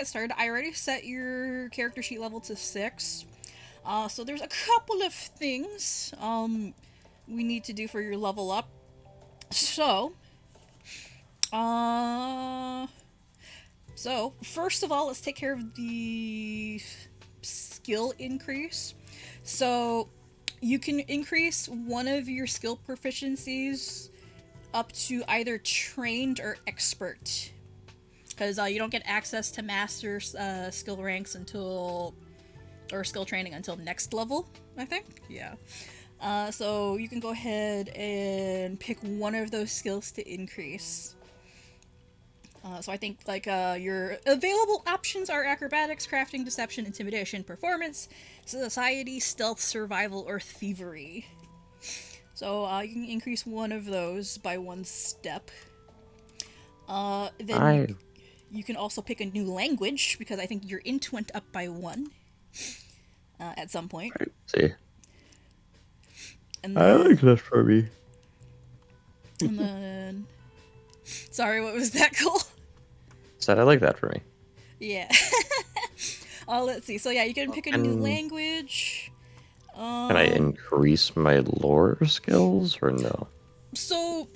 get started, I already set your character sheet level to 6. So there's a couple of things we need to do for your level up. So, uh, first of all, let's take care of the skill increase. So, you can increase one of your skill proficiencies up to either trained or expert. Because you don't get access to master skill ranks until, or skill training until next level, I think. Yeah. So you can go ahead and pick one of those skills to increase. So I think like your available options are acrobatics, crafting, deception, intimidation, performance, society, stealth, survival, or thievery. So you can increase one of those by 1 step. Then I you can also pick a new language because I think your int went up by 1 at some point. see. And I then, like that for me. and then, sorry, what was that, Cole? Said I like that for me. Yeah. Let's see. So yeah, you can pick a new And language. can I increase my lore skills or no? So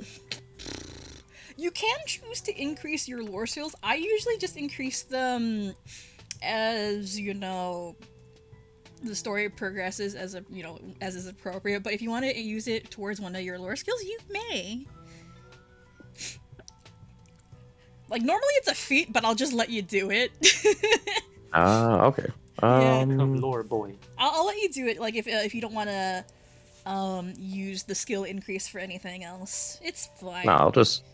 you can choose to increase your lore skills. I usually just increase them as the story progresses as as is appropriate. But if you want to use it towards one of your lore skills, you may. Like normally it's a feat, but I'll just let you do it. Okay. Yeah. Lore boy. I'll let you do it. Like if you don't want to use the skill increase for anything else, it's fine. No, I'll just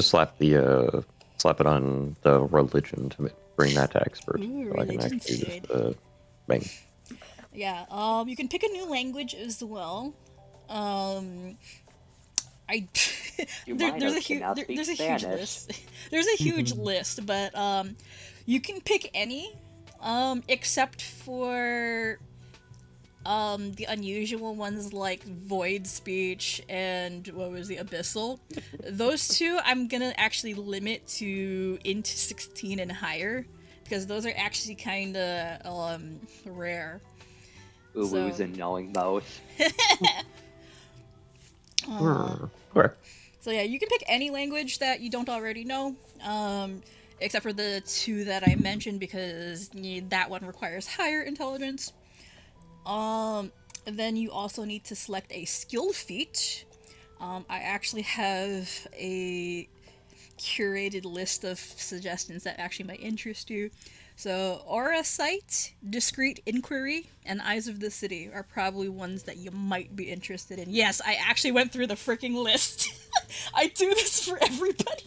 slap slap it on the religion to bring that to expert, Ooh, so I can religion's actually just good. bang. Yeah. You can pick a new language as well. I there's a huge there's a huge list. There's a huge list, but you can pick any, except for the unusual ones like void speech and what was the abyssal. Those two I'm gonna actually limit to int 16 and higher because those are actually kind of rare. Uwu's So and knowing those. Okay. So yeah, you can pick any language that you don't already know, except for the 2 that I mentioned because that one requires higher intelligence. And then you also need to select a skill feat. I actually have a curated list of suggestions that actually might interest you. So, Aura Sight, Discreet Inquiry, and Eyes of the City are probably ones that you might be interested in. Yes, I actually went through the freaking list. I do this for everybody.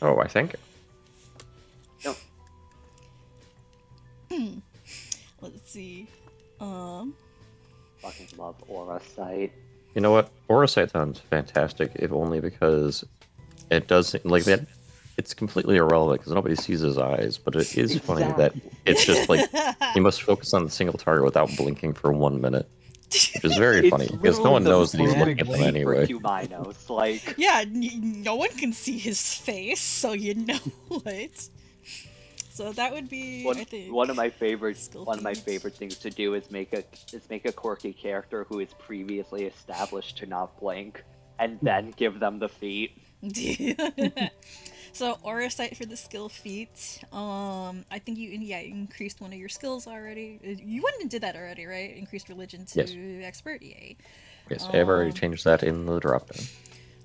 Oh, I think. Let's see. Fucking love Aura Sight. You know what? Aura Sight sounds fantastic, if only because it does like that. It's completely irrelevant because nobody sees his eyes, but it is funny that it's just like you must focus on the single target without blinking for 1 minute, which is very funny because no one knows that he's looking at them anyway. Cumaenos, like Yeah, no one can see his face, so you know it. So that would be, I think, one of my favorite feats. things to do is make a quirky character who is previously established to not blink, and then give them the feat. So Aura Sight for the skill feat. I think you increased one of your skills already. You went and did that already, right? Increased religion to Yes. expert. Yay. Yes, I've already changed that in the dropdown.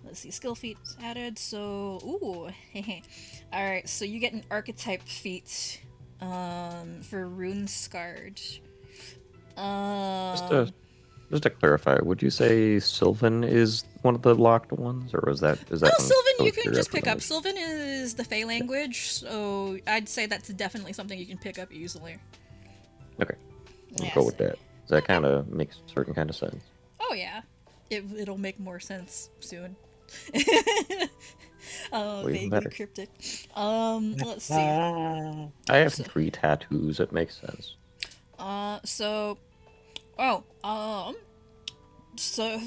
Let's see, skill feats added. So ooh, all right. So you get an archetype feat, for Rune Scarred. Just to clarify, would you say Sylvan is one of the locked ones, or is that No, Sylvan you can just pick up. Sylvan is the Fey language, so I'd say that's definitely something you can pick up easily. Okay, we'll go with that. That kind of makes a certain kind of sense. Oh yeah, it'll make more sense soon. Vaguely better. cryptic. Let's see. I have 3 tattoos. It makes sense. So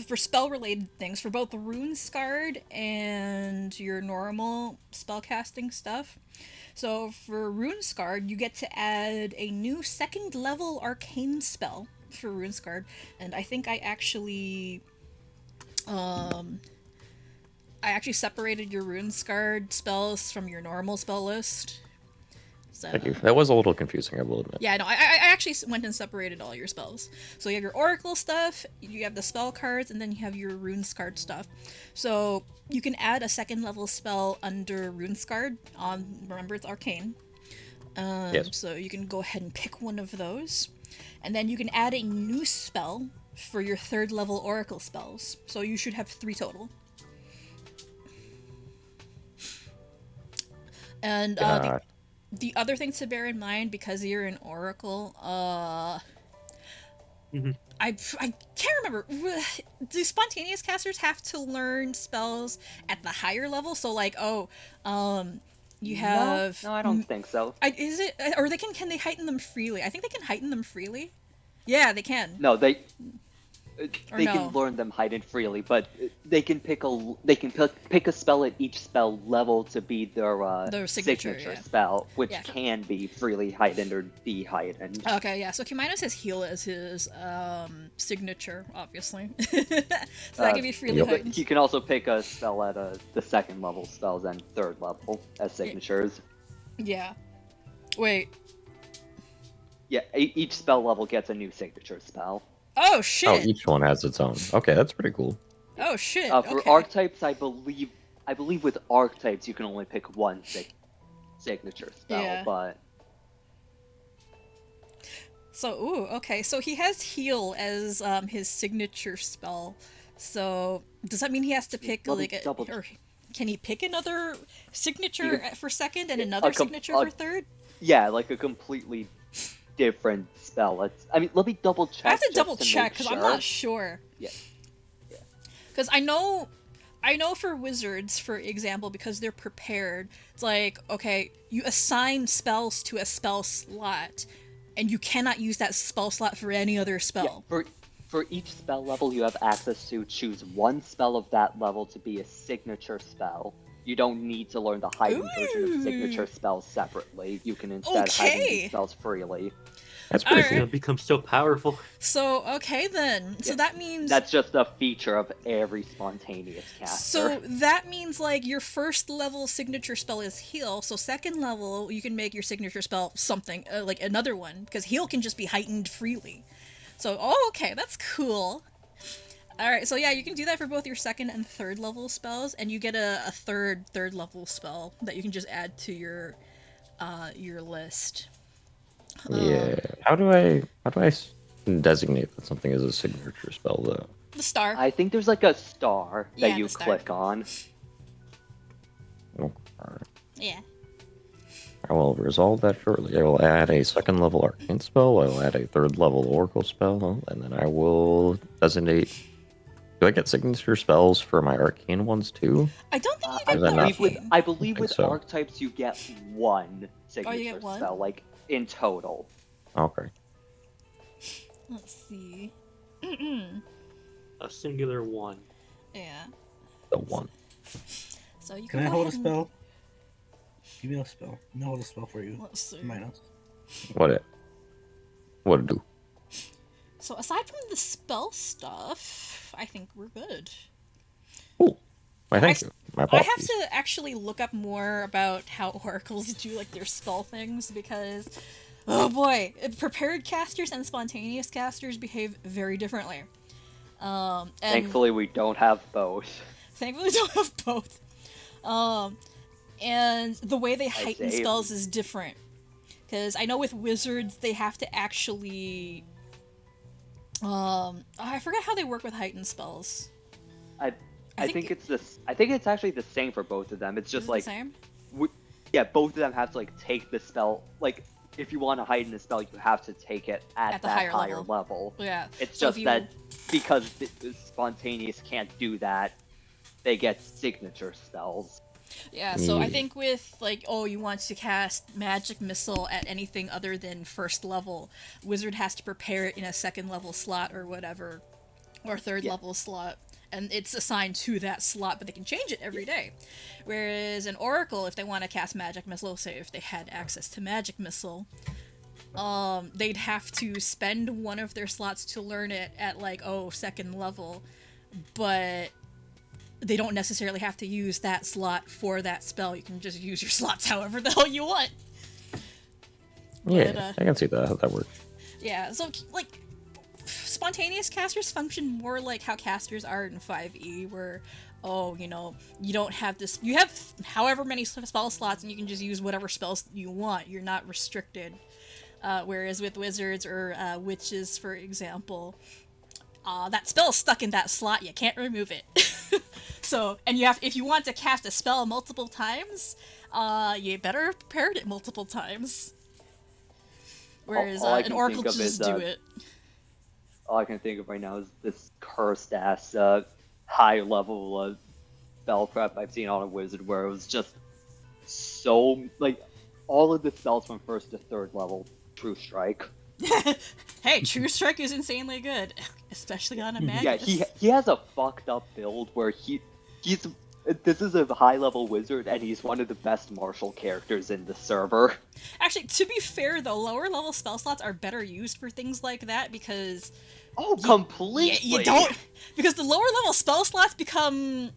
for spell related things, for both the Rune Scarred and your normal spellcasting stuff. So for RuneScarred, you get to add a new second level arcane spell for RuneScarred, and I think I actually separated your RuneScarred spells from your normal spell list. So, Thank you. That was a little confusing, I will admit. yeah, no, I actually went and separated all your spells. So you have your Oracle stuff, you have the spell cards, and then you have your RuneScarred stuff. So you can add a second level spell under RuneScarred. Remember, it's arcane. Yes. So you can go ahead and pick one of those. And then you can add a new spell for your third level Oracle spells. So you should have 3 total. And the other thing to bear in mind, because you're an Oracle, I can't remember. Do spontaneous casters have to learn spells at the higher level? So like, you have No, I don't think so. Is it, or can they heighten them freely? I think they can heighten them freely. Yeah, they can. No, they Or they no. can learn them heightened freely, but they can pick a spell at each spell level to be their signature, yeah. spell, which Yeah. can be freely heightened or de-heightened. Okay, yeah. So Cumaenos has heal as his signature, obviously. So that can be freely But heightened. you can also pick a spell at the second level spells and third level as signatures. Yeah. Wait. Yeah, each spell level gets a new signature spell. Oh Oh, shit. each one has its own. Okay, that's pretty cool. Oh shit. For Okay. archetypes, I believe with archetypes you can only pick one signature spell, Yeah. but So, ooh, okay. So he has heal as his signature spell. So does that mean he has to pick Let me like double or can he pick another signature You can- for second and another signature for third? yeah, like a completely different spell. Let me double check. I have to just double to check make because I'm sure. not sure. Yeah. Because I know for wizards, for example, because they're prepared, it's like, okay, you assign spells to a spell slot, and you cannot use that spell slot for any other spell. Yeah, for each spell level, you have access to choose one spell of that level to be a signature spell. You don't need to learn the heightened version of signature spells separately. You can instead heighten these spells freely. That's pretty Alright. cool. It becomes so powerful. So, okay then. So Yeah, that means... That's just a feature of every spontaneous caster. So that means, like, your first level signature spell is heal, so second level, you can make your signature spell something, like another one, because heal can just be heightened freely. So, okay, that's cool. Alright, so yeah, you can do that for both your second and third level spells, and you get a third level spell that you can just add to your list. Yeah. How do I designate that something is a signature spell though? The star. I think there's like a star Yeah, that you the star. click on. Oh, alright. Yeah. I will resolve that shortly. I will add a second level arcane spell. I will add a third level oracle spell, and then I will designate. Do I get signature spells for my arcane ones too? I don't think you I get that the not- arcane. I believe think with so. archetypes you get one signature Oh, get one? spell, like in total. Okay. Let's see. A singular one. Yeah. The one. So you Can can I go hold a ahead and- spell? Give me a spell. I'm gonna hold a spell for you. Let's see. Minus. What it? What it do? So aside from the spell stuff, I think we're good. Cool. Why, thank I- you. My I apologies. have to actually look up more about how oracles do like their spell things because, oh boy, prepared casters and spontaneous casters behave very differently. And Thankfully, we don't have both. thankfully we don't have both. And the way they heighten say- spells is different. Because I know with wizards they have to actually I forget how they work with heightened spells. I think it's this. I think it's actually the same for both of them. It's Is just it like the same? yeah, both of them have to like take the spell. Like if you want to heighten the spell, you have to take it at the that higher level. Yeah. It's So if just you- that because the spontaneous can't do that, they get signature spells. Yeah, so I Yeah. think with, like, oh, you want to cast Magic Missile at anything other than first level, Wizard has to prepare it in a second level slot or whatever, or third Yeah. level slot. and it's assigned to that slot, but they can change it every day. Whereas an oracle, if they want to cast magic missile, say if they had access to magic missile, they'd have to spend one of their slots to learn it at like second level, but they don't necessarily have to use that slot for that spell. You can just use your slots however the hell you want. Yeah, But, I can see that how that works. yeah, so like spontaneous casters function more like how casters are in 5e, where you don't have this, you have however many spell slots and you can just use whatever spells you want. You're not restricted. Whereas with wizards or witches, for example, that spell is stuck in that slot. You can't remove it. So, and if you want to cast a spell multiple times, you better prepare it multiple times. Whereas all I an can oracle think of just is, do it. All I can think of right now is this cursed ass high level spell prep I've seen on a wizard, where it was just so like all of the spells from first to third level. True Strike. Hey, True Strike is insanely good, especially on a Magus. Yeah, he has a fucked up build where he's this is a high level wizard and he's one of the best martial characters in the server. Actually, to be fair though, lower level spell slots are better used for things like that because Completely. you don't, because the lower level spell slots become,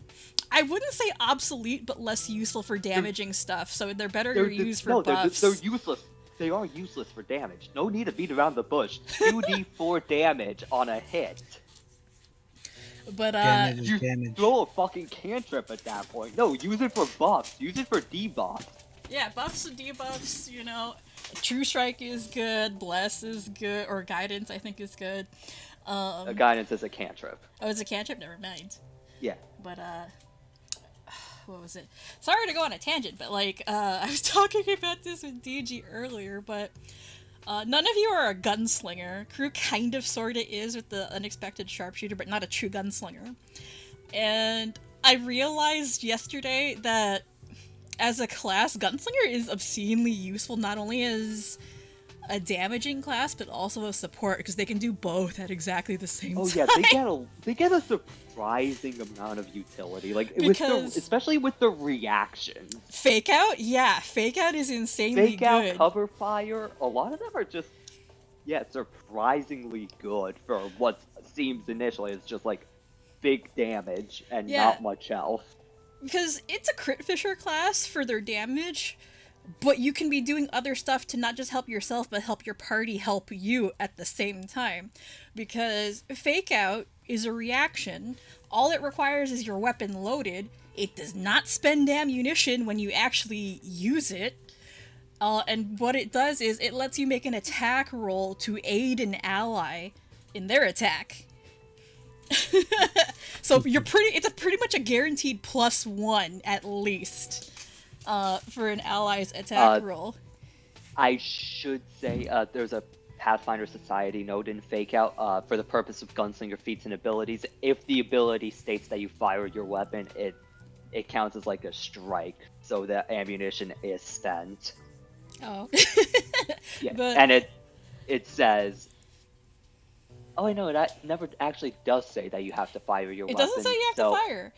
I wouldn't say obsolete, but less useful for damaging stuff. So they're better used for buffs. They're useless. They are useless for damage. No need to beat around the bush. 2d4 damage on a hit. But Damage is You damage. throw a fucking cantrip at that point. No, use it for buffs. Use it for debuffs. yeah, buffs and debuffs, True Strike is good, Bless is good, or Guidance I think is good. Guidance is a cantrip. Oh, it's a cantrip? Never mind. Yeah. But, what was it? Sorry to go on a tangent, but, I was talking about this with DG earlier, but, none of you are a gunslinger. Croux kind of sorta is with the unexpected sharpshooter, but not a true gunslinger. And I realized yesterday that, as a class, gunslinger is obscenely useful, not only as a damaging class, but also a support, because they can do both at exactly the same time. Oh yeah, they get a surprising amount of utility, especially with the reactions. Fake out? Yeah, fake out is insanely Fake out, good. cover fire, a lot of them are just, surprisingly good for what seems initially as just like big damage and not much else. Because it's a crit fisher class for their damage, but you can be doing other stuff to not just help yourself, but help your party help you at the same time. Because fake out is a reaction. All it requires is your weapon loaded. It does not spend ammunition when you actually use it. And what it does is it lets you make an attack roll to aid an ally in their attack. So it's pretty much a guaranteed +1 at least for an ally's attack roll. I should say there's a Pathfinder Society note in Fake Out for the purpose of gunslinger feats and abilities. If the ability states that you fire your weapon, it counts as like a strike, so that ammunition is spent. Oh. Yeah, but... and it says. Oh, I know, it never actually does say that you have to fire your weapon. It doesn't say you have to fire.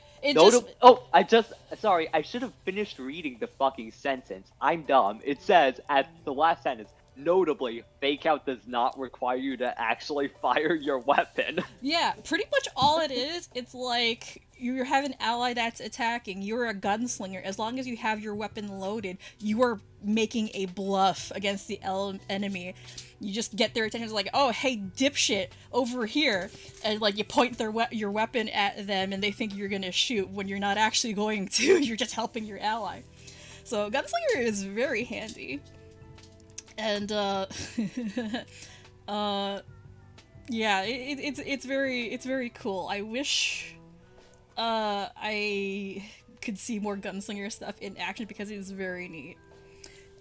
Sorry, I should have finished reading the fucking sentence. I'm dumb. It says, at the last sentence, notably, Fake Out does not require you to actually fire your weapon. Yeah, pretty much all it is, it's like you have an ally that's attacking, you're a gunslinger. As long as you have your weapon loaded, you are making a bluff against the enemy. You just get their attention, like, oh, hey, dipshit, over here. And, you point your weapon at them, and they think you're gonna shoot when you're not actually going to. You're just helping your ally. So, Gunslinger is very handy. And, yeah, it's very cool. I wish, I could see more Gunslinger stuff in action, because it is very neat.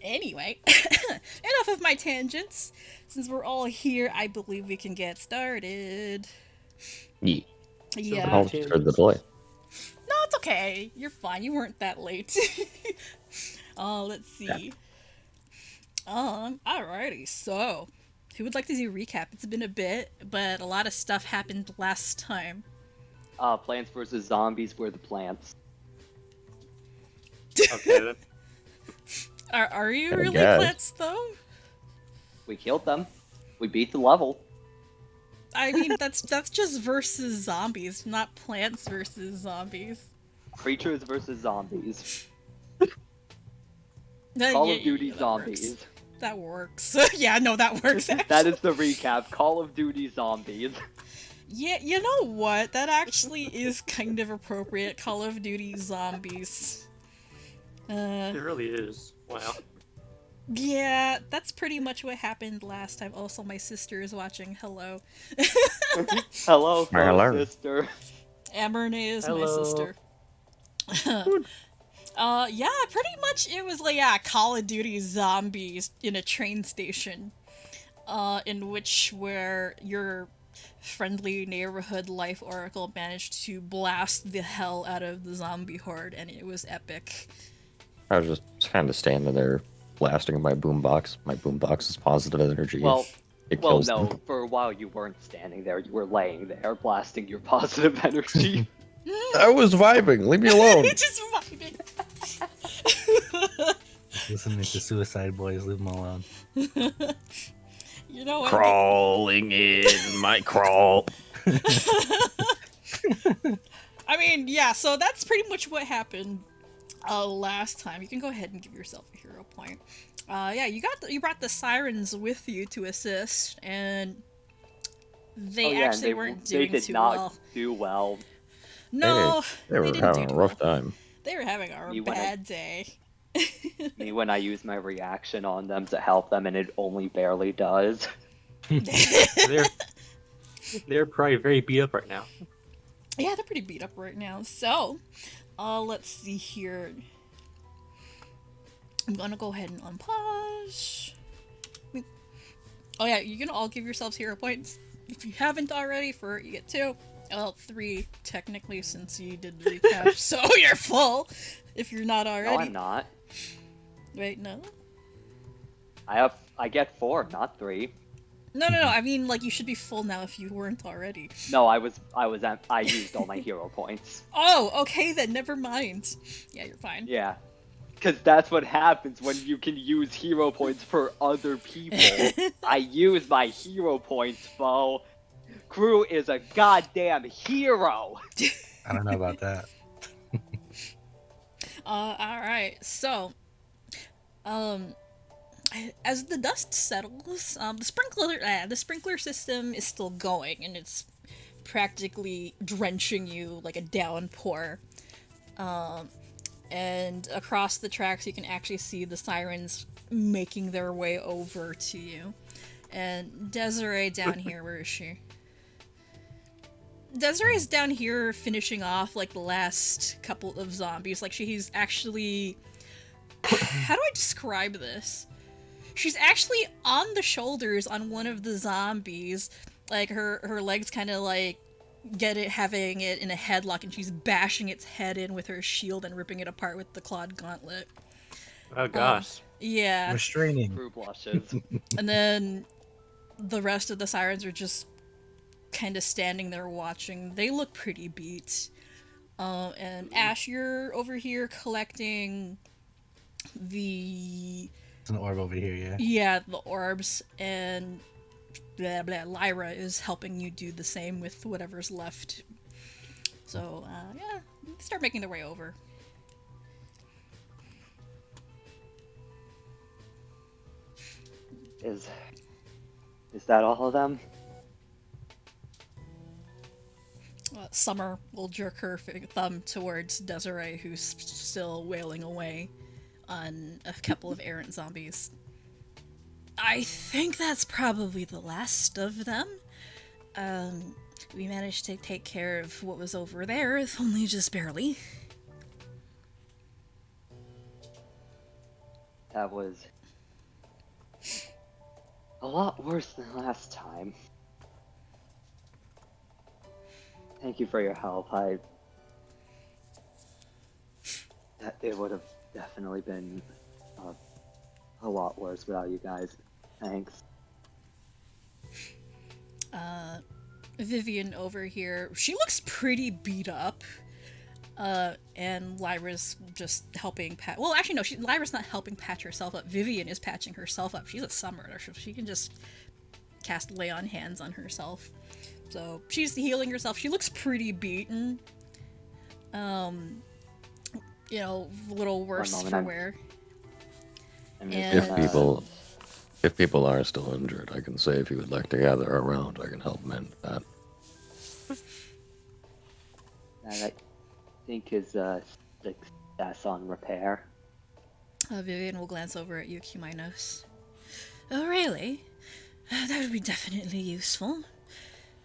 Anyway, enough of my tangents. Since we're all here, I believe we can get started. Yeah. Yeah. I'll start the delay. No, it's okay. You're fine. You weren't that late. Let's see. Alrighty. So, who would like to do a recap? It's been a bit, but a lot of stuff happened last time. Plants versus Zombies were the plants. Okay then. Are you I really guess. plants though? We killed them. We beat the level. I mean, that's just versus zombies, not plants versus zombies. Creatures versus zombies. Yeah, Call yeah, of Duty yeah, that zombies. works. That works. Yeah, no, that works actually. That is the recap. Call of Duty zombies. Yeah, you know what? That actually is kind of appropriate. Call of Duty zombies. It really is. Wow. Yeah, that's pretty much what happened last time. Also, my sister is watching. Hello. Hello, Hello. sister. Amerne is my Hello. sister. Yeah, pretty much it was like, yeah, Call of Duty zombies in a train station. Where your friendly neighborhood life oracle managed to blast the hell out of the zombie horde, and it was epic. I was just kind of standing there, blasting my boombox. My boombox is positive energy. Well, it well, kills no. them. For a while, you weren't standing there. You were laying there, blasting your positive energy. I was vibing. Leave me alone. Just vibing. Listening to Suicide Boys, leave them alone. You know what? Crawling in my crawl. I mean, yeah. So that's pretty much what happened last time. You can go ahead and give yourself a hero point. Yeah, you brought the Sirens with you to assist, and they actually weren't doing they did too not well. do well. No, They were didn't having do a rough well. time. They were having a bad day. Me when I use my reaction on them to help them, and it only barely does. They're probably very beat up right now. Yeah, they're pretty beat up right now. So, let's see here. I'm gonna go ahead and unpause. Oh yeah, you can all give yourselves hero points. If you haven't already, you get 2. Well, 3 technically since you did the recap, so you're full. If you're not already. No, I'm not. Wait, no. I get 4, not 3. No. I mean, like you should be full now if you weren't already. No, I used all my hero points. Oh, okay then. Never mind. Yeah, you're fine. Yeah. Because that's what happens when you can use hero points for other people. I use my hero points, Bo. Croux is a goddamn hero. I don't know about that. Alright, so, as the dust settles, the sprinkler system is still going, and it's practically drenching you like a downpour. And across the tracks you can actually see the Sirens making their way over to you. And Desiree down here, where is she? Desiree's down here finishing off like the last couple of zombies. Like she's actually... How do I describe this? She's actually on the shoulders on one of the zombies. Like her legs kind of like having it in a headlock, and she's bashing its head in with her shield and ripping it apart with the clawed gauntlet. Oh gosh. Yeah. Restraining. Croux blushes. And then the rest of the Sirens are just kind of standing there watching. They look pretty beat. And Ash, you're over here collecting the... It's an orb over here, yeah. Yeah, the orbs, and blah blah. Lyra is helping you do the same with whatever's left. So, yeah, start making their way over. Is that all of them? Summer will jerk her thumb towards Desiree, who's still wailing away on a couple of errant zombies. I think that's probably the last of them. We managed to take care of what was over there, if only just barely. That was a lot worse than last time. Thank you for your help. It would have definitely been a lot worse without you guys. Thanks. Vivian over here, she looks pretty beat up. And Lyra's just helping pat. Well, actually, no. Lyra's not helping patch herself up. Vivian is patching herself up. She's a summoner, so she can just cast lay on hands on herself. So she's healing herself. She looks pretty beaten. You know, a little worse for wear. If people are still injured, I can say if you would like to gather around, I can help mend that. I think is success on repair. Vivian will glance over at you, Cumaenos. Oh, really? That would be definitely useful.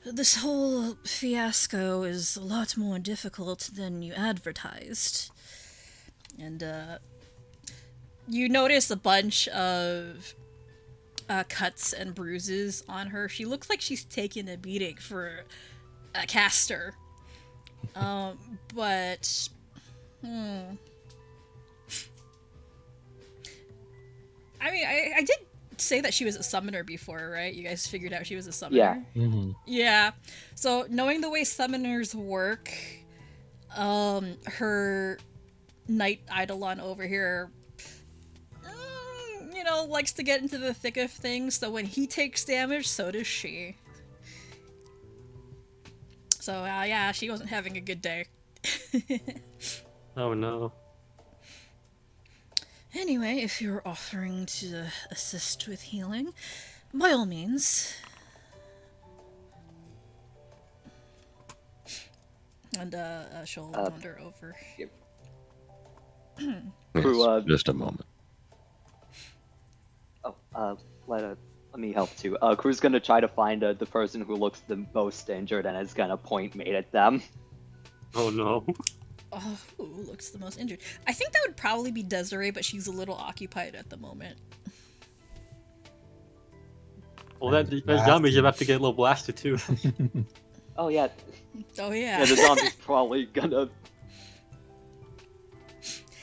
This whole fiasco is a lot more difficult than you advertised. And, you notice a bunch of cuts and bruises on her. She looks like she's taken a beating for a caster. But... I mean, I did say that she was a summoner before, right? You guys figured out she was a summoner? Yeah. Mm-hmm. Yeah. So, knowing the way summoners work, her Knight Eidolon over here, you know, likes to get into the thick of things, so when he takes damage, so does she. So, yeah, she wasn't having a good day. Oh no. Anyway, if you're offering to assist with healing, by all means. And she'll wander over. Croux, Just a moment. let me help too. Crew's gonna try to find the person who looks the most injured and is gonna point mate at them. Oh no. Oh, who looks the most injured? I think that would probably be Desiree, but she's a little occupied at the moment. Well, that zombie's about to get a little blasted too. Oh yeah. Oh yeah. Yeah, the zombie's probably gonna.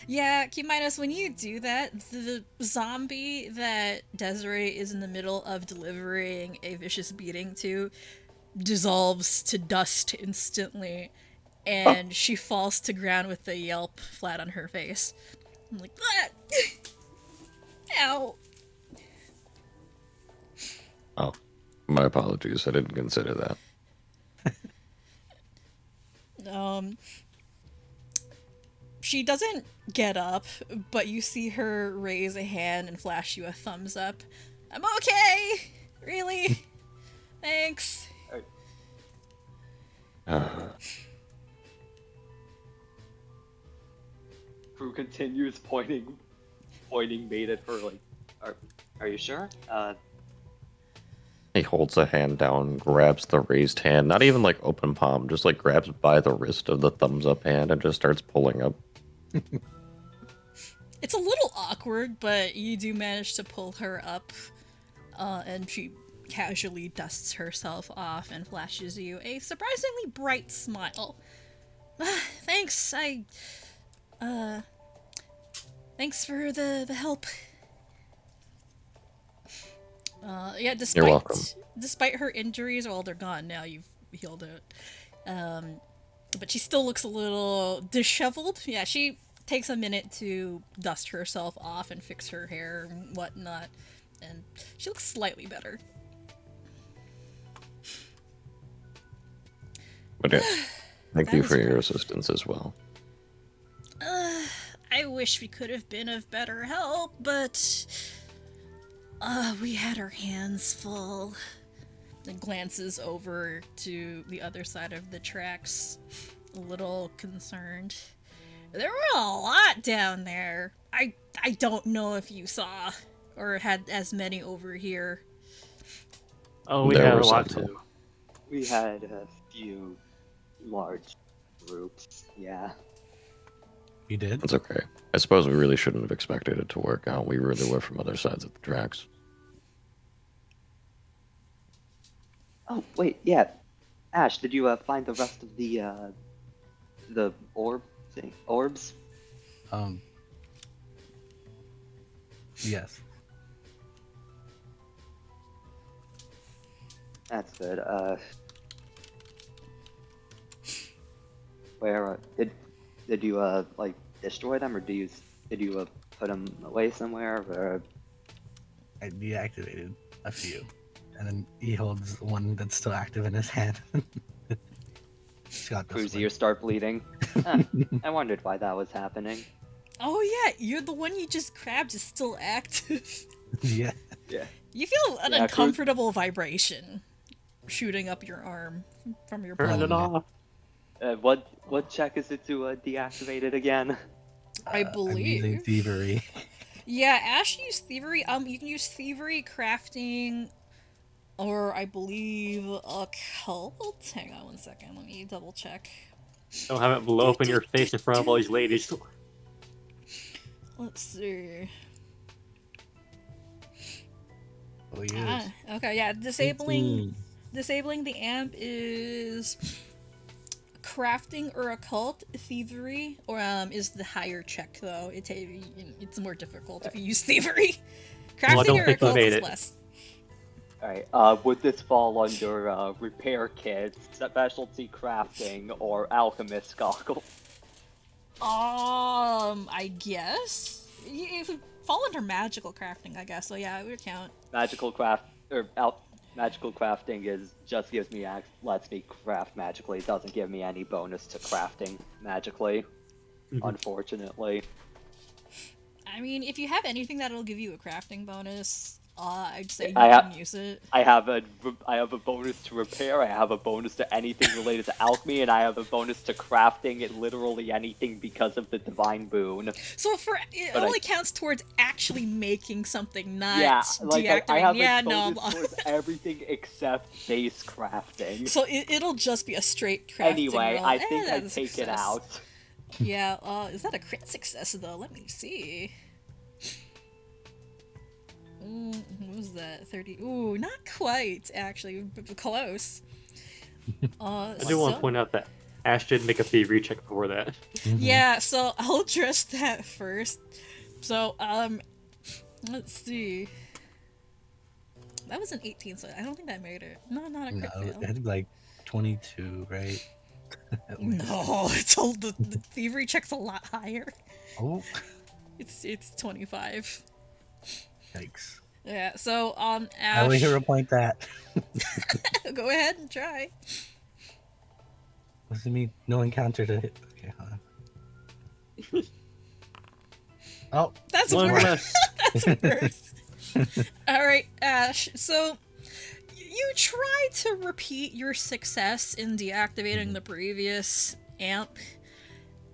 Yeah, Cumaenos, when you do that, the zombie that Desiree is in the middle of delivering a vicious beating to dissolves to dust instantly, and she falls to ground with a yelp flat on her face. I'm like, ah! Ow! Oh, my apologies. I didn't consider that. She doesn't get up, but you see her raise a hand and flash you a thumbs up. I'm okay! Really? Thanks. Crew continues pointing mate at her like, are you sure? He holds a hand down, grabs the raised hand, not even like open palm, just like grabs by the wrist of the thumbs up hand and just starts pulling up. It's a little awkward, but you do manage to pull her up, and she casually dusts herself off and flashes you a surprisingly bright smile. Thanks, thanks for the help. Yeah, You're welcome. Despite her injuries, well, they're gone now, you've healed it. But she still looks a little disheveled. Yeah, she takes a minute to dust herself off and fix her hair and whatnot, and she looks slightly better. But yeah, thank That you was for your great. assistance as well. I wish we could have been of better help, but we had our hands full. And glances over to the other side of the tracks, a little concerned. There were a lot down there. I don't know if you saw or had as many over here. Oh, we There had were a lot several. too. We had a few large groups. Yeah. You did? It's okay. I suppose we really shouldn't have expected it to work out. We really were from other sides of the tracks. Oh wait, yeah. Ash, did you find the rest of the orbs? Yes. That's good. Where did you like destroy them, or did you put them away somewhere? Or I deactivated a few, and then he holds one that's still active in his hand. He's got this Cruz's one. ears start bleeding. Huh, I wondered why that was happening. Oh yeah, you're the one you just grabbed is still active. Yeah. Yeah. You feel an Yeah, uncomfortable vibration shooting up your arm from your Turn palm. it off. What check is it to deactivate it again? I I'm using believe. thievery. Yeah, Ash used thievery. You can use thievery, crafting, or I believe occult. Hang on one second. Let me double check. Don't have it blow up in your face in front of all these ladies. Let's see. Oh yes. Okay, yeah. Disabling the amp is crafting or occult. Thievery or is the higher check though. It's more difficult if you use thievery. Well, I Crafting don't or think I occult made is it. less. Alright, would this fall under repair kits, specialty crafting, or alchemist goggle? I guess if it fall under magical crafting, I guess. So yeah, it would count. Magical crafting lets me craft magically. It doesn't give me any bonus to crafting magically, unfortunately. I mean, if you have anything that'll give you a crafting bonus, I'd say you I can use it. I have a bonus to repair. I have a bonus to anything related to alchemy, and I have a bonus to crafting and literally anything because of the divine boon. So it only counts towards actually making something, not deactivating. I have yeah, a no. bonus towards everything except base crafting. So it'll just be a straight crafting Anyway, roll. I think I that's a take it success. out. Yeah, is that a crit success though? Let me see. What was that? 30. Ooh, not quite, actually, but close. I do want to point out that Ash did make a thievery check before that. Yeah, so I'll address that first. So, let's see. That was an 18, so I don't think that made it. No, not a crit No, fail. it had like 22, right? At least. No, the thievery check's a lot higher. Oh, It's 25. yikes. Yeah, so I Ash, will hero point that. go ahead and try. What does it mean? No encounter to hit. Okay, hold on. Oh, That's One worse. less. That's worse. All right, Ash. So you try to repeat your success in deactivating the previous amp,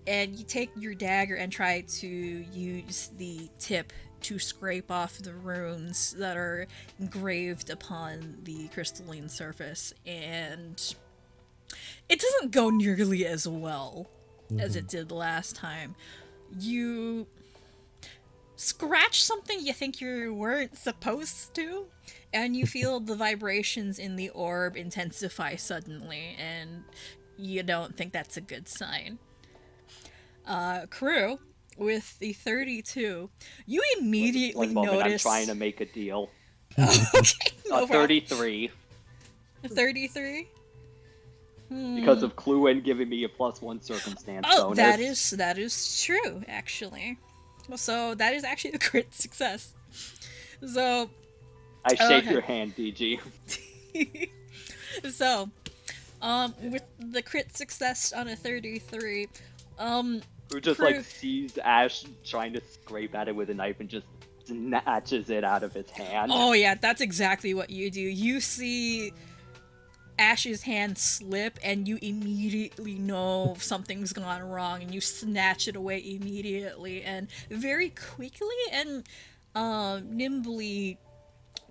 and you take your dagger and try to use the tip to scrape off the runes that are engraved upon the crystalline surface, and it doesn't go nearly as well as it did last time. You scratch something you think you weren't supposed to, and you feel the vibrations in the orb intensify suddenly, and you don't think that's a good sign. Croux, with the 32, you immediately One moment, notice... I'm trying to make a deal. Okay, no problem. 33. 33? Because of Cluin giving me a +1 circumstance Oh, bonus. that is true, actually. So that is actually a crit success. So I shake okay. your hand, DG. So, with the crit success on a 33, Who just Croux- like sees Ash trying to scrape at it with a knife and just snatches it out of his hand. oh yeah, that's exactly what you do. You see Ash's hand slip, and you immediately know something's gone wrong, and you snatch it away immediately, and very quickly and nimbly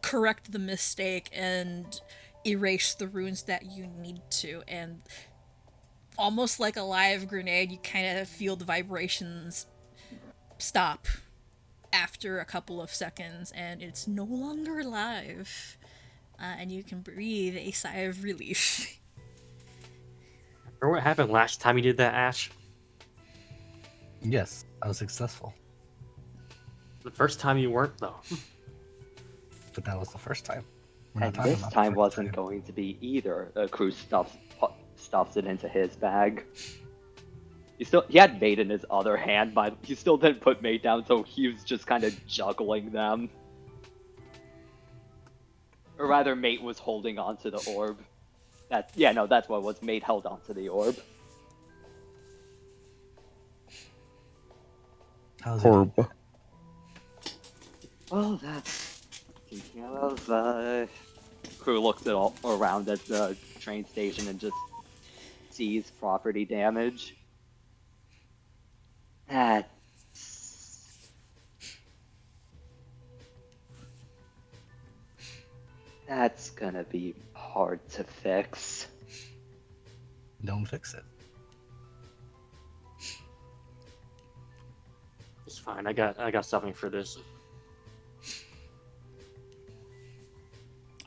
correct the mistake and erase the runes that you need to, and almost like a live grenade, you kind of feel the vibrations stop after a couple of seconds, and it's no longer live. And you can breathe a sigh of relief. Remember what happened last time you did that, Ash? yes, I was successful. The first time you weren't, though. But that was the first time. We're not And talking this about the time first wasn't time. going to be either. Cruz stuffs it into his bag. He had mate in his other hand, but he still didn't put mate down, so he was just kind of juggling them. Or rather, mate was holding onto the orb. That's what it was. Mate held onto the orb. How's it? Orb. Well, that's taken care of. Crew looks all around at the train station and just sees property damage. That's gonna be hard to fix. Don't fix it. It's fine. I got something for this.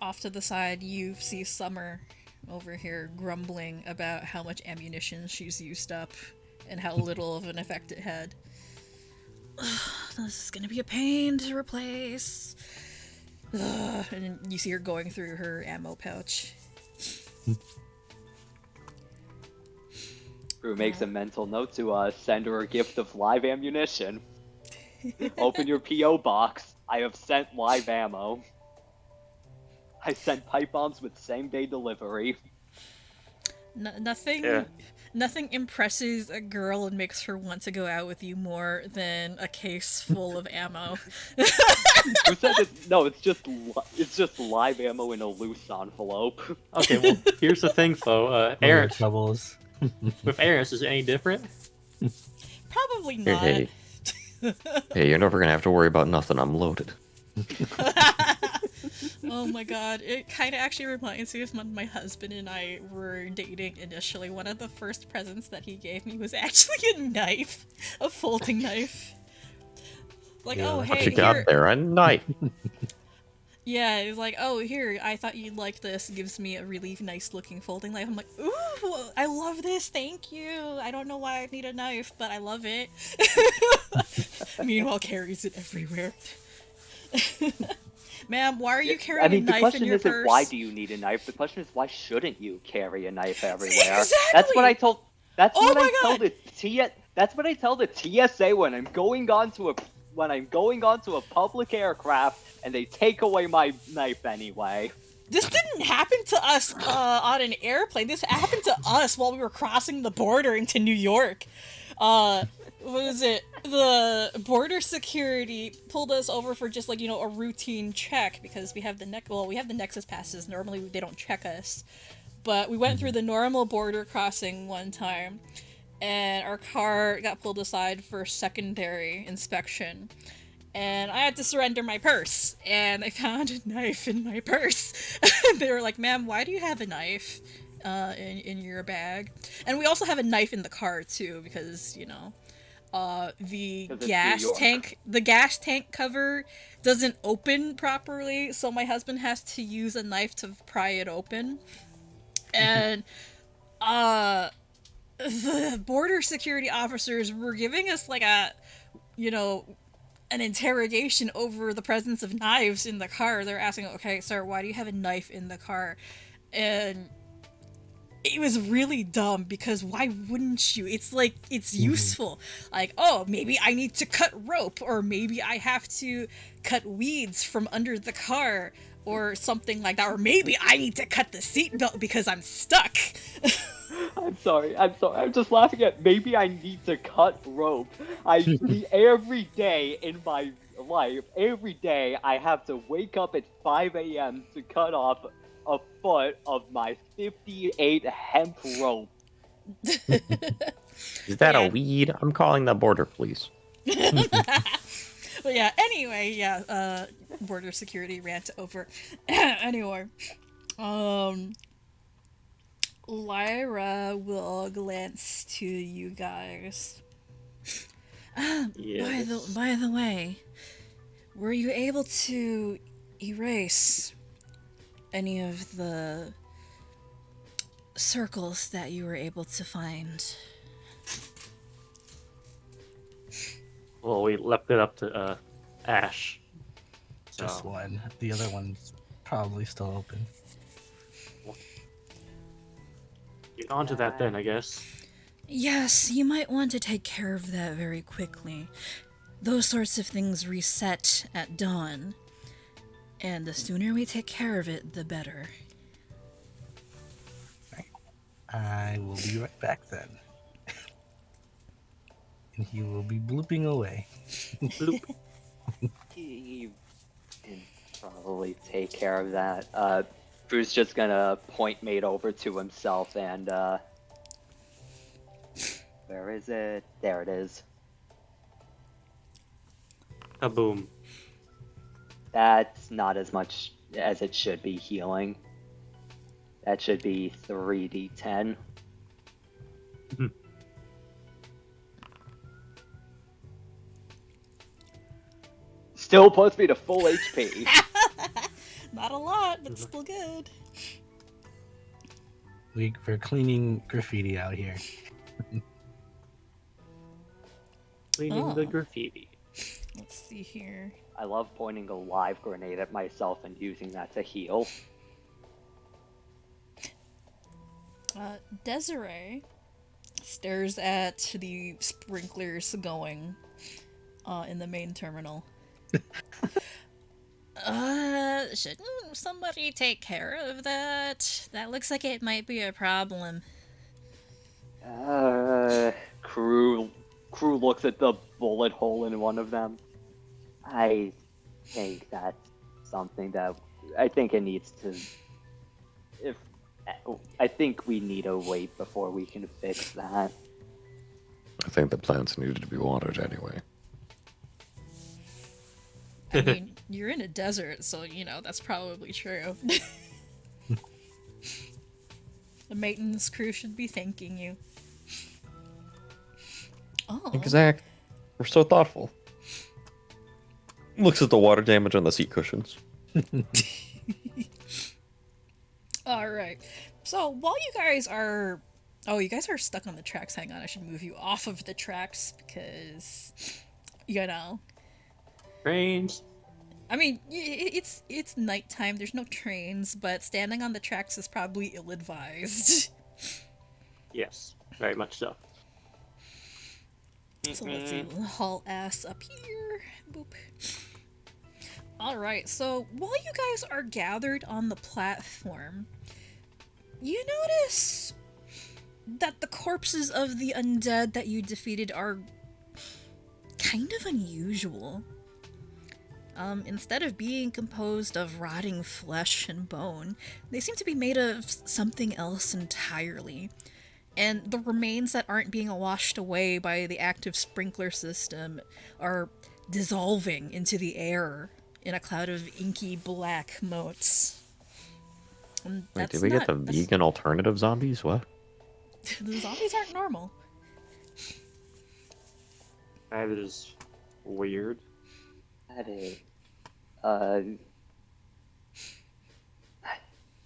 Off to the side, you see Summer over here grumbling about how much ammunition she's used up and how little of an effect it had. This is gonna be a pain to replace. And you see her going through her ammo pouch. Crew makes a mental note to send her a gift of live ammunition. Open your P.O. box. I have sent live ammo. I sent pipe bombs with same-day delivery. Nothing impresses a girl and makes her want to go out with you more than a case full of ammo. Who said it? No, it's just live ammo in a loose envelope. Okay, well, here's the thing, though. Aaron Aaron, troubles. with Aaron's, is it any different? Probably not. Hey, hey, you're never gonna have to worry about nothing. I'm loaded. Oh my god, it kind of actually reminds me of when my husband and I were dating initially. One of the first presents that he gave me was actually a knife, a folding knife. Like, Yeah. oh, What hey, you got here. there? A knife. Yeah, it was like, oh, here, I thought you'd like this. It gives me a really nice looking folding knife. I'm like, ooh, I love this, thank you. I don't know why I need a knife, but I love it. Meanwhile, carries it everywhere. Ma'am, why are you carrying a the knife question in your isn't purse? why do you need a knife. The question is why shouldn't you carry a knife everywhere? Exactly! That's what I told. That's Oh what my I tell God! the That's what I tell the TSA when I'm going onto a public aircraft and they take away my knife anyway. This didn't happen to us on an airplane. This happened to us while we were crossing the border into New York. What is it? The border security pulled us over for just like, a routine check because we have the Nexus passes. Normally they don't check us. But we went through the normal border crossing one time and our car got pulled aside for secondary inspection. And I had to surrender my purse, and they found a knife in my purse. They were like, ma'am, why do you have a knife in your bag? And we also have a knife in the car, too, because, the gas tank cover doesn't open properly, so my husband has to use a knife to pry it open. And, the border security officers were giving us, like, an interrogation over the presence of knives in the car. They're asking, okay, sir, why do you have a knife in the car? And it was really dumb because why wouldn't you? It's like, it's useful. Like, oh, maybe I need to cut rope, or maybe I have to cut weeds from under the car, or something like that, or maybe I need to cut the seatbelt because I'm stuck. I'm sorry. I'm just laughing at maybe I need to cut rope. Every day in my life, every day I have to wake up at 5 a.m. to cut off a foot of my 58 hemp rope. Is that a weed? I'm calling the border police. But yeah, anyway, border security rant over. Anyway, Lyra will glance to you guys. Yes. By the way, were you able to erase any of the circles that you were able to find? Well, we left it up to Ash. Just one. The other one's probably still open. Get onto that then, I guess. Yes, you might want to take care of that very quickly. Those sorts of things reset at dawn. And the sooner we take care of it, the better. I will be right back then. And he will be blooping away. Bloop. He can probably take care of that. Drew's just gonna point Mate over to himself and, where is it? There it is. Kaboom. That's not as much as it should be healing. That should be 3d10. Still puts me to full HP. Not a lot, but still good. We're cleaning graffiti out here. Cleaning the graffiti. Let's see here. I love pointing a live grenade at myself and using that to heal. Desiree stares at the sprinklers going in the main terminal. Shouldn't somebody take care of that? That looks like it might be a problem. Crew looks at the bullet hole in one of them. I think that's something that I think it needs to. I think we need to wait before we can fix that. I think the plants needed to be watered anyway. I mean, you're in a desert, so you know that's probably true. The maintenance crew should be thanking you. Oh. Exact. We're so thoughtful. Looks at the water damage on the seat cushions. Alright. So, while you guys are... Oh, you guys are stuck on the tracks. Hang on, I should move you off of the tracks because... You know. Trains. I mean, it's nighttime, there's no trains, but standing on the tracks is probably ill-advised. Yes, very much so. So let's see, we'll haul ass up here. Boop. Alright, so while you guys are gathered on the platform, you notice that the corpses of the undead that you defeated are kind of unusual. Instead of being composed of rotting flesh and bone, they seem to be made of something else entirely. And the remains that aren't being washed away by the active sprinkler system are dissolving into the air in a cloud of inky black motes. And Wait, did we get the vegan alternative zombies? What? The zombies aren't normal. That is weird. That is,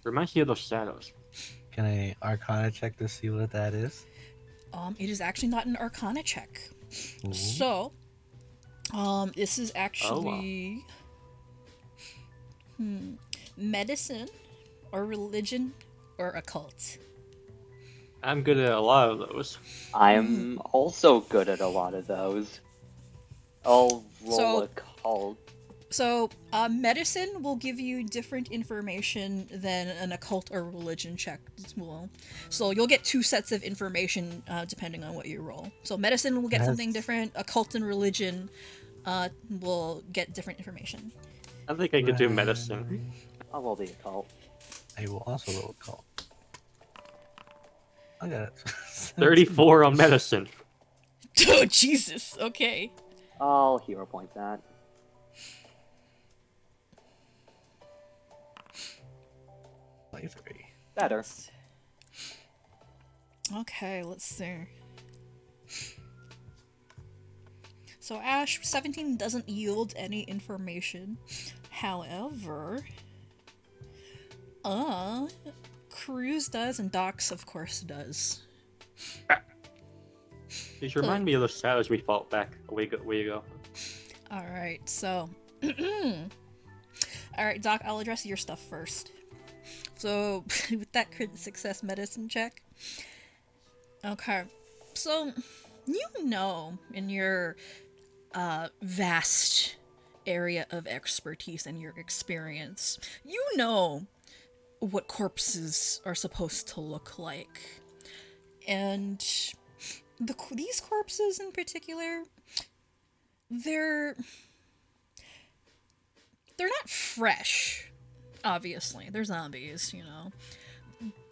Reminds me of those shadows. Can I Arcana check to see what that is? It is actually not an Arcana check. Ooh. So, this is actually medicine, or religion, or occult. I'm good at a lot of those. I'm also good at a lot of those. I'll roll a cult. So, medicine will give you different information than an occult or religion check will. So you'll get 2 sets of information depending on what you roll. So medicine will get something different. Occult and religion will get different information. I think I could do medicine. I'll roll the occult. I will also roll a call. I got it. 34 on medicine. Oh, Jesus. Okay. I'll hero point that. Better. Okay, let's see. So Ash, 17 doesn't yield any information. However, Croux does, and Dox, of course, does. These remind me of those shadows we fought back a way ago. Alright, so... Alright, Doc, I'll address your stuff first. So, with that crit success medicine check. Okay. So, in your vast area of expertise and your experience, what corpses are supposed to look like. And these corpses in particular, they're not fresh, obviously. They're zombies,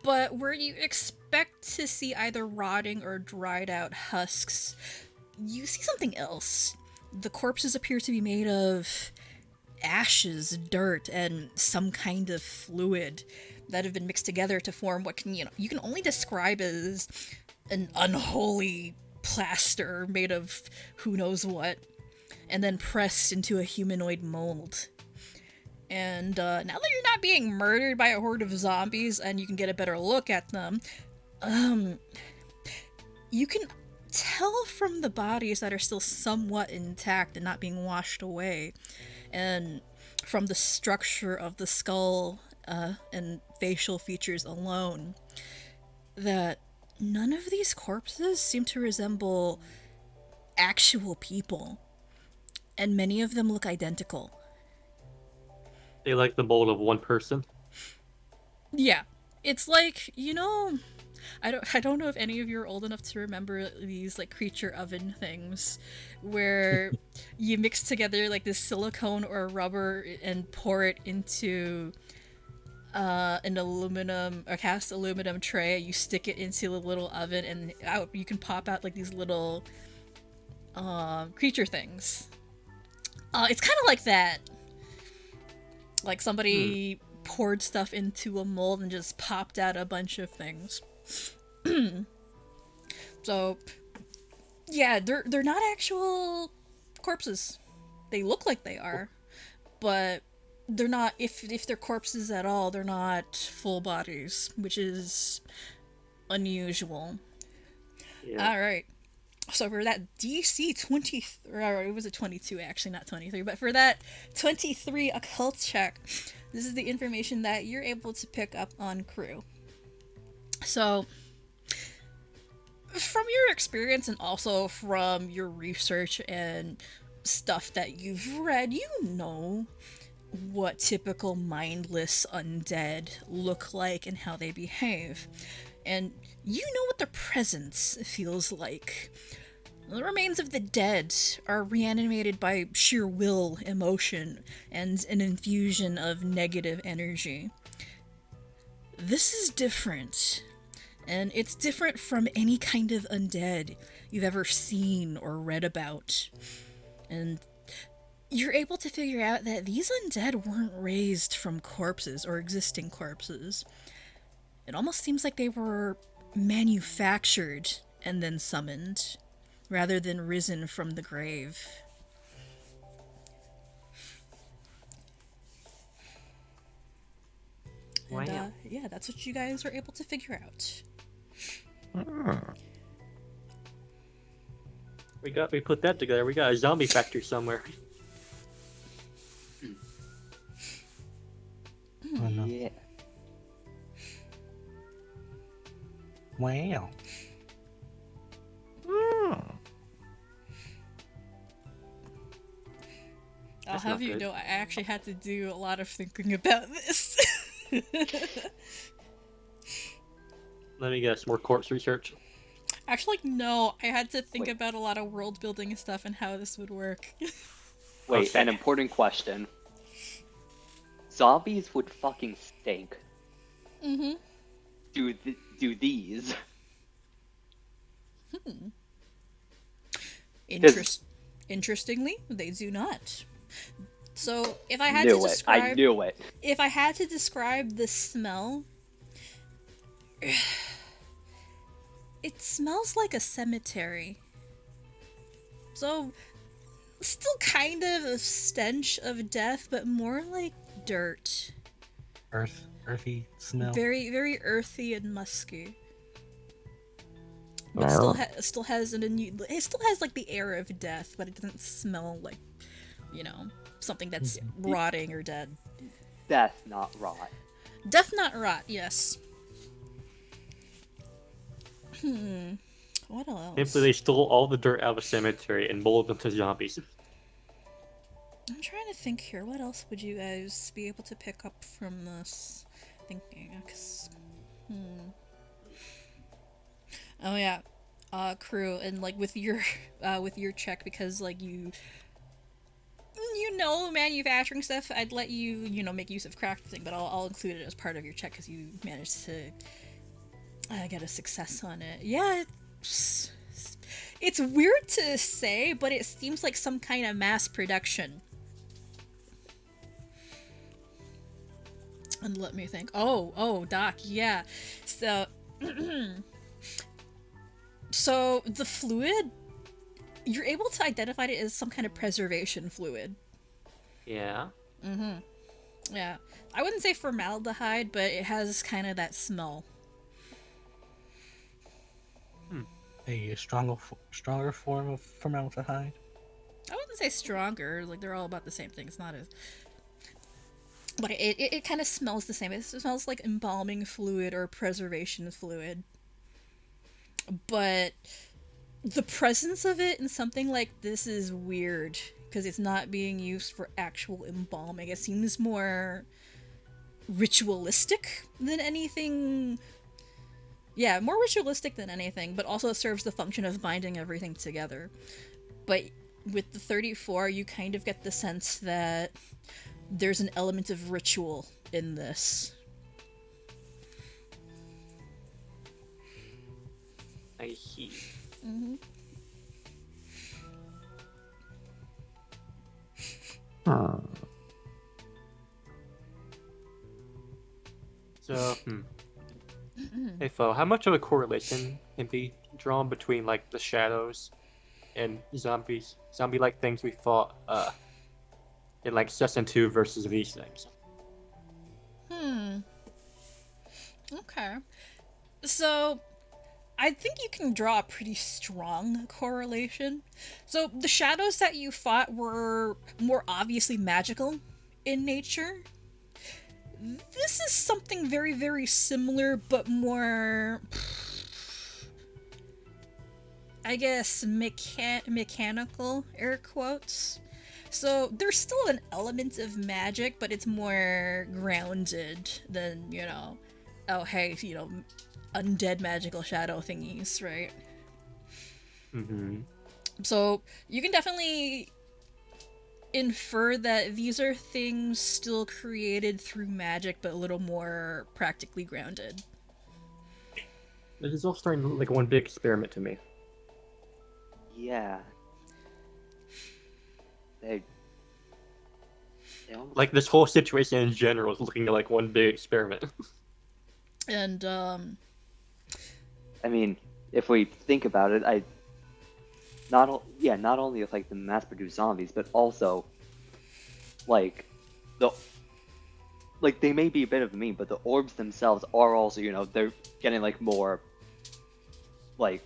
But where you expect to see either rotting or dried out husks, you see something else. The corpses appear to be made of ashes, dirt, and some kind of fluid that have been mixed together to form what you can only describe as an unholy plaster made of who knows what, and then pressed into a humanoid mold. And now that you're not being murdered by a horde of zombies and you can get a better look at them, you can tell from the bodies that are still somewhat intact and not being washed away, and from the structure of the skull and facial features alone, that none of these corpses seem to resemble actual people, and many of them look identical. They like the mold of one person. Yeah, it's like, I don't know if any of you are old enough to remember these like creature oven things where you mix together like this silicone or rubber and pour it into an aluminum or cast aluminum tray. You stick it into the little oven and out you can pop out like these little creature things. It's kind of like that. Like somebody poured stuff into a mold and just popped out a bunch of things. So, yeah, they're not actual corpses. They look like they are, but they're not. If they're corpses at all, they're not full bodies, which is unusual. Yeah. All right. So for that DC 20, or it was a 22 actually, not 23, but for that 23 occult check, this is the information that you're able to pick up on Croux. So, from your experience and also from your research and stuff that you've read, you know what typical mindless undead look like and how they behave. And you know what their presence feels like. The remains of the dead are reanimated by sheer will, emotion, and an infusion of negative energy. This is different. And it's different from any kind of undead you've ever seen or read about. And you're able to figure out that these undead weren't raised from corpses or existing corpses. It almost seems like they were manufactured and then summoned, rather than risen from the grave. And, Wow. yeah, that's what you guys were able to figure out. We put that together. We got a zombie factory somewhere. Oh no. Yeah. Wow. I'll That's have not you good. know, I actually had to do a lot of thinking about this. Let me guess, more corpse research. Actually, no, I had to think Wait. about a lot of world building and stuff and how this would work. Wait, Okay. an important question. Zombies would fucking stink. Mm-hmm. Do these? Interestingly, they do not. So, if I had Knew to it. describe, I knew it. if I had to describe the smell, it smells like a cemetery. So, still kind of a stench of death, but more like dirt. Earthy smell. Very, very earthy and musky. But Wow. still has it still has like the air of death, but it doesn't smell like, something that's rotting or dead. Death, not rot. Death not rot, yes. What else? Simply, they stole all the dirt out of a cemetery and molded them to zombies. I'm trying to think here. What else would you guys be able to pick up from this? Thinking, 'cause, oh yeah, Croux, and like with your check, because like you know manufacturing stuff, I'd let you make use of crafting, but I'll include it as part of your check because you managed to get a success on it. Yeah, it's weird to say, but it seems like some kind of mass production. And let me think. Oh, Doc, yeah. So, so the fluid, you're able to identify it as some kind of preservation fluid. Yeah. Yeah. I wouldn't say formaldehyde, but it has kind of that smell. A stronger form of formaldehyde. I wouldn't say stronger. Like, they're all about the same thing. It's not as... But it kind of smells the same. It smells like embalming fluid or preservation fluid. But the presence of it in something like this is weird, because it's not being used for actual embalming. It seems more ritualistic than anything. Yeah, more ritualistic than anything, but also serves the function of binding everything together. But with the 34, you kind of get the sense that there's an element of ritual in this. I see. So, hey, Fo, how much of a correlation can be drawn between like the shadows and zombie-like things we fought in like Session 2 versus these things? Okay. So, I think you can draw a pretty strong correlation. So, the shadows that you fought were more obviously magical in nature. This is something very, very similar, but more, I guess, mechanical, air quotes. So there's still an element of magic, but it's more grounded than, oh hey, undead magical shadow thingies, right? So you can definitely infer that these are things still created through magic, but a little more practically grounded. This is all starting to look like one big experiment to me. Yeah. They almost... Like this whole situation in general is looking like one big experiment. And I mean, if we think about it, not only of like the mass-produced zombies, but also like they may be a bit of a meme, but the orbs themselves are also, they're getting like more, like,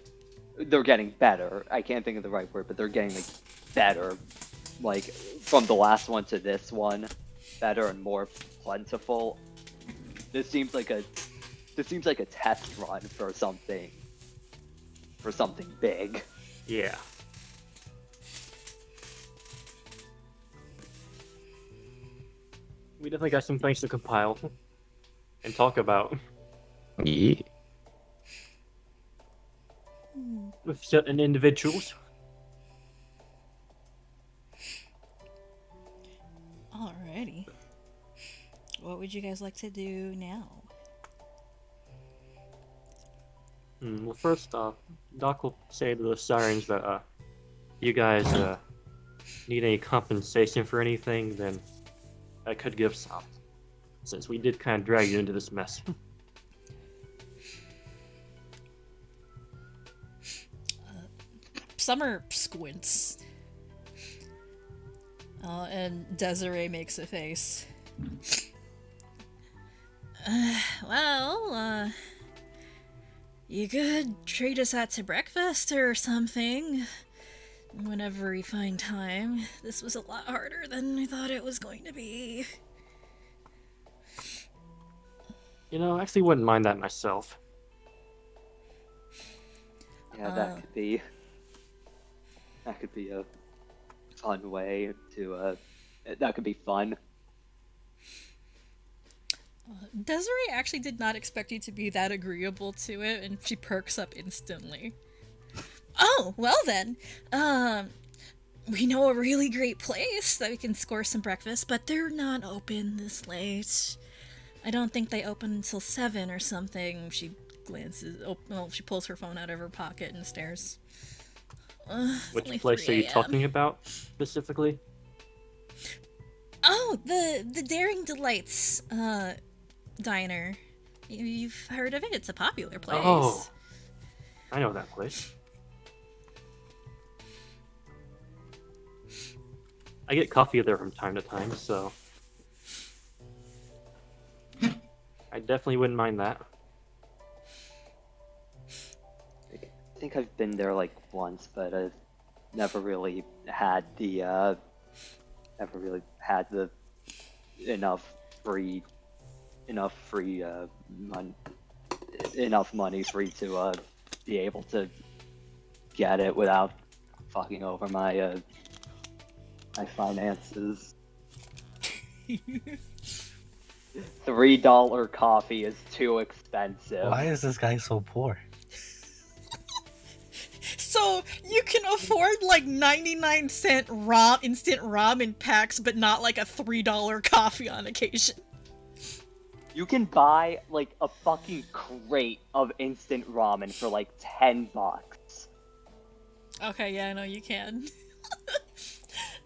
they're getting better. I can't think of the right word, but they're getting like better, like from the last one to this one, better and more plentiful. This seems like a test run for something big. Yeah. We definitely got some things to compile and talk about. Yeah. With certain individuals. Alrighty. What would you guys like to do now? Well, first off, Doc will say to the Sirens that you guys need any compensation for anything, then I could give some, since we did kind of drag you into this mess. Summer squints. And Desiree makes a face. Well, you could treat us out to breakfast or something whenever we find time. This was a lot harder than I thought it was going to be. I actually wouldn't mind that myself. Yeah, that could be a fun way to that could be fun. Desiree actually did not expect you to be that agreeable to it, and she perks up instantly. Oh, well then. We know a really great place that we can score some breakfast, but they're not open this late. I don't think they open until 7 or something. She glances. Oh, well, she pulls her phone out of her pocket and stares. It's Which only place 3 are you a.m. talking about specifically? Oh, the Daring Delights diner. You've heard of it? It's a popular place. Oh, I know that place. I get coffee there from time to time, so I definitely wouldn't mind that. I think I've been there like once, but I've never really had the enough free enough money free to be able to get it without fucking over my my finances. $3 coffee is too expensive. Why is this guy so poor? So you can afford like 99-cent instant ramen packs, but not like a $3 coffee on occasion. You can buy like a fucking crate of instant ramen for like $10. Okay, yeah, I know you can.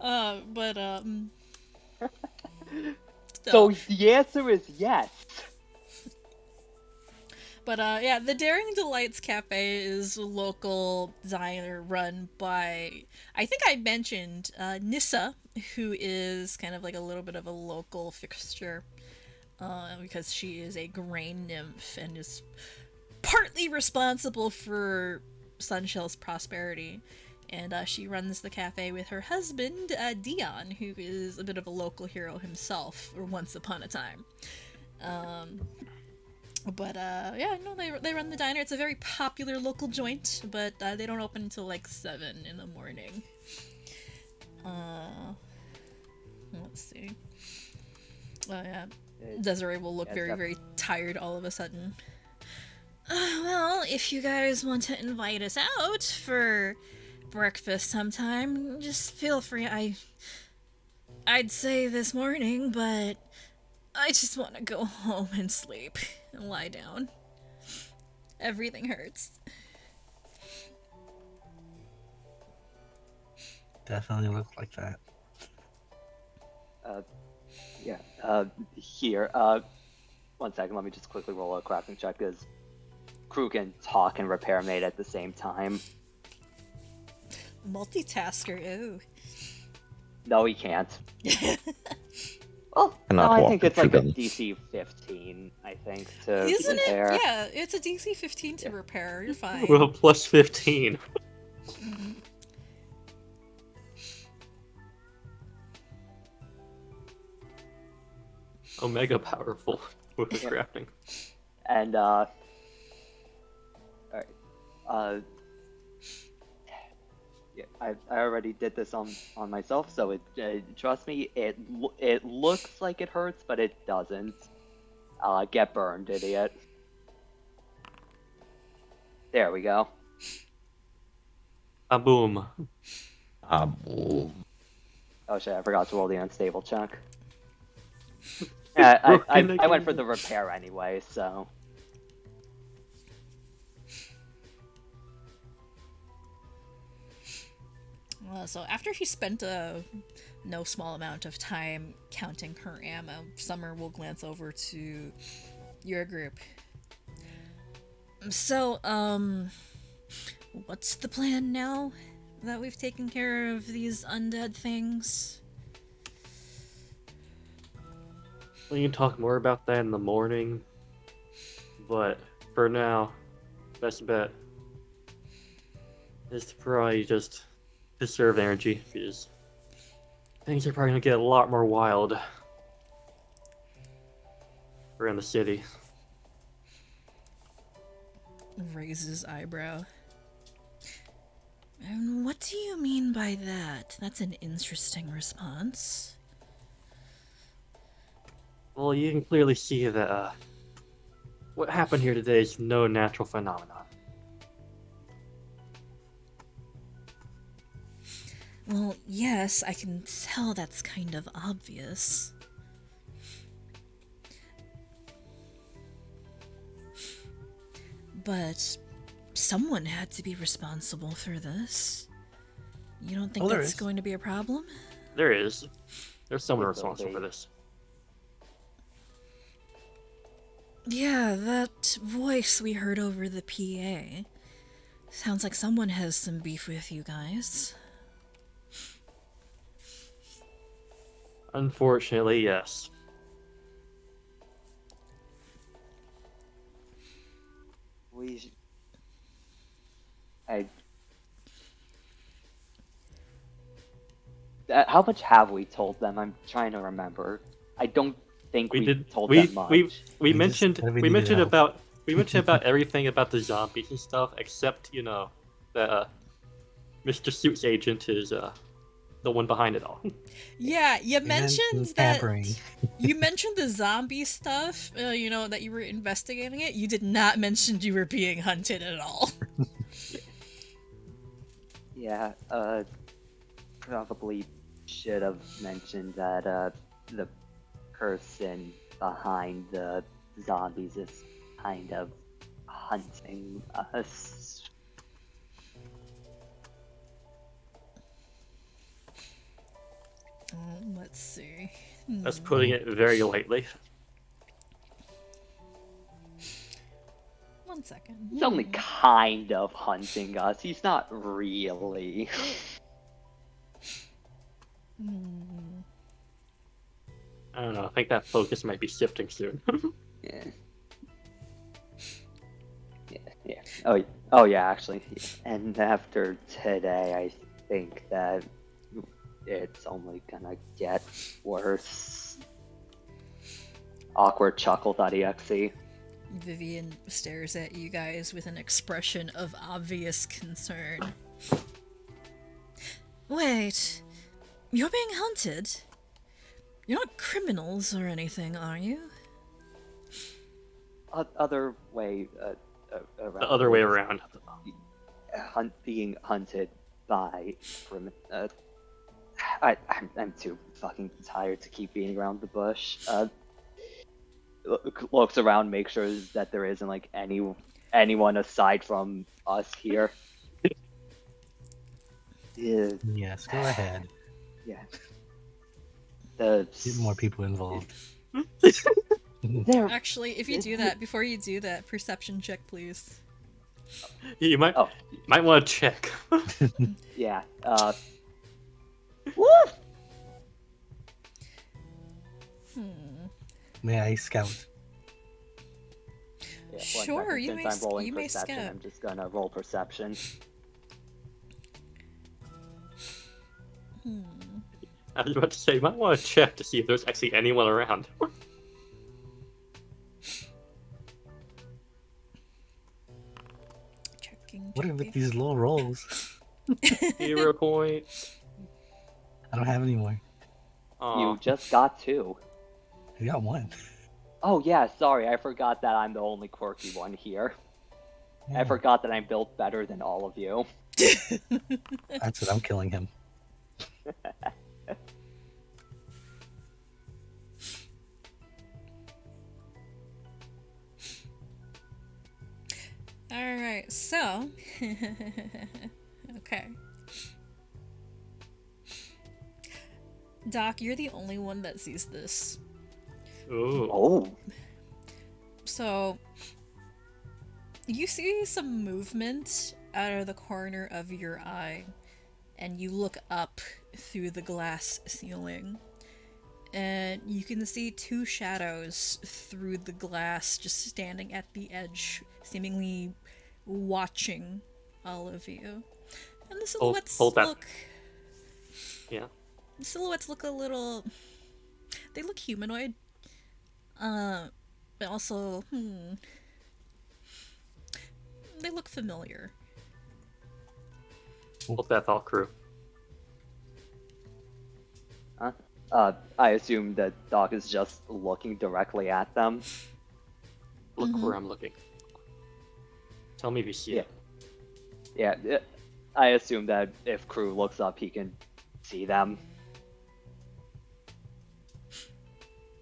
So still. the answer is yes. But yeah, the Daring Delights Cafe is a local diner run by, I think I mentioned, Nissa, who is kind of like a little bit of a local fixture, because she is a grain nymph and is partly responsible for Sunshale's prosperity. And she runs the cafe with her husband, Dion, who is a bit of a local hero himself, or once upon a time. But yeah, no, they run the diner. It's a very popular local joint, but they don't open until like 7 in the morning. Let's see. Oh yeah, Desiree will look very tired all of a sudden. Well, if you guys want to invite us out for breakfast sometime, just feel free. I'd say this morning, but I just want to go home and sleep and lie down. Everything hurts. Definitely looks like that. Yeah. Here. 1 second. Let me just quickly roll a crafting check because Croux can talk and repair mate at the same time. Multitasker, ooh. No, he can't. Well, no, Cannot I walk think with it's like a two DC 15. I think to Isn't repair. it? Yeah, it's a DC 15 to repair. You're fine. Well, plus 15. Omega powerful with the crafting. And alright. Yeah, I already did this on myself, so trust me, it looks like it hurts, but it doesn't. Get burned, idiot. There we go. A boom. Oh, Oh shit, I forgot to roll the unstable check. Yeah, I went for the repair anyway, so. So after he spent a no small amount of time counting her ammo, Summer will glance over to your group. So, what's the plan now that we've taken care of these undead things? We can talk more about that in the morning, but for now, best bet is to probably just conserve energy, because things are probably gonna get a lot more wild around the city. Raises eyebrow. And what do you mean by that? That's an interesting response. Well, you can clearly see that what happened here today is no natural phenomenon. Well, yes, I can tell that's kind of obvious. But someone had to be responsible for this. You don't think Oh, there that's is. going to be a problem? There's someone Will responsible be. for this. Yeah, that voice we heard over the PA. Sounds like someone has some beef with you guys. Unfortunately, yes. We. I. How much have we told them? I'm trying to remember. I don't think we told them much. We We just mentioned said we we needed mentioned help. about we mentioned about everything about the zombies and stuff, except that Mr. Suit's agent is the one behind it all. Yeah, you And mentioned that. tampering. You mentioned the zombie stuff, that you were investigating it. You did not mention you were being hunted at all. Yeah, probably should have mentioned that the person behind the zombies is kind of hunting us. Let's see. That's putting it very lightly. 1 second. He's only kind of hunting us. He's not really. I don't know. I think that focus might be shifting soon. Yeah. Yeah. Oh yeah, actually. And after today, I think that it's only gonna get worse. Awkward chuckle.exe. Vivian stares at you guys with an expression of obvious concern. Wait, you're being hunted? You're not criminals or anything, are you? Other way around. The other way around. Being hunted by I'm too fucking tired to keep beating around the bush. Looks around, make sure that there isn't like anyone aside from us here. Yeah. Yes, go ahead. Yeah. Get more people involved. There. Actually, if you do that, before you do that, perception check, please. You might Oh. might want to check. Yeah. Woo! May I scout? Yeah, Sure, second, you since may I'm rolling you may perception, scout. I'm just gonna roll perception. I was about to say, you might want to check to see if there's actually anyone around. Checking. What are with these low rolls? 0 points. I don't have any more. You just got 2. I got 1. Oh yeah, sorry, I forgot that I'm the only quirky one here. I Yeah, forgot that I'm built better than all of you. that's it. I'm killing him. Alright, so. Okay. Doc, you're the only one that sees this. Ooh. Oh. So, you see some movement out of the corner of your eye, and you look up through the glass ceiling, and you can see 2 shadows through the glass just standing at the edge, seemingly watching all of you. And the silhouettes hold that. look... Yeah. The silhouettes look a little... They look humanoid. But also, they look familiar. Hold that thought, Crew. I assume that Doc is just looking directly at them. Look Mhm. where I'm looking. Tell me if you see Yeah. it. Yeah, I assume that if Crew looks up, he can see them.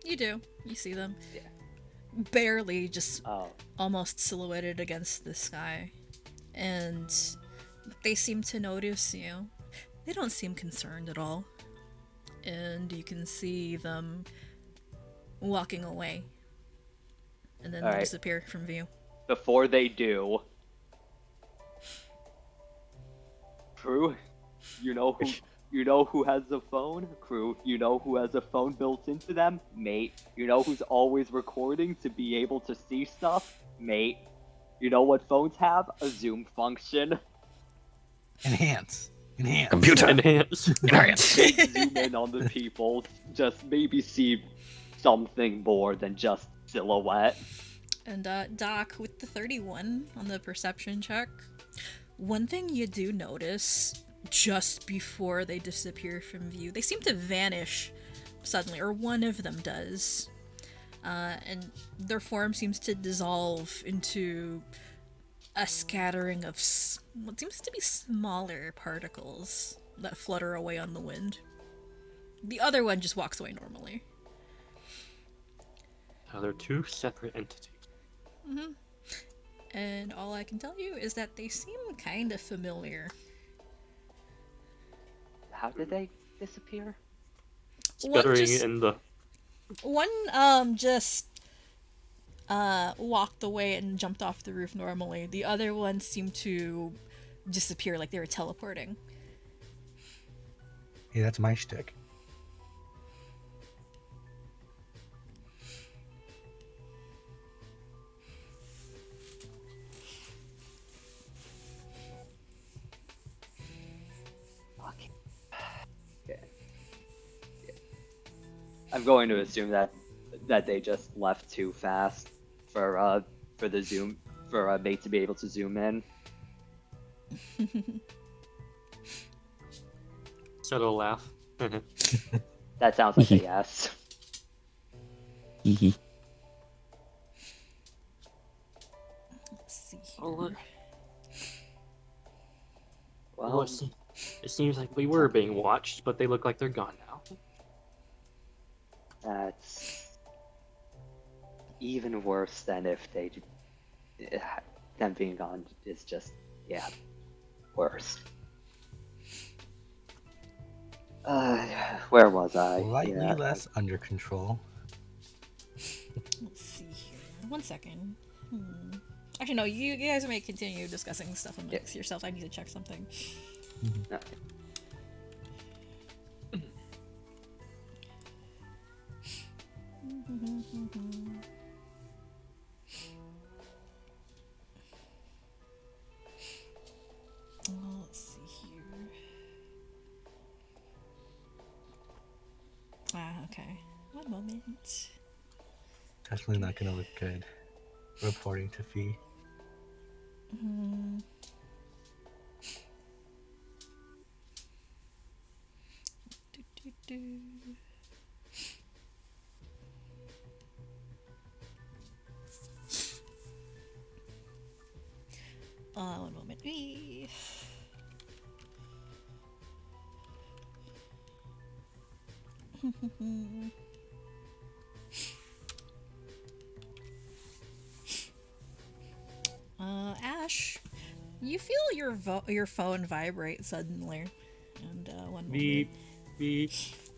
You do. You see them. Yeah. Barely, just Oh, almost silhouetted against the sky. And they seem to notice you. They don't seem concerned at all. And you can see them walking away. And then they Alright. disappear from view. before they do, Crew, you know who has a phone? Crew, you know who has a phone built into them? Mate. You know who's always recording to be able to see stuff? Mate. You know what phones have? A zoom function. Enhance. Computer. Enhance. Zoom in on the people. Just maybe see something more than just silhouette. And Doc, with the 31 on the perception check, one thing you do notice just before they disappear from view, they seem to vanish suddenly, or one of them does. And their form seems to dissolve into a scattering of what seems to be smaller particles that flutter away on the wind. The other one just walks away normally. Now they're two separate entities. And all I can tell you is that they seem kind of familiar. How did they disappear? Sputtering in the. One just walked away and jumped off the roof normally. The other one seemed to disappear like they were teleporting. Hey, that's my shtick. Okay. I'm going to assume that they just left too fast for the zoom for mate to be able to zoom in. Subtle laugh. That sounds like a yes. Hee Let's see here. Oh, look. Well, It seems like we were being watched, but they look like they're gone now. that's even worse than if them being gone is just worse. Where was I? Slightly Yeah, less under control. Let's see here. 1 second. Actually, no. You guys may continue discussing stuff amongst yourself. I need to check something. no. Let's see here. Okay. One moment. Definitely not gonna look good. Reporting to Fee. Do. One moment. Ash, you feel your phone vibrate suddenly, and one moment. Beep, beep,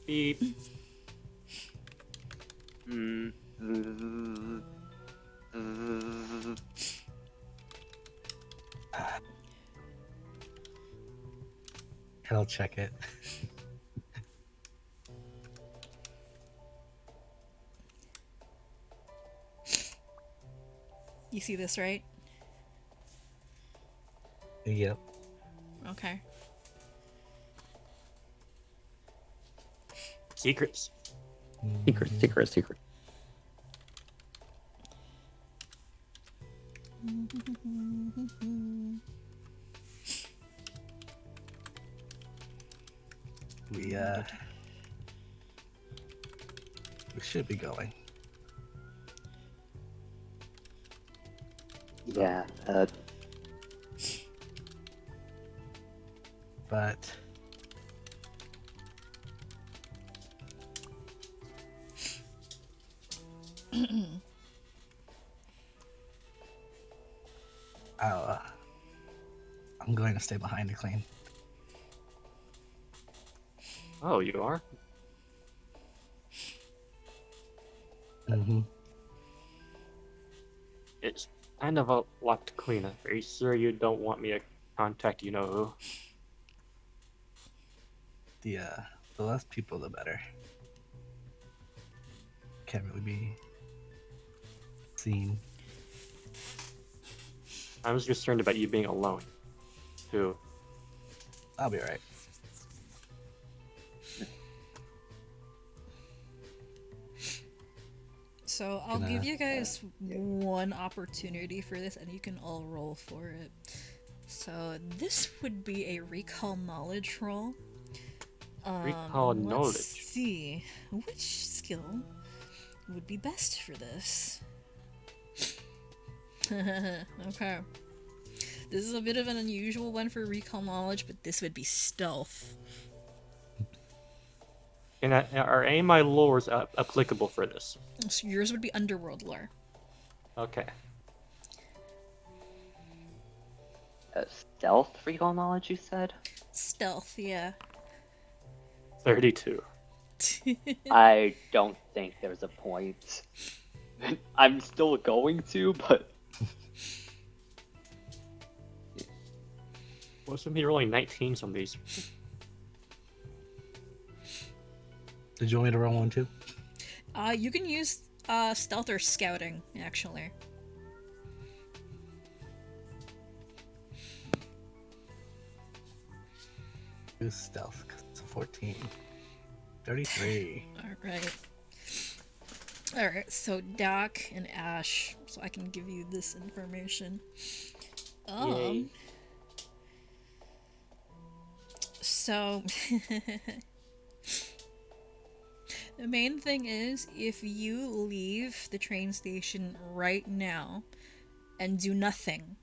beep. I'll check it. You see this, right? Yep. Okay. Secrets. Secret. We should be going. Yeah. But I'm going to stay behind to clean. Oh, you are? Mm-hmm. It's kind of a lot to clean up. Are you sure you don't want me to contact you know who? The less people, the better. Can't really be seen. I was concerned about you being alone, too. I'll be alright. So I'll Gonna- give you guys one opportunity for this, and you can all roll for it. So this would be a recall knowledge roll. Recall let's knowledge. see which skill would be best for this. Okay. This is a bit of an unusual one for recall knowledge, but this would be stealth. And are any of my lores applicable for this? So yours would be underworld lore. Okay. Stealth recall knowledge, you said? Stealth, yeah. 32. I don't think there's a point. I'm still going to, but Wasn't he rolling 19s on these? Did you want me to roll one too? You can use stealth or scouting, actually. Use stealth, 'cause it's a 14. 33. Alright, so Doc and Ash, so I can give you this information. Yay. So the main thing is, if you leave the train station right now and do nothing,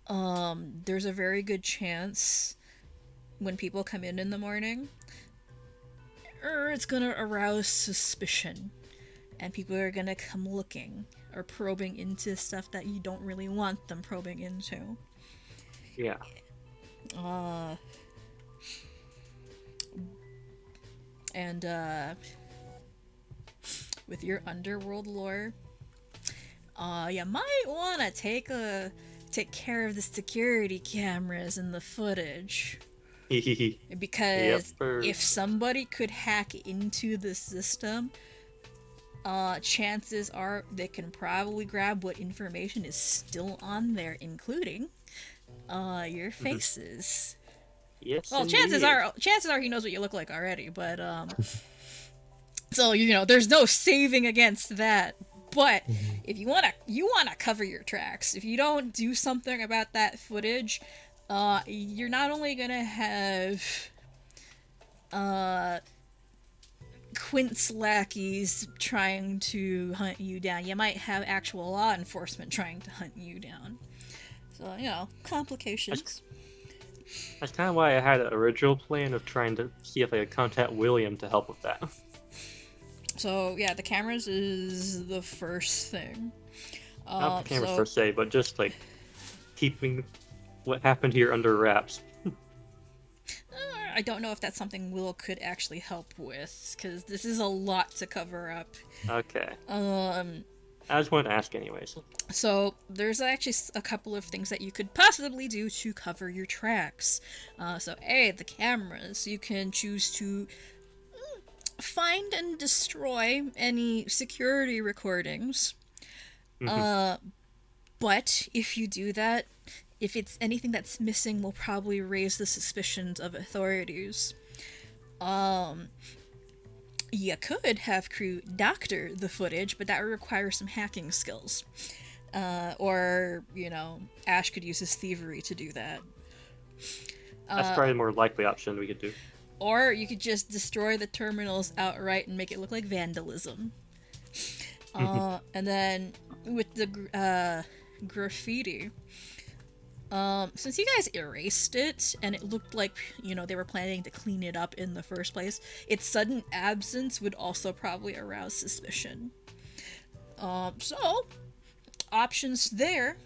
there's a very good chance when people come in the morning, it's gonna arouse suspicion, and people are gonna come looking or probing into stuff that you don't really want them probing into. Yeah. And with your underworld lore, you might want to take care of the security cameras and the footage, because Yepper. if somebody could hack into the system, chances are they can probably grab what information is still on there, including your faces. Yes. Well, indeed. chances are he knows what you look like already, but so there's no saving against that. But if you wanna cover your tracks, if you don't do something about that footage, you're not only gonna have Quint's lackeys trying to hunt you down, you might have actual law enforcement trying to hunt you down. So, complications. That's kind of why I had an original plan of trying to see if I could contact William to help with that. So, yeah, the cameras is the first thing. Not the cameras per se, but just like keeping what happened here under wraps. I don't know if that's something Will could actually help with, because this is a lot to cover up. Okay. I just wanted to ask anyways. So there's actually a couple of things that you could possibly do to cover your tracks. The cameras. You can choose to find and destroy any security recordings. But if you do that, if it's anything that's missing, will probably raise the suspicions of authorities. You could have Croux doctor the footage, but that would require some hacking skills. Or, Ash could use his thievery to do that. That's probably the more likely option we could do. Or you could just destroy the terminals outright and make it look like vandalism. And then with the graffiti, since you guys erased it and it looked like, they were planning to clean it up in the first place, its sudden absence would also probably arouse suspicion. So, options there,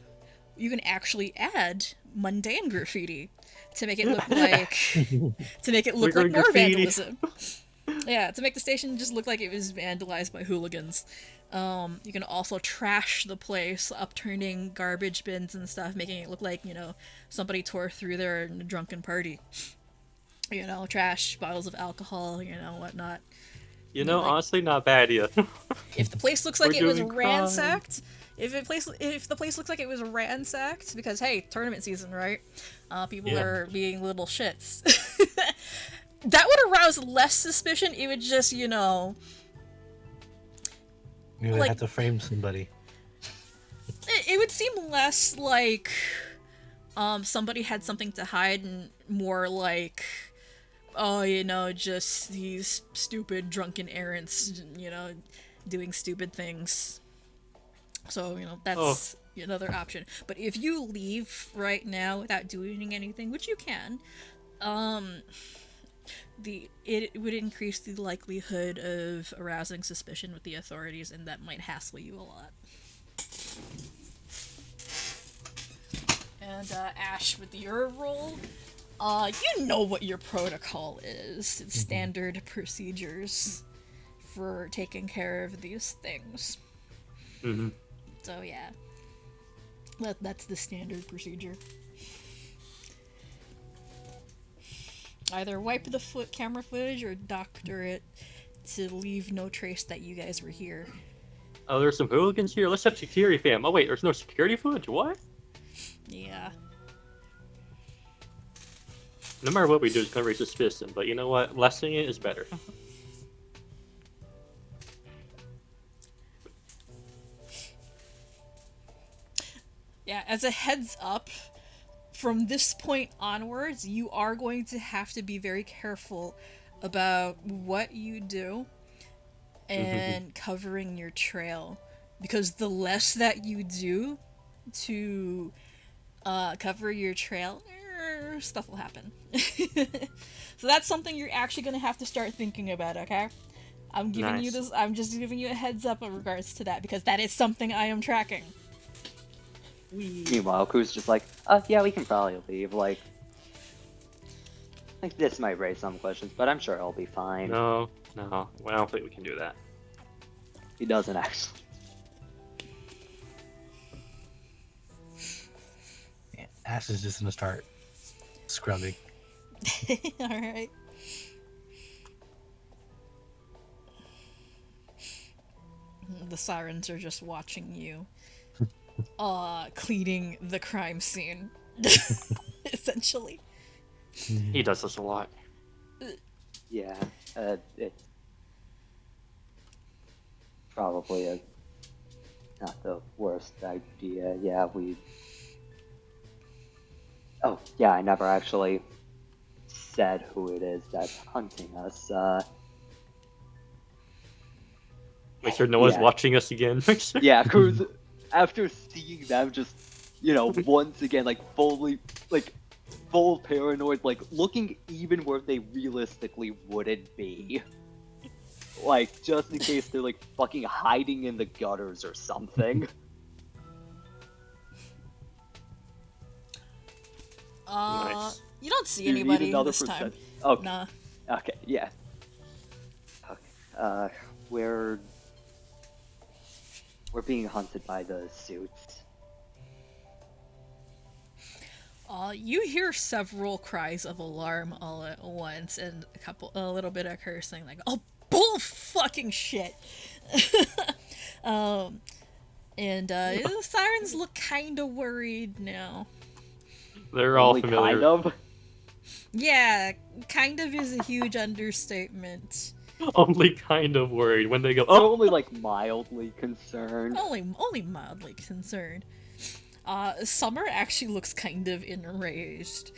you can actually add mundane graffiti to make it look like more graffiti. vandalism. Yeah, to make the station just look like it was vandalized by hooligans. You can also trash the place, upturning garbage bins and stuff, making it look like, somebody tore through there in a drunken party. Trash bottles of alcohol, whatnot. Honestly, not a bad idea. If the place looks like We're it was doing crime. ransacked, if the place looks like it was ransacked, because hey, tournament season, right? People Yeah. are being little shits. That would arouse less suspicion. It would just, You would like- have to frame somebody. it would seem less like somebody had something to hide and more like, just these stupid drunken errants, doing stupid things. So, that's another option. But if you leave right now without doing anything, which you can, it would increase the likelihood of arousing suspicion with the authorities, and that might hassle you a lot. And Ash, with your role, you know what your protocol is. It's standard procedures for taking care of these things. Mm-hmm. So yeah, that's the standard procedure. Either wipe the camera footage or doctor it to leave no trace that you guys were here. Oh, there's some hooligans here. Let's have security fam. Oh wait, there's no security footage. What? Yeah. No matter what we do, it's gonna raise suspicion. But you know what? Lessening it is better. Yeah, as a heads up, from this point onwards, you are going to have to be very careful about what you do and covering your trail. Because the less that you do to cover your trail, stuff will happen. So that's something you're actually going to have to start thinking about, okay? I'm giving you Nice. this. I'm just giving you a heads up in regards to that, because that is something I am tracking. Meanwhile, Croux just like, yeah, we can probably leave. Like this might raise some questions, but I'm sure he'll be fine. No, I don't think we can do that. He doesn't actually. Yeah, Ash is just gonna start scrubbing. Alright. The Sirens are just watching you. Cleaning the crime scene. Essentially. He does this a lot. Yeah, it's probably not the worst idea. Yeah, Oh, yeah, I never actually said who it is that's hunting us. Make sure no one's Yeah. watching us again. Yeah, Croux, after seeing them just, once again, full paranoid, looking even where they realistically wouldn't be. Just in case they're, fucking hiding in the gutters or something. Nice. You don't see Do you need anybody another this time. percent? Okay. Nah. Okay, yeah. Okay, we're being hunted by the suits. You hear several cries of alarm all at once, and a little bit of cursing, like, "Oh, bull fucking shit!" The Sirens look kinda worried now. They're all Only familiar. kind of. Yeah, kind of is a huge understatement. Only kind of worried when they go, They're oh! only mildly concerned. Only mildly concerned. Summer actually looks kind of enraged.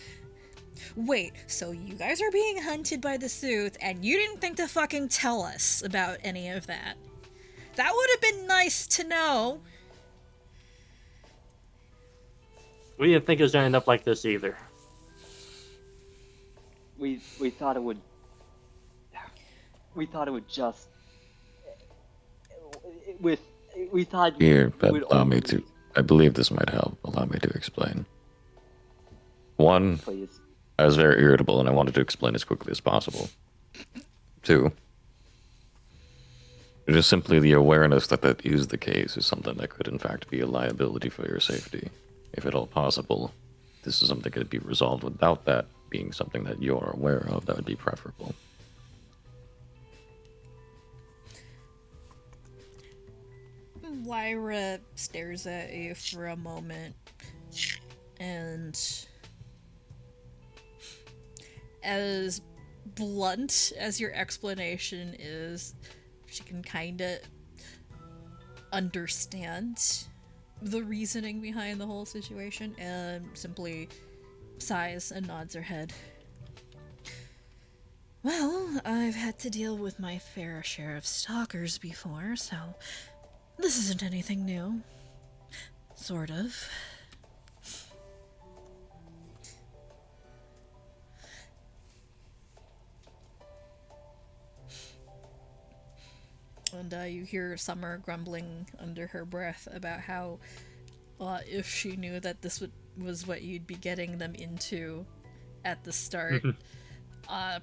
Wait, so you guys are being hunted by the suits, and you didn't think to fucking tell us about any of that? That would have been nice to know. We didn't think it was gonna end up like this either. We thought it would. We thought it would just. With we thought Here, it but would allow me only- to. I believe this might help. Allow me to explain. One, Please. I was very irritable and I wanted to explain as quickly as possible. Two, just simply the awareness that that is the case is something that could in fact be a liability for your safety. If at all possible, this is something that could be resolved without that being something that you're aware of, that would be preferable. Lyra stares at you for a moment, and as blunt as your explanation is, she can kinda understand the reasoning behind the whole situation and simply sighs and nods her head. Well, I've had to deal with my fair share of stalkers before, so this isn't anything new. Sort of. And you hear Summer grumbling under her breath about how if she knew that this was what you'd be getting them into at the start,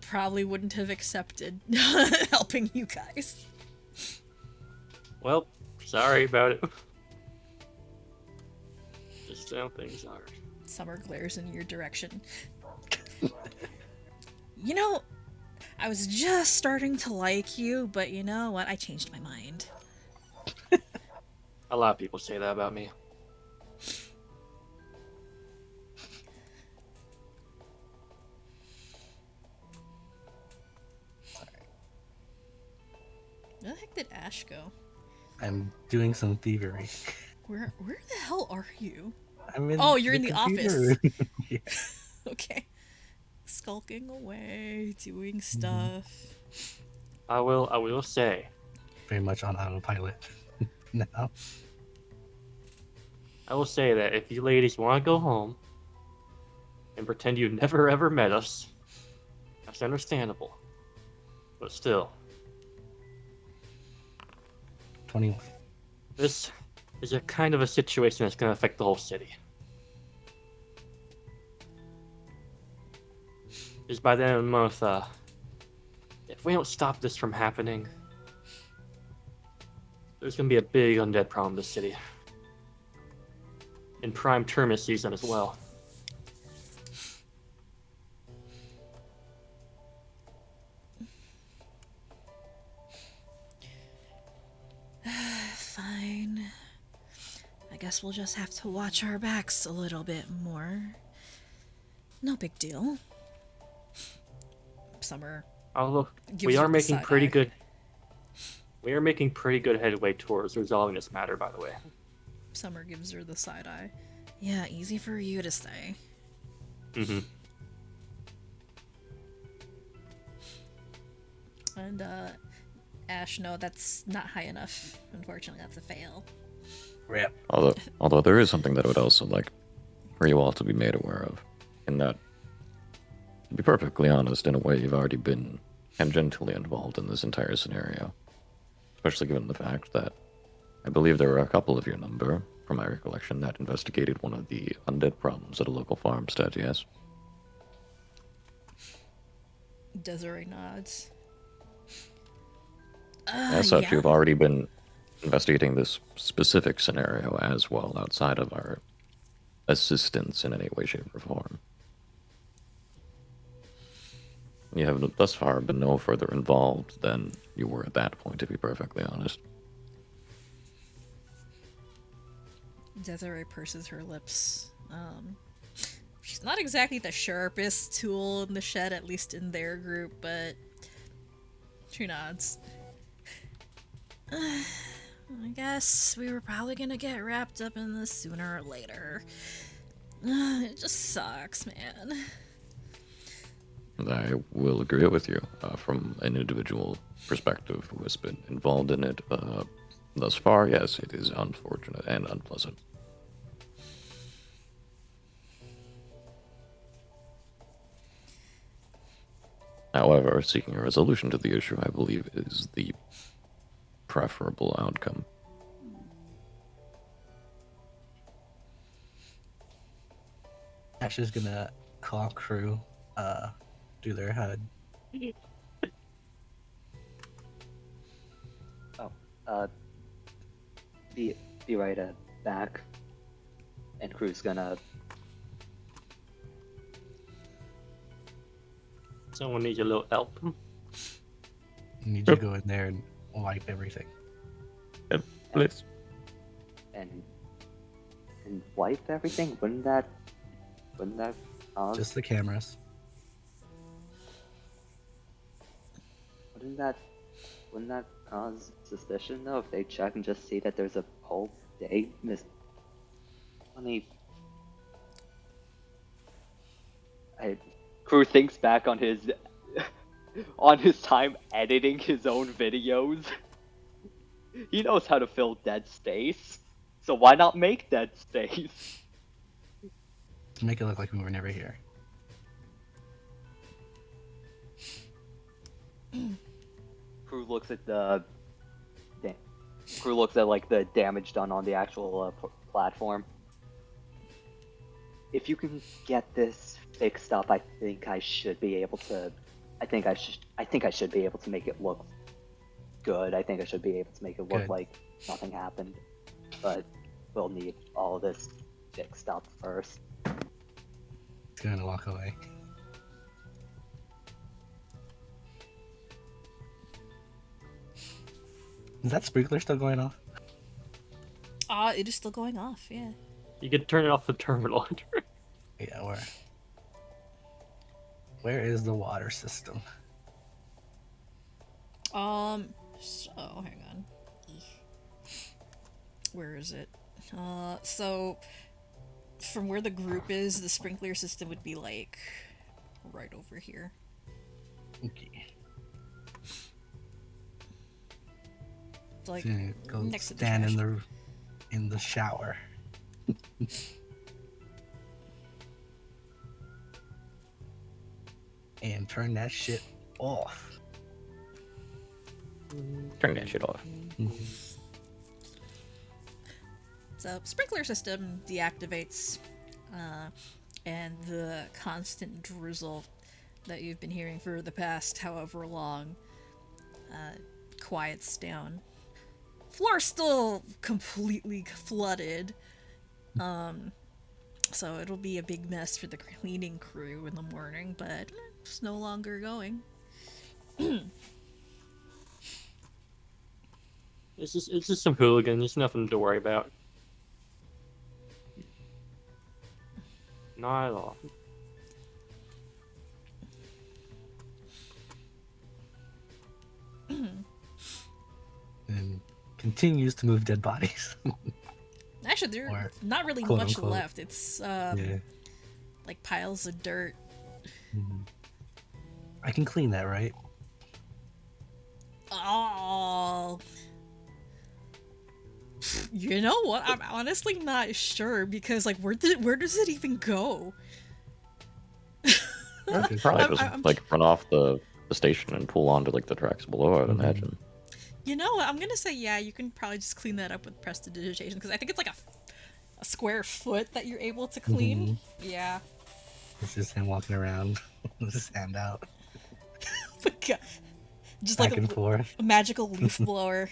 probably wouldn't have accepted helping you guys. Well, sorry about it. Just how things are. Summer glares in your direction. You know, I was just starting to like you, but you know what? I changed my mind. A lot of people say that about me. Where the heck did Ash go? I'm doing some thievery. Where the hell are you? I'm in Oh, you're in the computer office. room. Yeah. Okay. Skulking away, doing stuff. I will say, Very much on autopilot now. I will say that if you ladies want to go home and pretend you never ever met us, that's understandable. But still, 21. this is a kind of a situation that's going to affect the whole city. Just by the end of the month, if we don't stop this from happening, there's going to be a big undead problem in the city. In prime terminus season as well. Fine. I guess we'll just have to watch our backs a little bit more. No big deal. Summer. Although gives we you are the making side pretty eye. good. We are making pretty good headway towards resolving this matter, by the way. Summer gives her the side eye. Yeah, easy for you to say. Mm-hmm. And Ash, no, that's not high enough. Unfortunately, that's a fail. Rip. Although there is something that I would also like for you all to be made aware of, in that, to be perfectly honest, in a way you've already been tangentially involved in this entire scenario. Especially given the fact that I believe there were a couple of your number, from my recollection, that investigated one of the undead problems at a local farmstead, yes? Desiree nods. As such, yeah. you've already been investigating this specific scenario as well, outside of our assistance in any way, shape, or form. You have thus far been no further involved than you were at that point, to be perfectly honest. Desiree purses her lips. She's not exactly the sharpest tool in the shed, at least in their group, but she nods. I guess we were probably gonna get wrapped up in this sooner or later. It just sucks, man. I will agree with you from an individual perspective who has been involved in it thus far. Yes, it is unfortunate and unpleasant. However, seeking a resolution to the issue, I believe, is the preferable outcome. Ash is gonna call Crew, do their HUD. Be right back. And Crew's gonna. Someone needs a little help. Need you to go in there and wipe everything. Yep, please. and wipe everything. Wouldn't that Just the cameras. wouldn't that cause suspicion though if they check and just see that there's a whole day miss? Crew thinks back on his time editing his own videos. He knows how to fill dead space, so why not make dead space? To make it look like we were never here. Crew looks at like the damage done on the actual platform. If you can get this fixed up, I think I should be able to. I think I should be able to make it look good. I think I should be able to make it look Good. like nothing happened. But we'll need all of this fixed up first. It's gonna walk away. Is that sprinkler still going off? It is still going off, yeah. You could turn it off the terminal. Yeah, where is the water system? So hang on. Where is it? So from where the group is, the sprinkler system would be like right over here. Okay. It's like Gonna go next to the stand trash. in the shower. And turn that shit off. Turn that shit off. So sprinkler system deactivates, and the constant drizzle that you've been hearing for the past however long quiets down. Floor's still completely flooded, so it'll be a big mess for the cleaning crew in the morning, but it's no longer going. It's just some hooligans. There's nothing to worry about. Not at all. And continues to move dead bodies. Actually, there's Or not really quote, much unquote. left. It's Yeah. like piles of dirt. Mhm. I can clean that, right? Oh, you know what? I'm honestly not sure because like where does it even go? You can probably just like run off the station and pull onto like the tracks below, I'd imagine. You know what? I'm gonna say yeah. You can probably just clean that up with prestidigitation because I think it's like a square foot that you're able to clean. Yeah. It's just him walking around with his hand out, Oh my God. Just back like and forth. a magical leaf blower.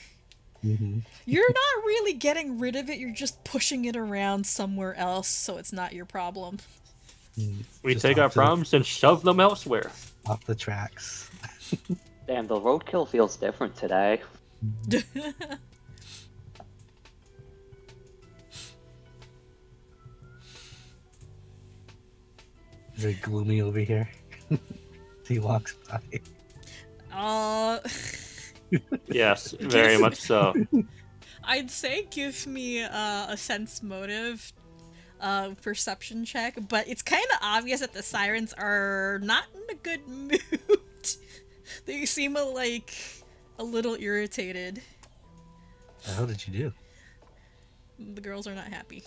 Mhm. You're not really getting rid of it. You're just pushing it around somewhere else, so it's not your problem. We Just take off our to- problems and shove them elsewhere. off the tracks. Damn, the roadkill feels different today. Is it gloomy over here? He walks by. Yes, very much so. I'd say give me a sense motive. perception check, but it's kind of obvious that the sirens are not in a good mood. They seem like a little irritated. The hell did you do? The girls are not happy.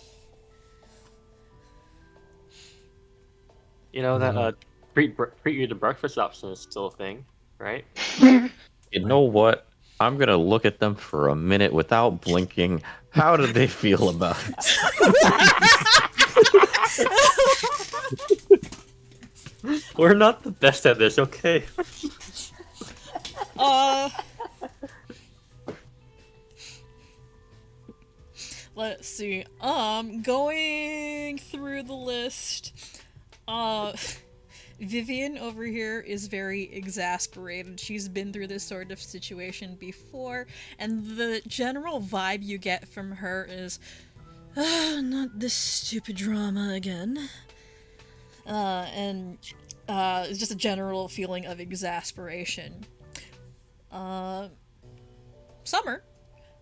You know that treat you to breakfast option is still a thing, right? You know what? I'm gonna look at them for a minute without blinking. How do they feel about it? We're not the best at this, okay? Let's see. Going through the list. Vivian over here is very exasperated. She's been through this sort of situation before, and the general vibe you get from her is, not this stupid drama again. And it's just a general feeling of exasperation. Summer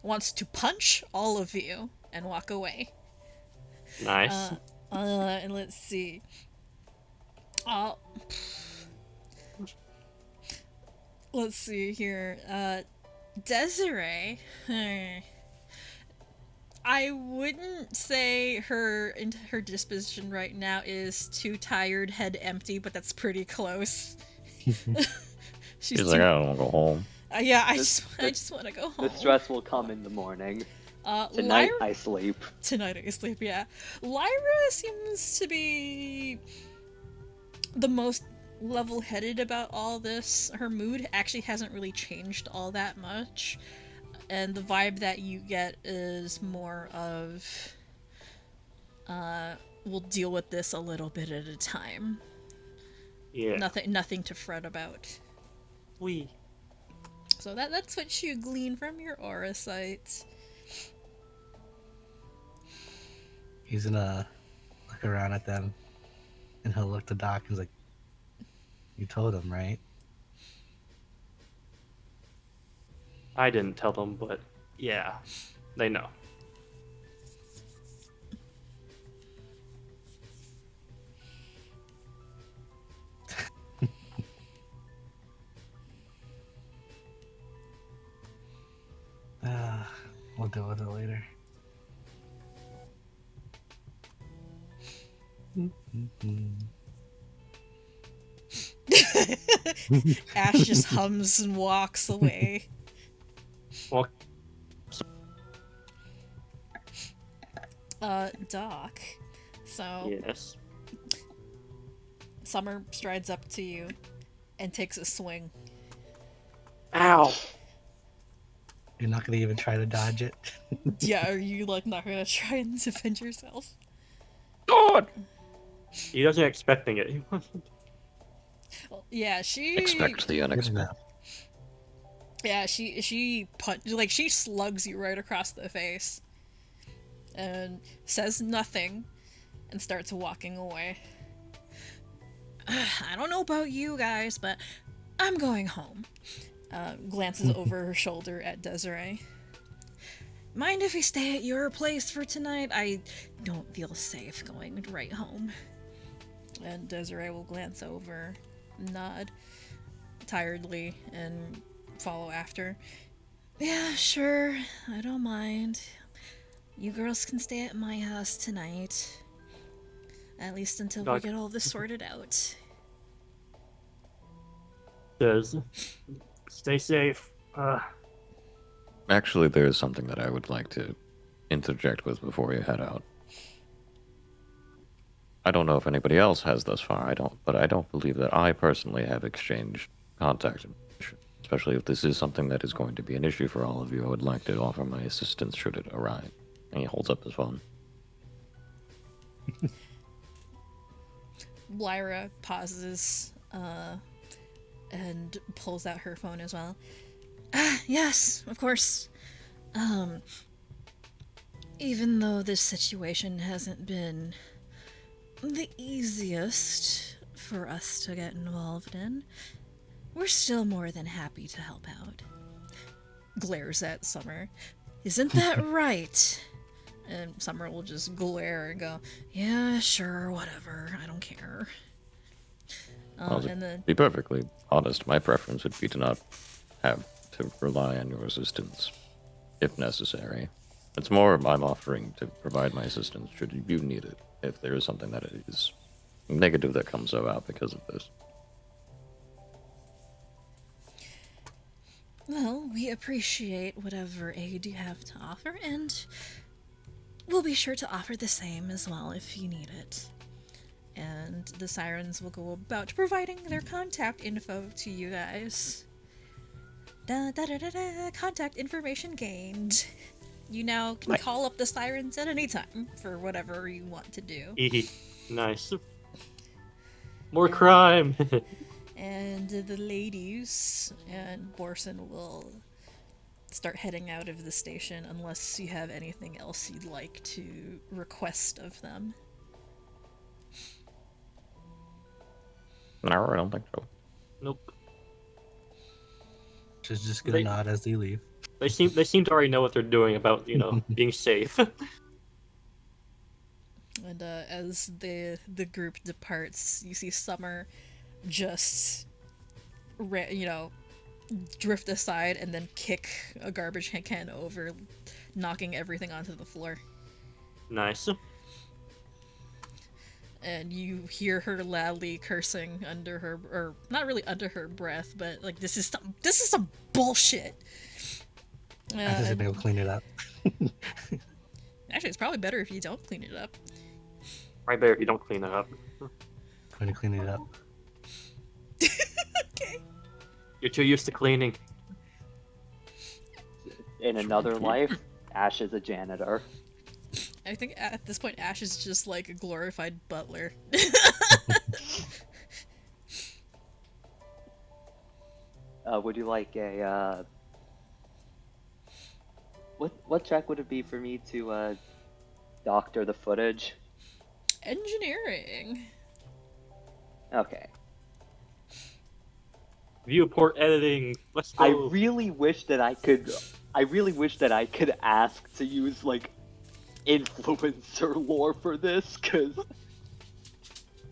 wants to punch all of you and walk away. Nice. And let's see. Let's see here. Desiree. I wouldn't say her disposition right now is too tired, head empty, but that's pretty close. She's like, I don't want to go home. Yeah, I just want to go home. The stress will come in the morning. Tonight I sleep. Tonight I sleep, yeah. Lyra seems to be the most level-headed about all this. Her mood actually hasn't really changed all that much. And the vibe that you get is more of, we'll deal with this a little bit at a time. Yeah. Nothing to fret about. So that's what you glean from your aura sight. He's gonna look around at them, and he'll look to Doc and he's like, "You told him, right?" I didn't tell them, but yeah, they know. We'll deal with it later. Ash just hums and walks away. Well, Doc. So yes. Summer strides up to you and takes a swing. Ow! You're not gonna even try to dodge it. Yeah, are you not gonna try and defend yourself? God! He wasn't expecting it. He wasn't. Well, yeah, she Expect the unexpected. Yeah, she she slugs you right across the face. And says nothing and starts walking away. I don't know about you guys, but I'm going home. Glances over her shoulder at Desiree. Mind if we stay at your place for tonight? I don't feel safe going right home. And Desiree will glance over, nod tiredly, and follow after. Yeah, sure. I don't mind. You girls can stay at my house tonight. At least until we get all this sorted out. Says, stay safe. Actually, there is something that I would like to interject with before you head out. I don't know if anybody else has thus far. But I don't believe that I personally have exchanged contact information. Especially if this is something that is going to be an issue for all of you, I would like to offer my assistance should it arrive. And he holds up his phone. Lyra pauses, and pulls out her phone as well. Yes, of course. Even though this situation hasn't been the easiest for us to get involved in, we're still more than happy to help out. Glares at Summer. Isn't that right? And Summer will just glare and go, yeah, sure, whatever, I don't care. Well, to And then, be perfectly honest, my preference would be to not have to rely on your assistance, if necessary. It's more I'm offering to provide my assistance should you need it, if there is something that is negative that comes about because of this. well, we appreciate whatever aid you have to offer, and we'll be sure to offer the same as well if you need it. And the Sirens will go about providing their contact info to you guys. Da da da da da, contact information gained. You now can Nice. call up the Sirens at any time for whatever you want to do. Nice. More crime. And the ladies and Borson will start heading out of the station unless you have anything else you'd like to request of them. No, I don't think so. Nope. Just gonna nod as they leave. They seem to already know what they're doing about, being safe. And as the group departs, you see Summer just, drift aside and then kick a garbage can over, knocking everything onto the floor. Nice. And you hear her loudly cursing under her, or not really under her breath, but like, this is some bullshit. I just think they'll clean it up. Actually, it's probably better if you don't clean it up. Right there, if you don't clean it up. Going to clean it up. Okay. You're too used to cleaning. In another life, Ash is a janitor. I think at this point, Ash is just like a glorified butler. Would you like a what check would it be for me to doctor the footage? Engineering. Okay. Viewport editing. Let's go. I really wish that I could ask to use like influencer lore for this, because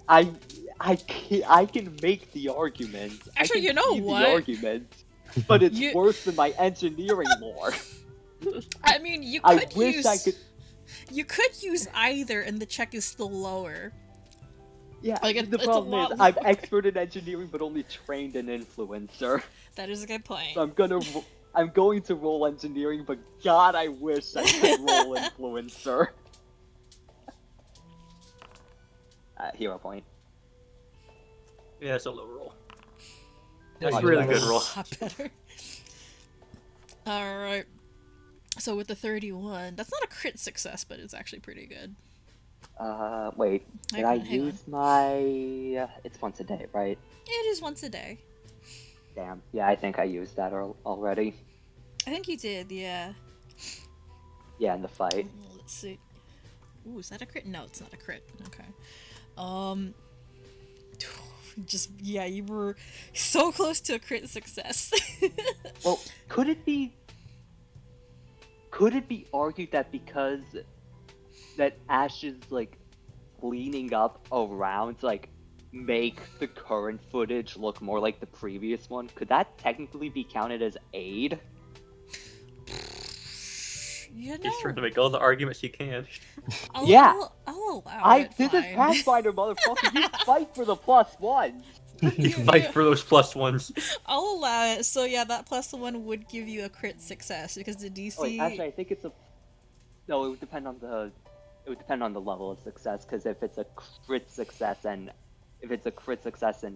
I can make the argument. Actually, you know what? The argument, but it's You- worse than my engineering lore. I mean, you I could wish use. I could. You could use either, and the check is still lower. Yeah, Like, the it's a problem lot is I'm lower. expert in engineering, but only trained in influencer. That is a good point. So I'm going to roll engineering, but God, I wish I could roll influencer. Hero point. Yeah, it's a low roll. Yeah, That's a you really like good it. roll. A lot better. All right. So with the 31, that's not a crit success, but it's actually pretty good. Wait. Did I Hang on. use my? It's once a day, right? It is once a day. Damn. Yeah, I think I used that already. I think you did, yeah. Yeah, in the fight. Let's see. Ooh, is that a crit? No, it's not a crit. Okay. Just, yeah, you were so close to a crit success. Well, could it be argued that because that Ash is like leaning up around to like make the current footage look more like the previous one, could that technically be counted as aid? You know, He's trying to make all the arguments he can. Yeah. I'll allow it. This is fine. Pathfinder, motherfucker. You fight for the +1. You fight for those +1s. I'll allow it. So yeah, that +1 would give you a crit success because the DC. Oh, wait, actually, I think it's a. No, it would depend on the. It would depend on the level of success, because if it's a crit success and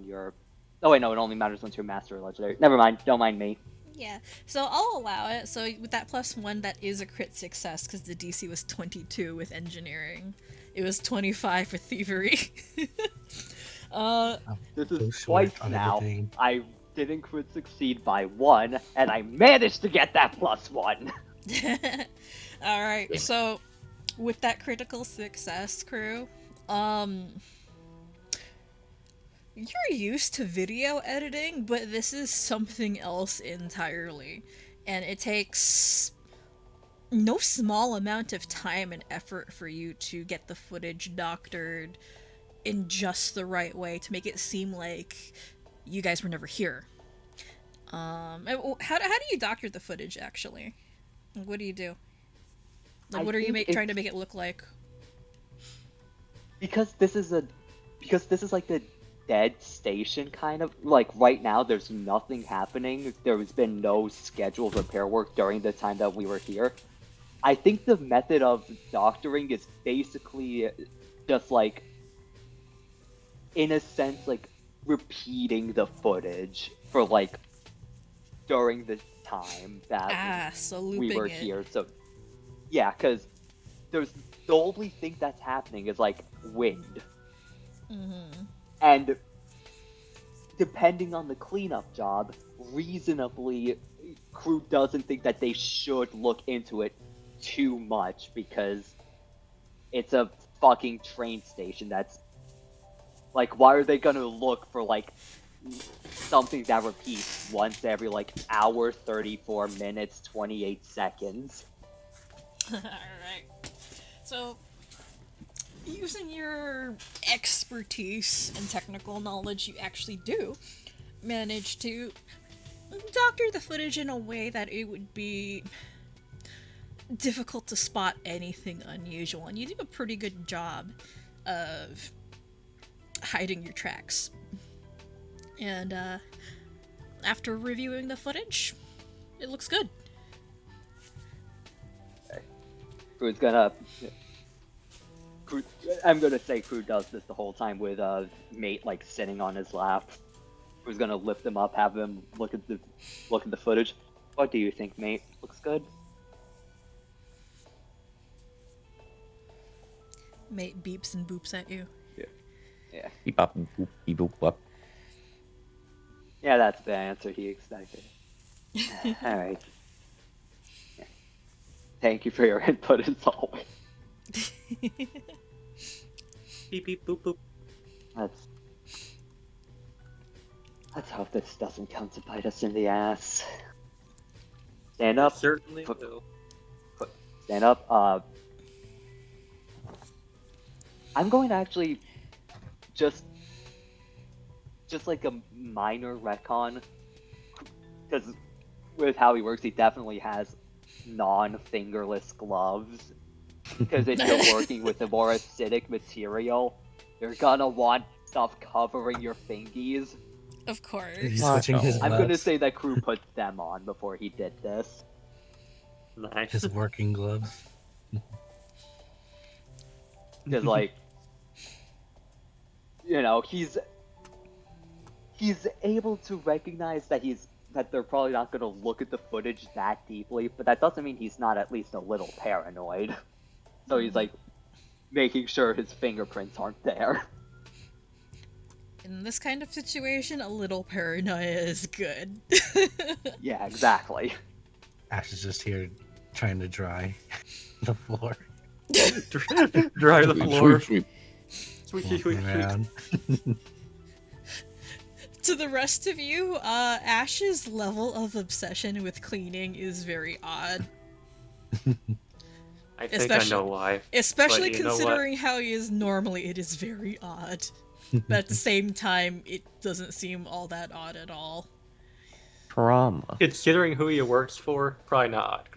you're. Oh wait, no, it only matters once you're master or legendary. Never mind. Don't mind me. Yeah, so I'll allow it. So with that +1, that is a crit success because the DC was 22 with engineering. It was 25 for thievery. This So is short twice on now. everything. I didn't crit succeed by 1, and I managed to get that +1. All right, so with that critical success, Crew, you're used to video editing, but this is something else entirely, and it takes no small amount of time and effort for you to get the footage doctored in just the right way to make it seem like you guys were never here. How do you doctor the footage actually? What do you do? Like, I what are you think trying to make it look like? because this is like the dead station kind of like right now there's nothing happening. There's been no scheduled repair work during the time that we were here. I think the method of doctoring is basically just like, in a sense, like repeating the footage for like during the time that So we looping were it. here. So yeah, because there's the only thing that's happening is like wind, and depending on the cleanup job, reasonably, Crew doesn't think that they should look into it too much because it's a fucking train station. That's like, why are they gonna look for like something that repeats once every like hour, 34 minutes, 28 seconds? Alright. So, using your expertise and technical knowledge, you actually do manage to doctor the footage in a way that it would be difficult to spot anything unusual, and you do a pretty good job of hiding your tracks. And after reviewing the footage, it looks good. Crew's gonna. Crew, I'm gonna say Crew does this the whole time with mate like sitting on his lap. Crew's gonna lift him up, have him look at the footage. What do you think, mate? Looks good. Mate beeps and boops at you. Yeah. Beep up, boop, beep, boop, up. Yeah, that's the answer he expected. All right. Yeah. Thank you for your input as always. Beep beep boop boop. Let's hope this doesn't come to bite us in the ass. Stand up. Certainly will. Stand up. I'm going to actually just like a minor retcon, because with how he works, he definitely has non-fingerless gloves. Because if you're working with a more acidic material, you're gonna want stuff covering your fingies. Of course. He's switching his I'm gloves. gonna say that Crew put them on before he did this. Nice. His working gloves. Because, like, you know, he's able to recognize that they're probably not gonna look at the footage that deeply, but that doesn't mean he's not at least a little paranoid. So he's like making sure his fingerprints aren't there. In this kind of situation, a little paranoia is good. Yeah, exactly. Ash is just here trying to dry the floor. Dry the floor. Sweep, sweep. Sweet, sweet, Walking sweet. around. To the rest of you, Ash's level of obsession with cleaning is very odd. I think I know why. Especially But you know what? considering how he is normally, it is very odd. But at the same time, it doesn't seem all that odd at all. Trauma. Considering who he works for, probably not.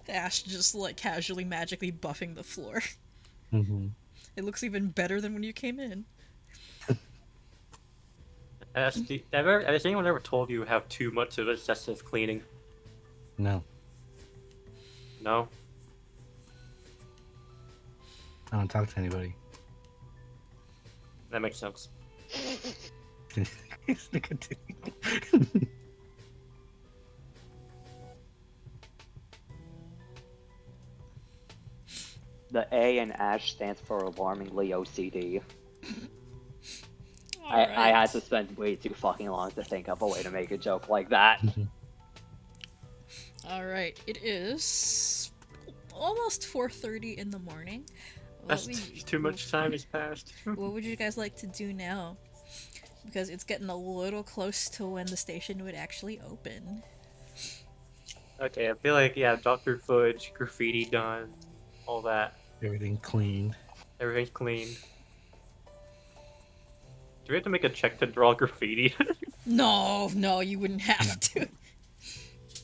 Ash just like casually magically buffing the floor. Mhm. It looks even better than when you came in. Has anyone ever told you have too much of excessive cleaning? No, No? I don't talk to anybody. That makes sense. He's gonna continue. The A in Ash stands for alarmingly OCD. I had to spend way too fucking long to think of a way to make a joke like that. Alright, it is almost 4:30 in the morning. That's too much time has passed. What would you guys like to do now? because it's getting a little close to when the station would actually open. Okay, I feel like, yeah, Dr. Fudge, graffiti done, all that. Everything cleaned. Everything's cleaned. Do we have to make a check to draw graffiti? No, you wouldn't have to.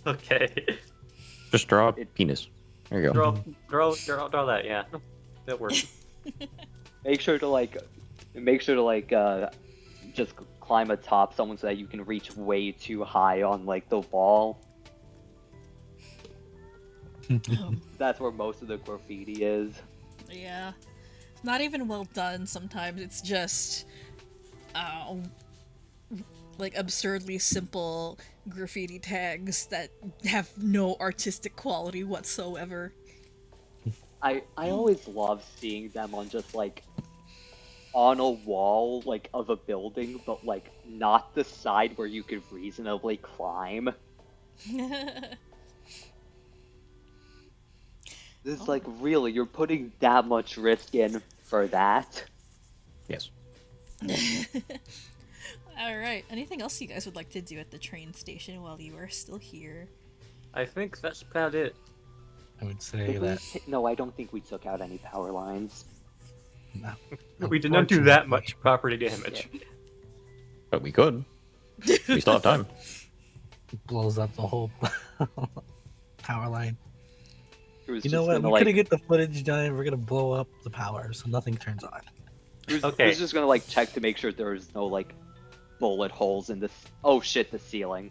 Okay. Just draw a penis. There you go. Draw that, yeah. That works. Make sure to just climb atop someone so that you can reach way too high on like the wall. That's where most of the graffiti is. Yeah. It's not even well done sometimes. It's just like absurdly simple graffiti tags that have no artistic quality whatsoever. I always love seeing them on just like on a wall like of a building, but like not the side where you could reasonably climb. This is like really, you're putting that much risk in for that? Yes. Alright, anything else you guys would like to do at the train station while you are still here? I think that's about it. I would say that. No, I don't think we took out any power lines. No. We did not do that much property damage. But we could. We still have time. Blows up the whole power line. Crew's You know just what? gonna, We like, couldn't get the footage done. We're gonna blow up the power, so nothing turns on. Okay. Crew's just gonna like check to make sure there's no like bullet holes in this. Oh shit, the ceiling.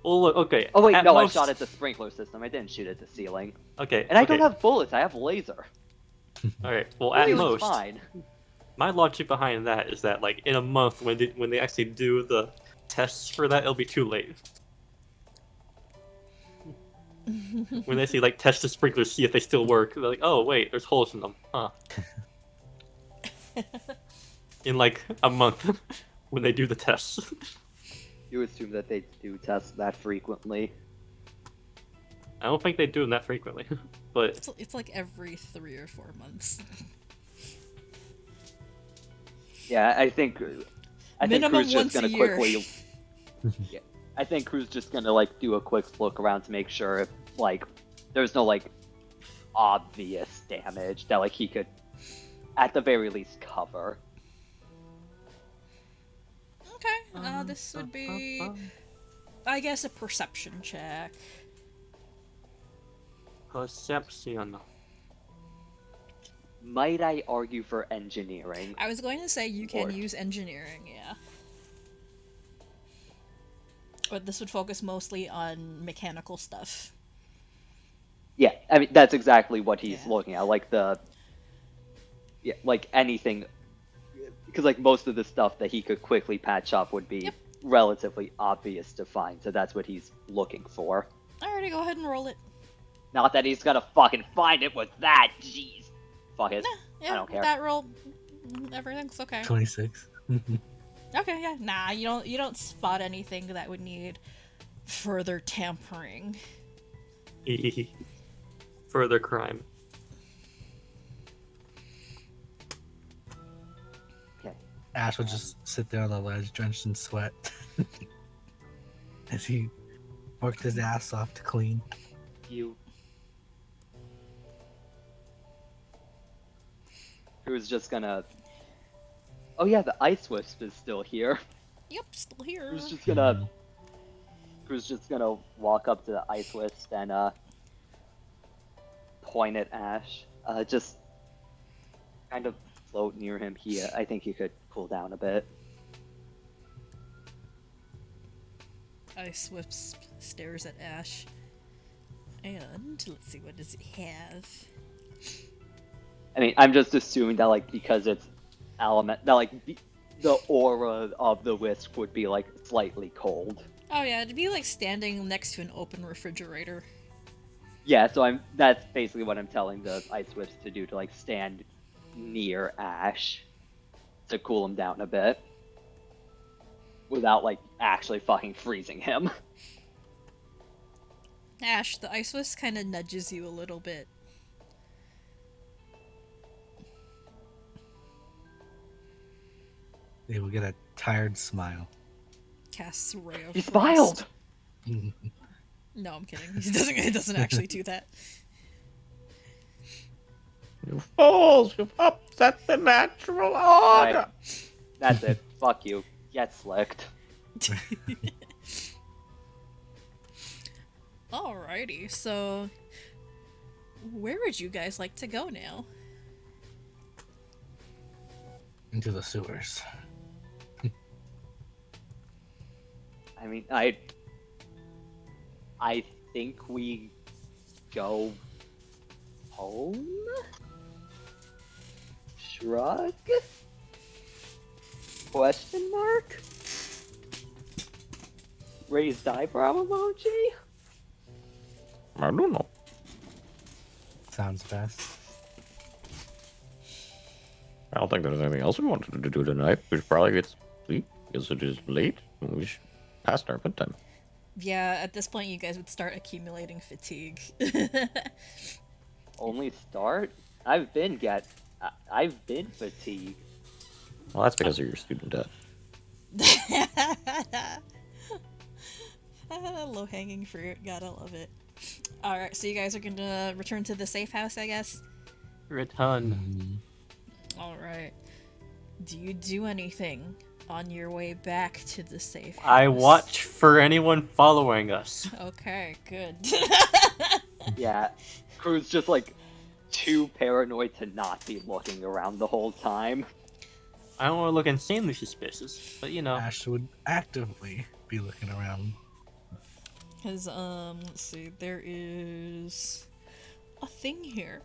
Well, look, okay. Oh wait, at no, most- I shot at the sprinkler system. I didn't shoot at the ceiling. Okay. And I okay. don't have bullets. I have laser. Alright, well, at Laser's most, fine. my logic behind that is that, like, in a month, when they actually do the tests for that, it'll be too late. When they say, like, test the sprinklers, see if they still work, they're like, oh, wait, there's holes in them. Huh. In, like, a month, when they do the tests. You assume that they do test that frequently. I don't think they do them that frequently, but... It's like every 3 or 4 months. Yeah, I think Minimum Crew's just once gonna a year. quickly. Yeah, I think Crew's just gonna like do a quick look around to make sure if like there's no like obvious damage that like he could at the very least cover. Okay, this would be, I guess, a perception check. Perception. Might I argue for engineering? I was going to say you can Or- use engineering, yeah. But this would focus mostly on mechanical stuff. Yeah, I mean that's exactly what he's Yeah. looking at, like like anything, because like most of the stuff that he could quickly patch up would be Yep. relatively obvious to find, so that's what he's looking for. Alrighty, go ahead and roll it. Not that he's gonna fucking find it with that, jeez. Fuck it. Yeah, don't with care. that roll, everything's okay. 26. Okay, yeah, nah, you don't spot anything that would need further tampering. Further crime. Okay. Ash would just sit there on the ledge, drenched in sweat, as he worked his ass off to clean. You. Who's just gonna. Oh yeah, the ice wisp is still here. Yep, still here. Who's just gonna. Who's just gonna walk up to the ice wisp and point at Ash. Just kind of float near him. I think he could cool down a bit. Ice Wisp stares at Ash. And let's see, what does it have? I mean, I'm just assuming that like because it's element that like the aura of the wisp would be like slightly cold. Oh yeah, it'd be like standing next to an open refrigerator. Yeah, so that's basically what I'm telling the ice wisps to do, to like stand near Ash to cool him down a bit without like actually fucking freezing him. Ash, the Ice Wisp kind of nudges you a little bit. They will get a tired smile. Casts Ray of He Frost. smiled! No, I'm kidding. It doesn't actually do that. You fools! You've upset the natural order! Right. That's it. Fuck you. Get slicked. Alrighty, so where would you guys like to go now? Into the sewers. I mean, I think we go home? Shrug? Question mark? Raised eyebrow emoji? I don't know. Sounds best. I don't think there's anything else we wanted to do tonight. We should probably get sleep because it is late and we should past our bedtime. Yeah, at this point you guys would start accumulating fatigue. Only start? I've been fatigued. Well, that's because of your student debt. Low hanging fruit, gotta love it. Alright, so you guys are gonna return to the safe house, I guess? Return. Alright. Do you do anything on your way back to the safe house? I watch for anyone following us. Okay, good. Yeah, Crew's just like too paranoid to not be looking around the whole time. I don't want to look insanely suspicious, but you know. Ash would actively be looking around. Because, let's see, there is a thing here.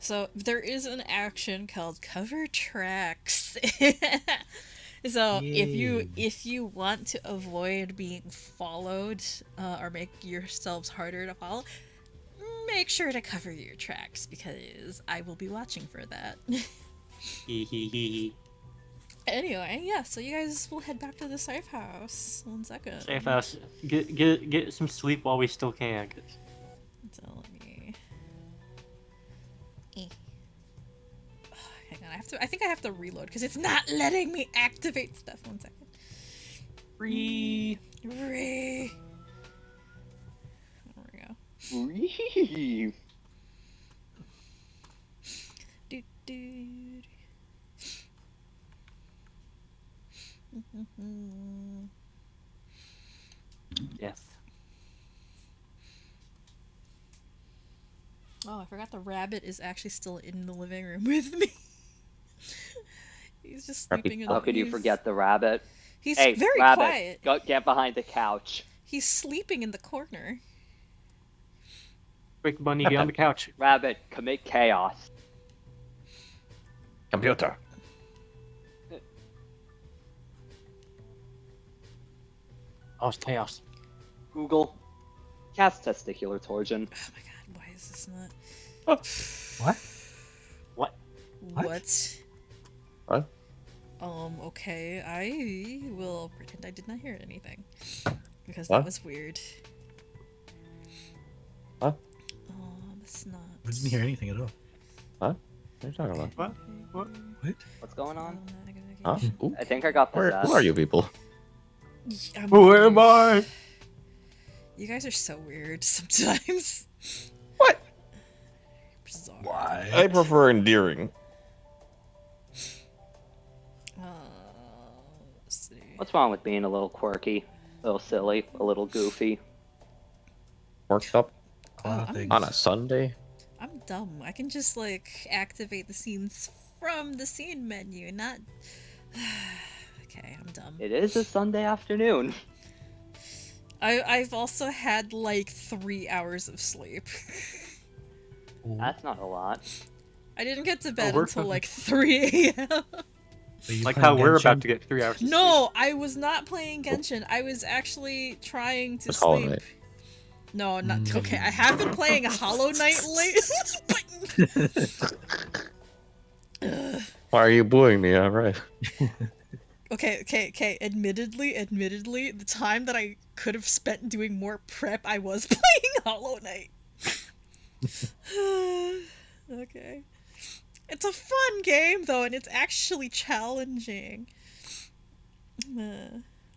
So, there is an action called cover tracks. So, Yay. if you want to avoid being followed, or make yourselves harder to follow, make sure to cover your tracks, because I will be watching for that. Hee hee hee hee. Anyway, yeah, so you guys will head back to the safe house. 1 second. Safe house. Get some sleep while we still can. 'Cause So let me. Hang on, I think I have to reload because it's not letting me activate stuff. 1 second. free. There we go. Whee! Do, do, do. Yes. Oh, I forgot the rabbit is actually still in the living room with me. He's just sleeping in the How could you forget the rabbit? He's Hey, very rabbit, quiet. go get behind the couch. He's sleeping in the corner. Quick, Bunny, get on the couch. Rabbit, commit chaos. Computer. Oh, it's chaos. Google, cast testicular torsion. Oh my god, why is this not... What? What? What? What? Okay, I will pretend I did not hear anything. Because What? that was weird. What? That's not... We didn't hear anything at all. What are you talking about? What? What? What? What's going on? Huh? Ooh. I think I got Who possessed. are you people? Who am I? You guys are so weird sometimes. What? Bizarre. Why? I prefer endearing. Let's see. What's wrong with being a little quirky, a little silly, a little goofy? Worked up A lot of I'm- things. on a Sunday. I'm dumb. I can just like activate the scenes from the scene menu, not. Okay, I'm dumb. It is a Sunday afternoon. I've also had like 3 hours of sleep. Ooh. That's not a lot. I didn't get to bed we're until fucking- like 3 a.m. Are you Like playing how we're about Genshin? to get 3 hours of sleep. No, I was not playing Genshin. I was actually trying to It's Hollow sleep. Knight. No, not okay. I have been playing Hollow Knight lately. Why are you booing me? All right. Okay. Admittedly, the time that I could have spent doing more prep, I was playing Hollow Knight. Okay. It's a fun game though, and it's actually challenging.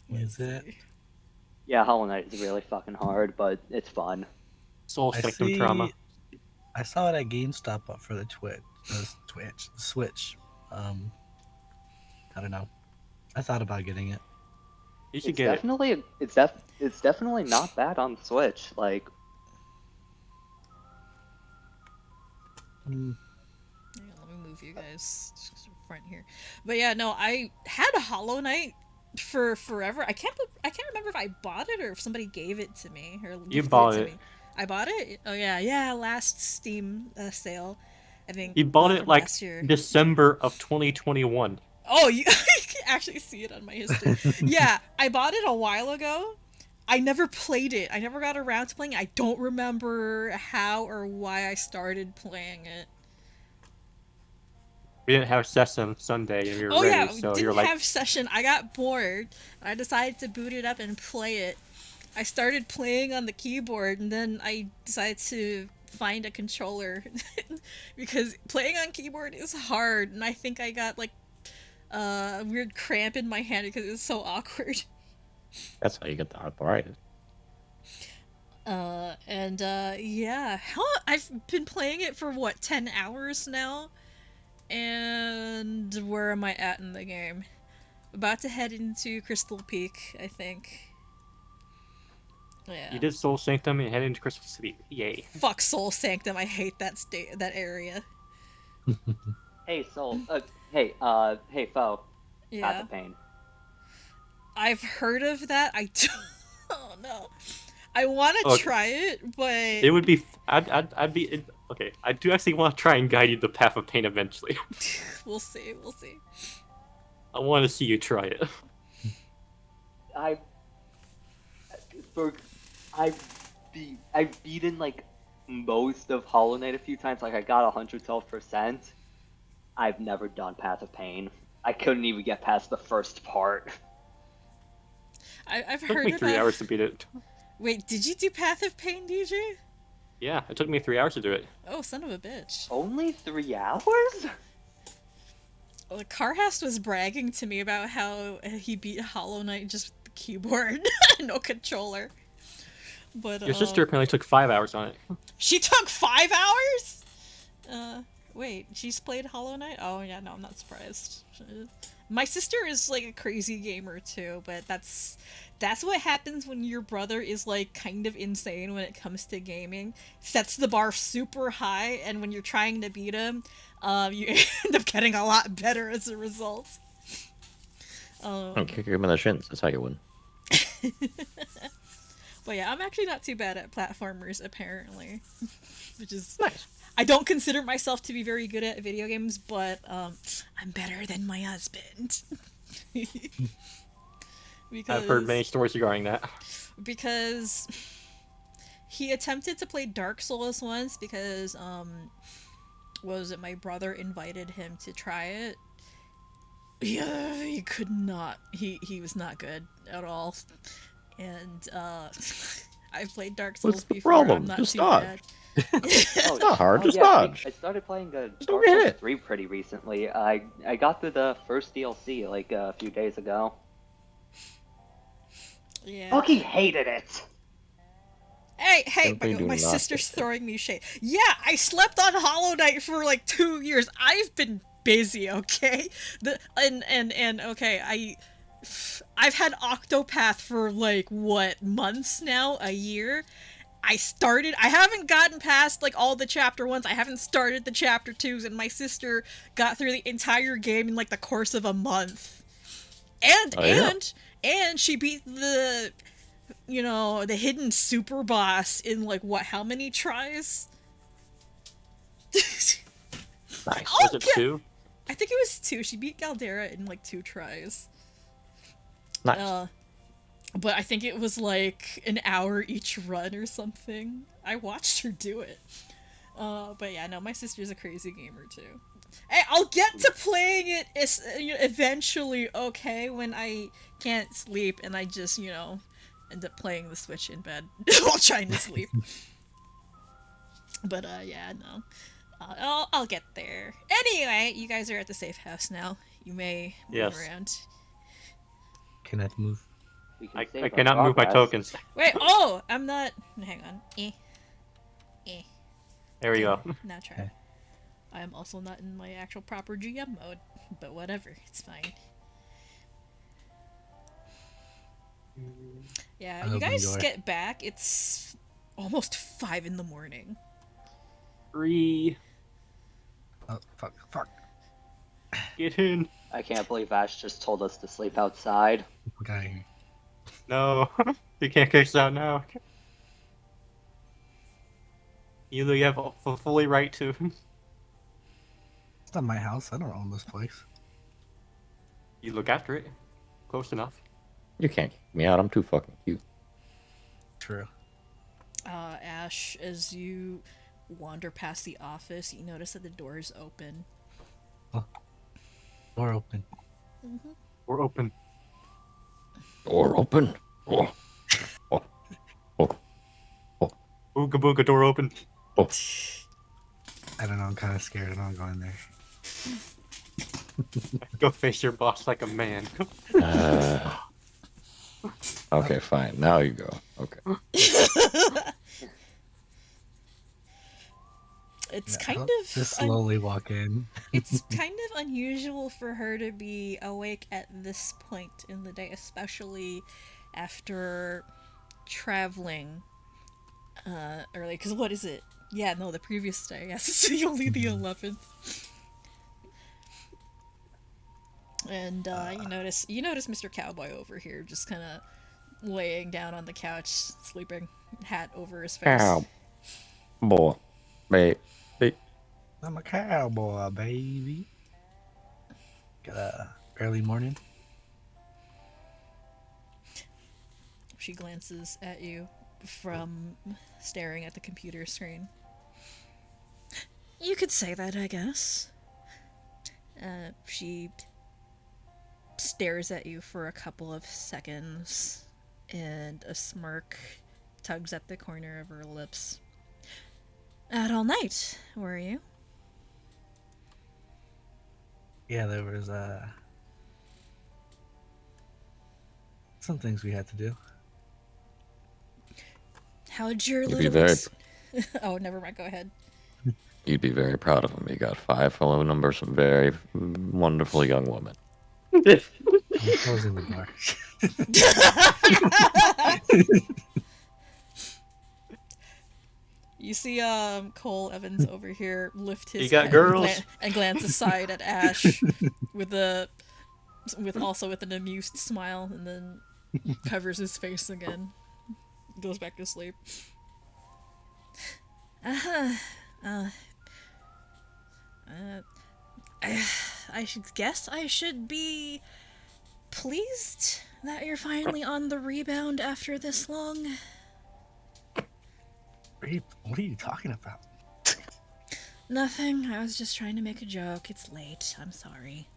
Is it? Yeah, Hollow Knight is really fucking hard, but it's fun. Soul I Sanctum see. trauma. I saw it at GameStop for the Switch. I don't know. I thought about getting it. You should It's get it. definitely it's definitely not bad on Switch. Like, Mm, Hang on, let me move you guys to the front here. But yeah, no, I had a Hollow Knight for forever. I can't remember if I bought it or if somebody gave it to me or gifted bought to it. me. I bought it. Oh yeah, last Steam sale. I think You bought it from like last year. December of 2021. Oh, you can actually see it on my history. Yeah, I bought it a while ago. I never played it. I never got around to playing it. I don't remember how or why I started playing it. We didn't have session Sunday, and we were Oh ready, yeah, we so you're didn't like, have session. I got bored. I decided to boot it up and play it. I started playing on the keyboard, and then I decided to find a controller because playing on keyboard is hard, and I think I got like a weird cramp in my hand because it was so awkward. That's how you get the arthritis. Yeah, I've been playing it for what, 10 hours now? And where am I at in the game? About to head into Crystal Peak, I think. Yeah. you did Soul Sanctum and head into Crystal City. Yay. Fuck Soul Sanctum. I hate that area. hey, Soul. Hey, Foe. Yeah. Path of Pain. I've heard of that. I don't. Oh no. I want to Okay. try it, but It would be. I'd be. Okay, I do actually want to try and guide you the path of pain eventually. we'll see. We'll see. I want to see you try it. I've beaten like most of Hollow Knight a few times. Like I got 112%. I've never done Path of Pain. I couldn't even get past the first part. I've It took heard me of 3 that. hours to beat it. Wait, did you do Path of Pain, DJ? Yeah, it took me 3 hours to do it. Oh, son of a bitch. Only 3 hours? Well, Carhast was bragging to me about how he beat Hollow Knight just with the keyboard, no controller. But Your sister apparently took 5 hours on it. she took 5 hours. Wait, she's played Hollow Knight? Oh yeah, no, I'm not surprised. My sister is like a crazy gamer too, but that's what happens when your brother is like kind of insane when it comes to gaming. Sets the bar super high, and when you're trying to beat him, you end up getting a lot better as a result. Kick him in the shins. That's how you win. But yeah, I'm actually not too bad at platformers apparently, which is Nice. I don't consider myself to be very good at video games, but I'm better than my husband. Because I've heard many stories regarding that. because he attempted to play Dark Souls once because what was it, my brother invited him to try it. Yeah, he could not. He was not good at all. And I've played Dark Souls What's the before. problem? I'm not Just too dodge. bad. It's not hard. Just yeah, dodge. I started playing Just Dark don't hit Souls it. 3 pretty recently. I got through the first DLC like a few days ago. Yeah. Bucky hated it. Hey, Simply do my not sister's get it. throwing me shade. Yeah, I slept on Hollow Knight for like 2 years. I've been busy, okay? Okay, I've had Octopath for like what, months now? A year? I haven't gotten past like all the chapter 1s. I haven't started the chapter 2s, and my sister got through the entire game in like the course of a month. And Oh, yeah. and she beat the hidden super boss in like what, how many tries? Nice. Was it 2? I think it was 2. She beat Galdera in like 2 tries. Nice. But I think it was like an hour each run or something. I watched her do it. But yeah, no, my sister's a crazy gamer too. Hey, I'll get to playing it eventually, okay, when I can't sleep and I just, end up playing the Switch in bed while trying to sleep. But yeah, no. I'll get there. Anyway, you guys are at the safe house now. You may move Yes. around. Can I move? We can I save our cannot move my progress. tokens. Wait, oh! I'm not... Hang on. There we go. Now try. Okay. I am also not in my actual proper GM mode, but whatever, it's fine. Yeah, I you hope you guys enjoy. get back, it's almost 5 in the morning. 3. Oh, fuck. Get in. I can't believe Ash just told us to sleep outside. Get out of here. No. You can't kick us out now. You have a fully right to. It's not my house. I don't own this place. You look after it. Close enough. You can't kick me out. I'm too fucking cute. True. Ash, as you wander past the office, you notice that the door is open. Door open. We're open. Door open. Oh. Oh. Oh. Ooga booga, door open. Oh. I don't know. I'm kind of scared. I don't go in there. Go face your boss like a man. Okay, fine. Now you go. Okay. It's Yeah, kind I'll of just slowly walk in. it's kind of unusual for her to be awake at this point in the day, especially after traveling early. Because what is it? Yeah, no, the previous day. Yes, it's only the 11th. And you notice Mr. Cowboy over here, just kind of laying down on the couch, sleeping, hat over his face. Cow. Boy. Babe. I'm a cowboy, baby. Got a early morning. She glances at you from staring at the computer screen. You could say that, I guess. She stares at you for a couple of seconds, and a smirk tugs at the corner of her lips. Out all night, were you? Yeah, there was some things we had to do. How'd your You'd be little... very- Oh, never mind, go ahead. You'd be very proud of him. He got 5 phone numbers from very wonderful young woman. I'm closing the door. You see Cole Evans over here lift his You got head girls? and glance aside at Ash with an amused smile, and then covers his face again. Goes back to sleep. I should guess I should be pleased that you're finally on the rebound after this long. What are you talking about? Nothing. I was just trying to make a joke. It's late. I'm sorry.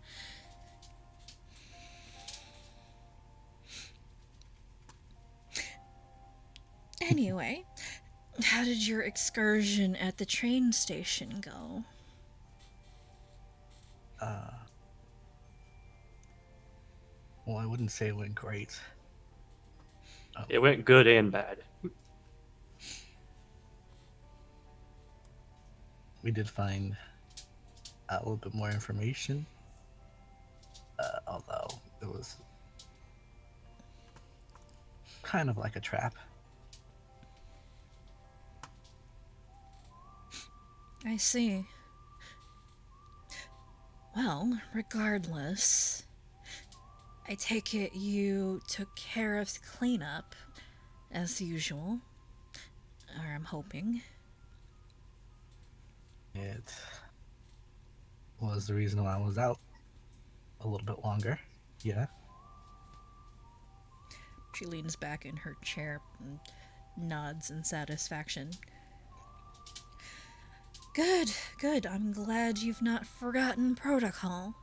Anyway, how did your excursion at the train station go? Well, I wouldn't say it went great. It went good and bad. We did find a little bit more information, although it was kind of like a trap. I see. Well, regardless, I take it you took care of the cleanup, as usual. Or I'm hoping. It was the reason why I was out a little bit longer. Yeah. She leans back in her chair and nods in satisfaction. Good, good. I'm glad you've not forgotten protocol.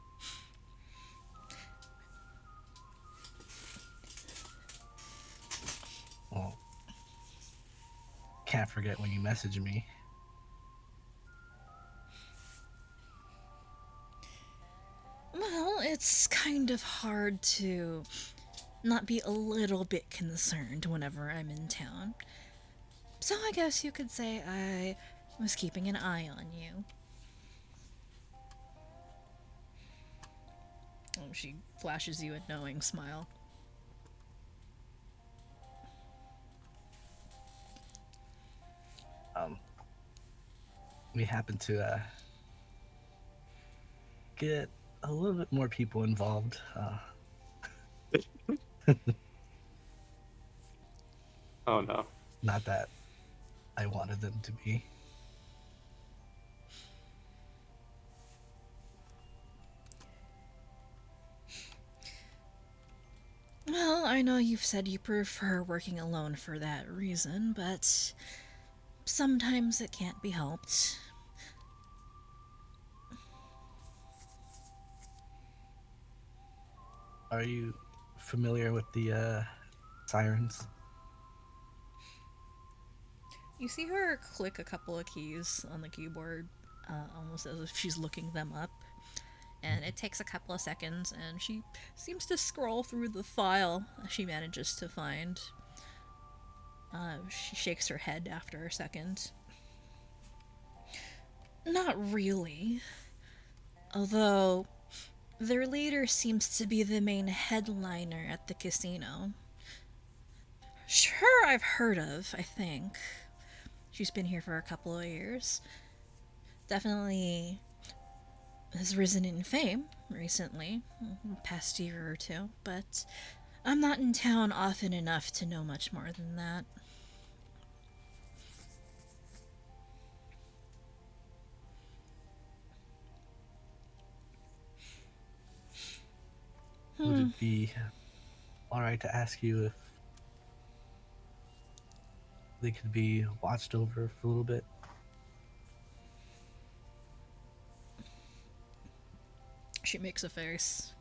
Well, can't forget when you messaged me. it's kind of hard to not be a little bit concerned whenever I'm in town. So I guess you could say I was keeping an eye on you. Oh, she flashes you a knowing smile. We happen to get a little bit more people involved. Oh no. Not that I wanted them to be. Well, I know you've said you prefer working alone for that reason, but sometimes it can't be helped. Are you familiar with the Sirens? You see her click a couple of keys on the keyboard, almost as if she's looking them up. And it takes a couple of seconds, and she seems to scroll through the file she manages to find. She shakes her head after a second. Not really. Although, their leader seems to be the main headliner at the casino. Sure, I've heard of, I think. She's been here for a couple of years. Definitely has risen in fame recently, past year or two, but I'm not in town often enough to know much more than that. Would it be alright to ask you if they could be watched over for a little bit? She makes a face.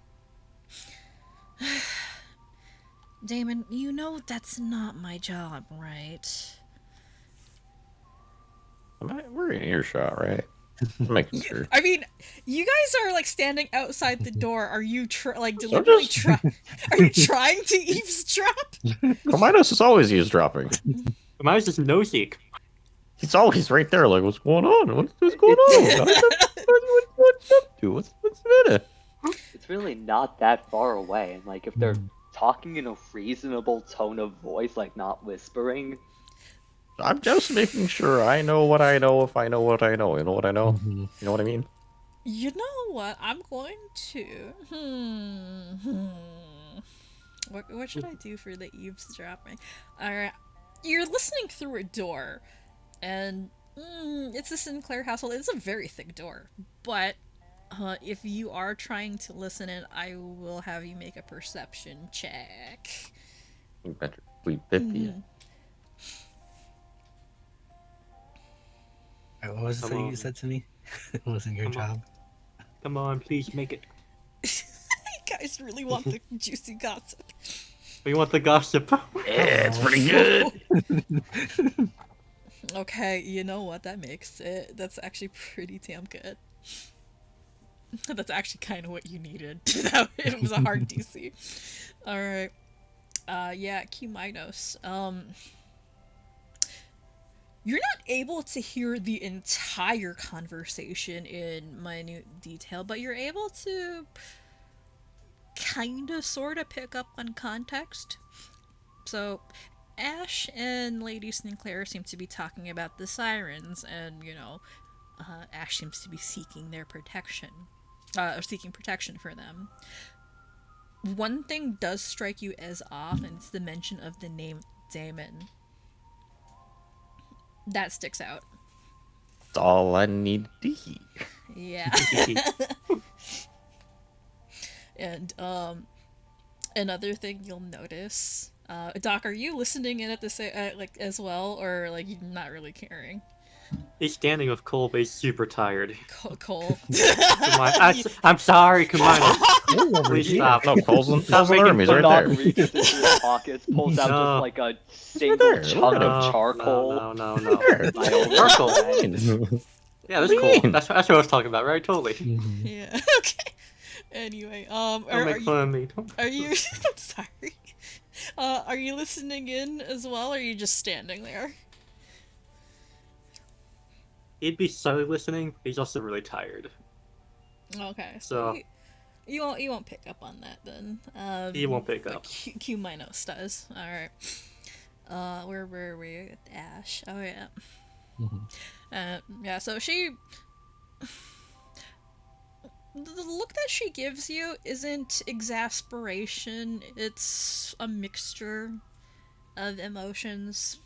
Damon, you know that's not my job, right? We're in earshot, right? I'm making sure. I mean, you guys are like standing outside the door. Are you deliberately Are you trying to eavesdrop? Cumaenos is always eavesdropping. Mine's just nosy. He's always right there, like, what's going on? What's going on? What's up to? What's the matter? It's really not that far away, and like if they're talking in a reasonable tone of voice, like not whispering. I'm just making sure I know what I know if I know what I know. You know what I know? You know what I mean? You know what? I'm going to. What should I do for the eavesdropping? Alright. You're listening through a door, and it's a Sinclair household. It's a very thick door, but if you are trying to listen in, I will have you make a perception check. We bet you. What was the thing you said to me? It wasn't your job. Come on, please make it. You guys really want the juicy gossip. We want the gossip. Yeah, it's pretty good. Okay, you know what? That makes it. That's actually pretty damn good. That's actually kind of what you needed. It was a hard DC. Alright. Yeah, Cumaenos. You're not able to hear the entire conversation in minute detail, but you're able to kinda sorta pick up on context. So, Ash and Lady Sinclair seem to be talking about the Sirens, and, Ash seems to be seeking their protection. Or seeking protection for them. One thing does strike you as off, and it's the mention of the name Damon. That sticks out. That's all I need to hear. Yeah. And, another thing you'll notice, Doc, are you listening in at the same, as well, or, you're not really caring? He's standing with Cole, but he's super tired. Cole. I'm sorry, Cumaenos. Please stop. No, Cole's in the room. He's right Bernard there. reaches into his pockets, pulls out just like a single there. chunk No, of charcoal. No. My own Charcoal. friend. Yeah, that's cool. That's what I was talking about, right? Totally. Yeah, okay. Anyway, Don't are make fun of me. are you? I'm sorry. Are you listening in as well, or are you just standing there? He'd be slowly listening, but he's also really tired. Okay, so So you won't pick up on that then. he won't pick But up. Cumaenos does. All right. Where were we? Ash. Oh yeah. Yeah. So she. The look that she gives you isn't exasperation. It's a mixture of emotions.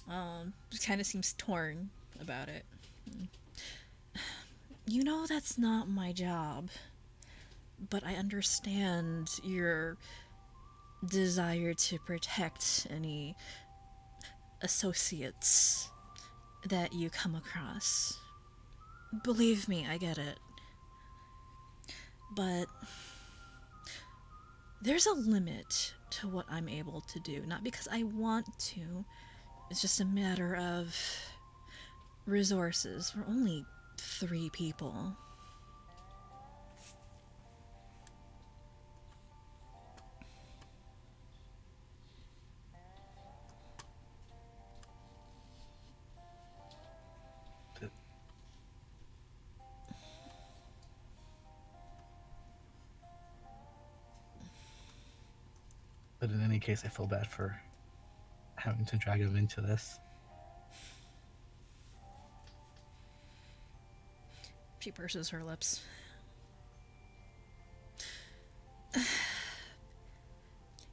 Kind of seems torn about it. You know that's not my job, but I understand your desire to protect any associates that you come across. Believe me, I get it. But there's a limit to what I'm able to do. Not because I want to, it's just a matter of resources. We're only 3 people. But in any case, I feel bad for having to drag him into this. She purses her lips.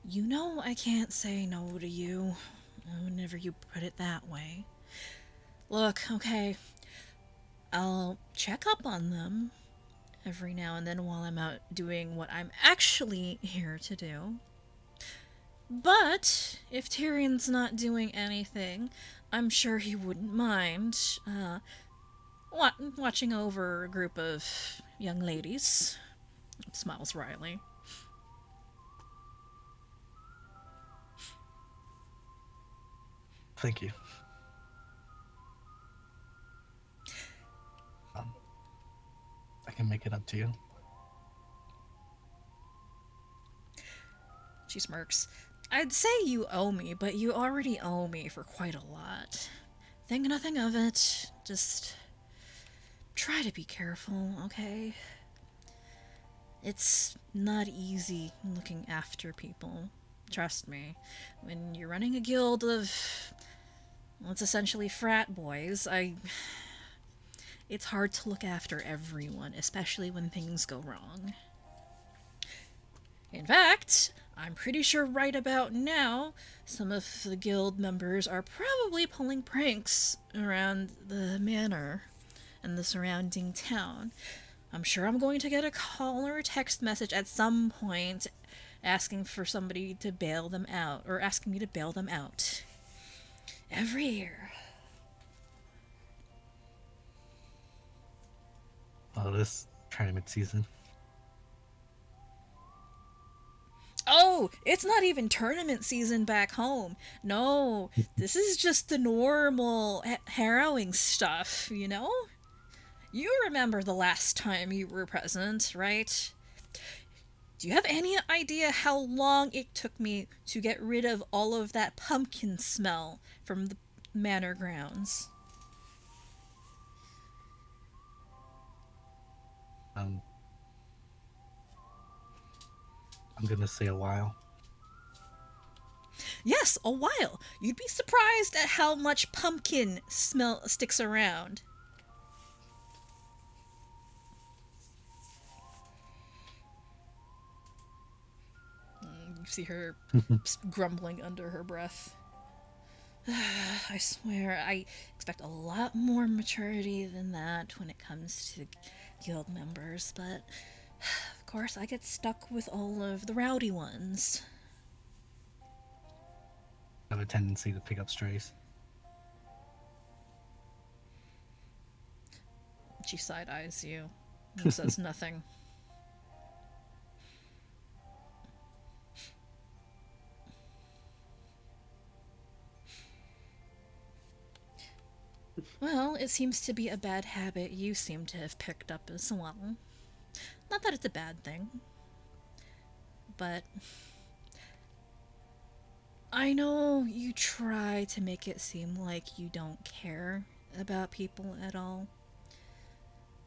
You know I can't say no to you whenever you put it that way. Look, okay, I'll check up on them every now and then while I'm out doing what I'm actually here to do. But if Tyrion's not doing anything, I'm sure he wouldn't mind watching over a group of young ladies. Smiles wryly. Thank you. I can make it up to you. She smirks. I'd say you owe me, but you already owe me for quite a lot. Think nothing of it. Just try to be careful, okay? It's not easy looking after people. Trust me. When you're running a guild of, well, it's essentially frat boys, it's hard to look after everyone, especially when things go wrong. In fact, I'm pretty sure right about now, some of the guild members are probably pulling pranks around the manor and the surrounding town. I'm sure I'm going to get a call or a text message at some point asking for somebody to bail them out, or asking me to bail them out. Every year. Well, this tournament season. Oh, it's not even tournament season back home. No, this is just the normal harrowing stuff, you know? You remember the last time you were present, right? Do you have any idea how long it took me to get rid of all of that pumpkin smell from the manor grounds? I'm gonna say a while. Yes, a while. You'd be surprised at how much pumpkin smell sticks around. You see her grumbling under her breath. I swear, I expect a lot more maturity than that when it comes to guild members, but of course I get stuck with all of the rowdy ones. I have a tendency to pick up strays. She side-eyes you and says nothing. Well, it seems to be a bad habit you seem to have picked up as well. Not that it's a bad thing, but I know you try to make it seem like you don't care about people at all,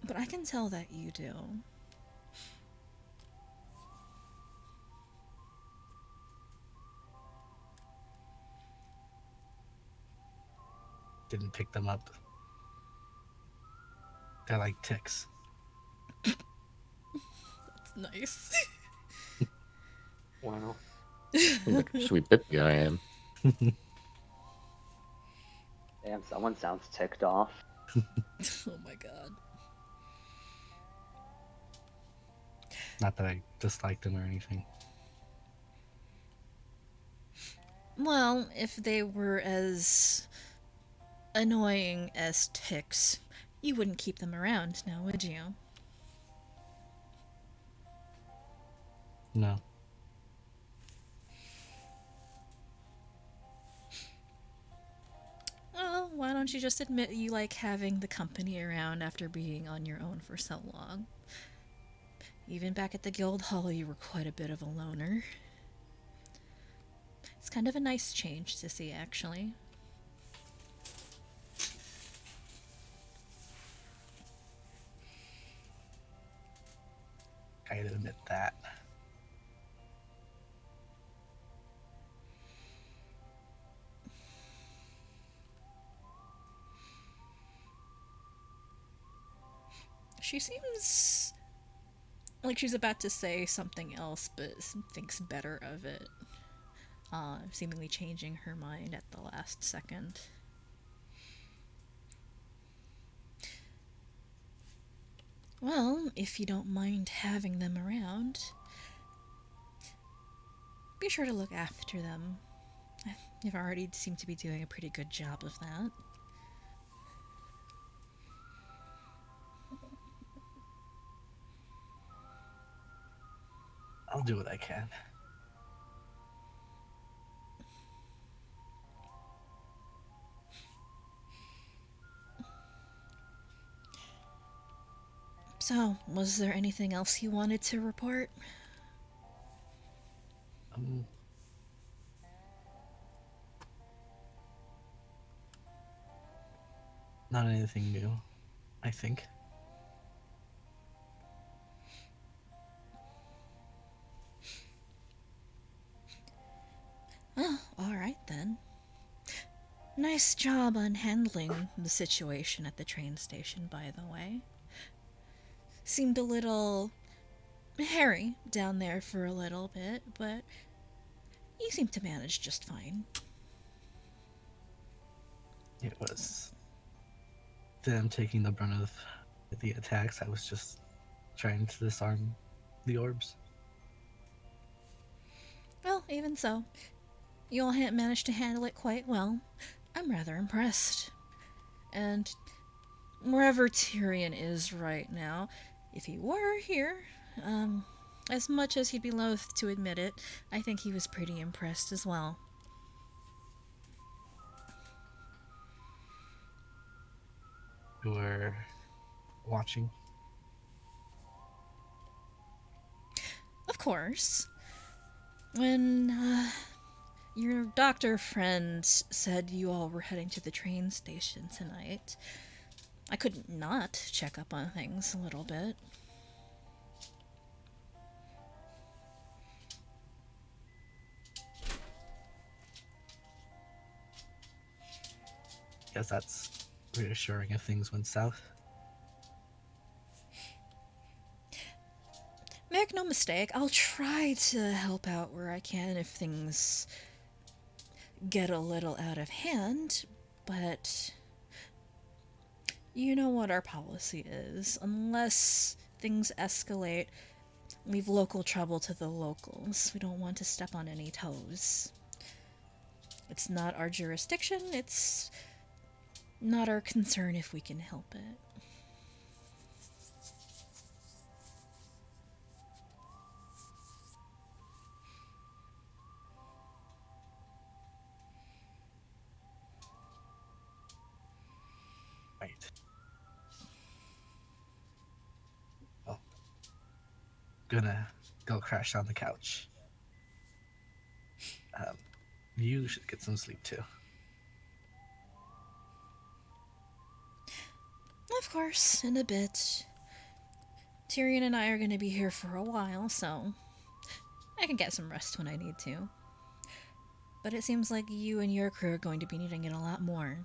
but I can tell that you do. Didn't pick them up. They're like ticks. That's nice. Wow. Look how sweet Bippy I am. Damn, someone sounds ticked off. Oh my god. Not that I disliked them or anything. Well, if they were as annoying as ticks, you wouldn't keep them around now, would you? No. Well, why don't you just admit you like having the company around after being on your own for so long? Even back at the guild hall, you were quite a bit of a loner. It's kind of a nice change to see, actually. I gotta admit that. She seems like she's about to say something else, but thinks better of it. Seemingly changing her mind at the last second. Well, if you don't mind having them around, be sure to look after them. You've already seemed to be doing a pretty good job of that. I'll do what I can. So, was there anything else you wanted to report? Not anything new, I think. Oh, alright then. Nice job on handling the situation at the train station, by the way. Seemed a little hairy down there for a little bit, but you seem to manage just fine. It was them taking the brunt of the attacks. I was just trying to disarm the orbs. Well, even so, you all managed to handle it quite well. I'm rather impressed. And wherever Tyrion is right now, if he were here, as much as he'd be loath to admit it, I think he was pretty impressed as well. Who were watching. Of course. When your doctor friend said you all were heading to the train station tonight, I couldn't not check up on things a little bit. Guess that's reassuring if things went south. Make no mistake, I'll try to help out where I can if things get a little out of hand, but you know what our policy is. Unless things escalate, leave local trouble to the locals. We don't want to step on any toes. It's not our jurisdiction, it's not our concern if we can help it. Right. Oh. gonna go crash on the couch. You should get some sleep too. Of course, in a bit. Tyrion and I are going to be here for a while, so I can get some rest when I need to. But it seems like you and your crew are going to be needing it a lot more.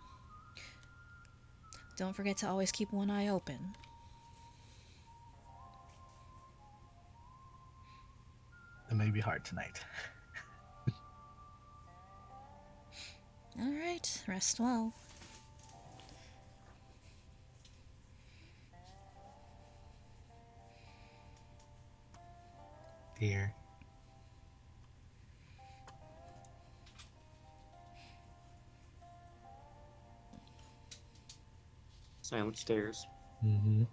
Don't forget to always keep one eye open. It may be hard tonight. Alright, rest well. Here. Silent stairs. Mm-hmm.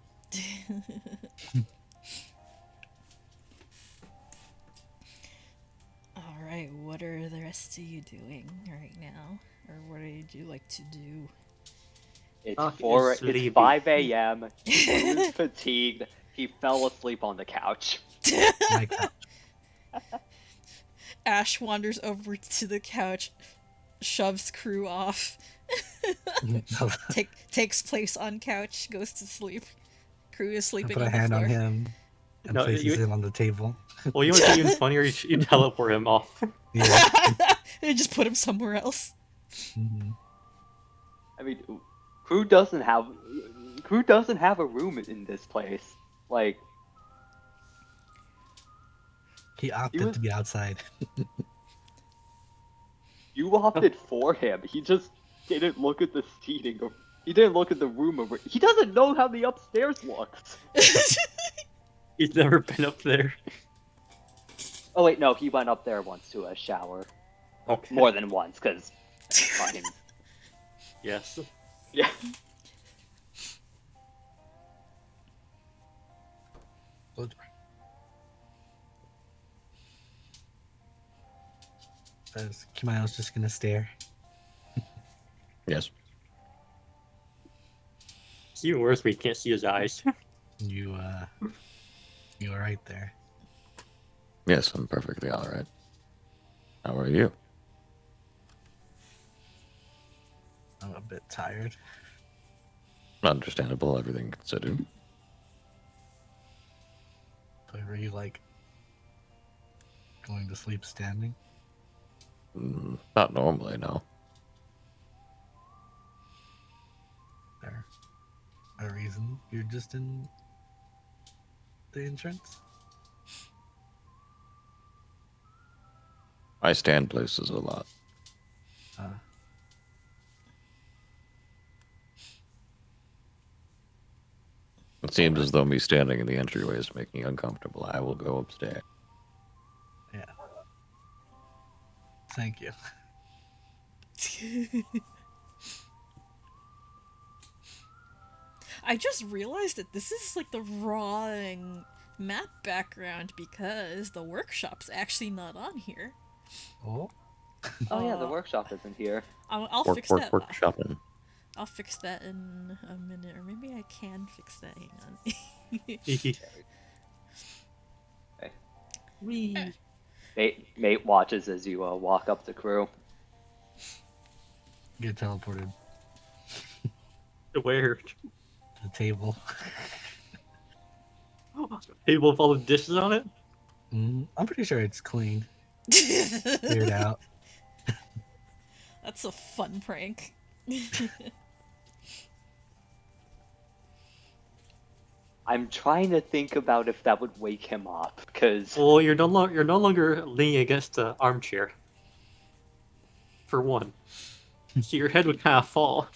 Alright, what are the rest of you doing right now? Or what would you like to do? It's Doc four. is sleepy. It's 5 a.m. He's fatigued. He fell asleep on the couch. My couch. Ash wanders over to the couch, shoves Croux off, takes place on couch, goes to sleep. Croux is I sleeping put a on the hand floor. on him and No, places you- him on the table. Well, you want to be even funnier? You teleport him off. Yeah. They just put him somewhere else. Mhm. I mean, Crew doesn't have a room in this place. Like, He opted was- to be outside. you opted for him. He just didn't look at the seating. Or he didn't look at the room. He doesn't know how the upstairs looks. He's never been up there. Oh wait, no, he went up there once to a shower. Okay. More than once, because fucking Yes. yeah. Close door. Says Cumaenos just gonna stare. Yes. It's even worse when you can't see his eyes. You are right there. Yes, I'm perfectly all right. How are you? I'm a bit tired. Understandable, everything considered. But were you like going to sleep standing? Not normally, no. There a reason you're just in the entrance? I stand places a lot. It seems as though me standing in the entryway is making me uncomfortable. I will go upstairs. Yeah. Thank you. I just realized that this is like the wrong map background because the workshop's actually not on here. Oh, Oh yeah, the workshop isn't here. I'll Work, fix work, that. work, shopping. I'll fix that in a minute, or maybe I can fix that. Hang on. Wee. Mate watches as you walk up to Crew. get teleported Where? to the table. Table with all the dishes on it? I'm pretty sure it's cleaned, cleared out. That's a fun prank. I'm trying to think about if that would wake him up, because Well, you're no longer leaning against the armchair. For one. So your head would kind of fall.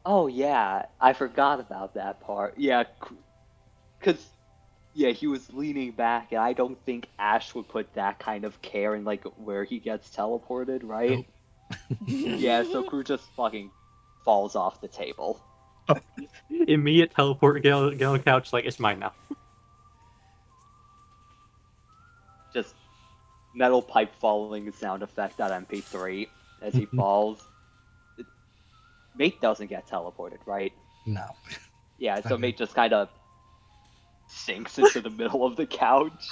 oh yeah, I forgot about that part. Yeah, because yeah, he was leaning back, and I don't think Ash would put that kind of care in like where he gets teleported, right? Yeah, so Crew just fucking falls off the table. Immediate teleport, get on the couch, like, it's mine now. Just metal pipe falling sound effect at MP3 as he falls. Mate doesn't get teleported, right? No. Yeah, so Fine. Mate just kind of sinks into the middle of the couch.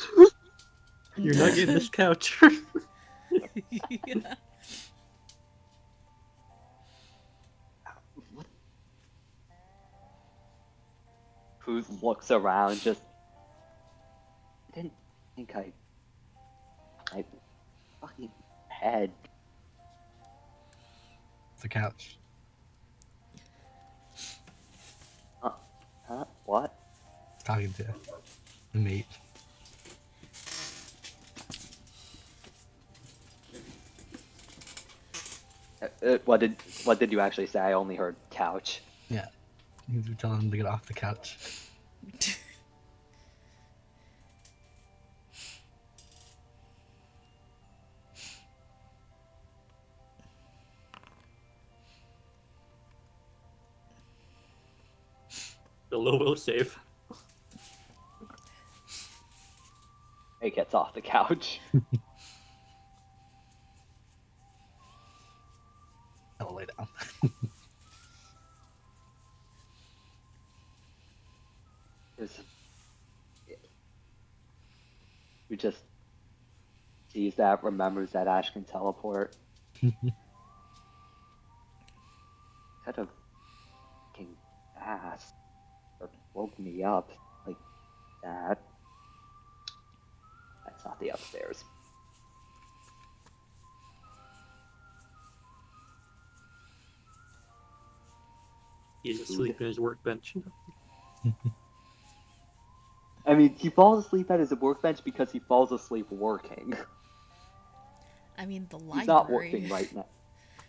You're not getting this couch. Yeah. Who looks around, just... I didn't think I fucking head. It's a couch. Huh? What? Talking to the mate. What did you actually say? I only heard couch. Yeah. You were telling him to get off the couch. The low will save. He gets off the couch. I'll lay down. Who just sees that, remembers that Ash can teleport. Kind of fucking fast. Or woke me up like that. That's not the upstairs. He's asleep in his workbench. I mean, he falls asleep at his workbench because he falls asleep working. I mean, the He's not library. working right now.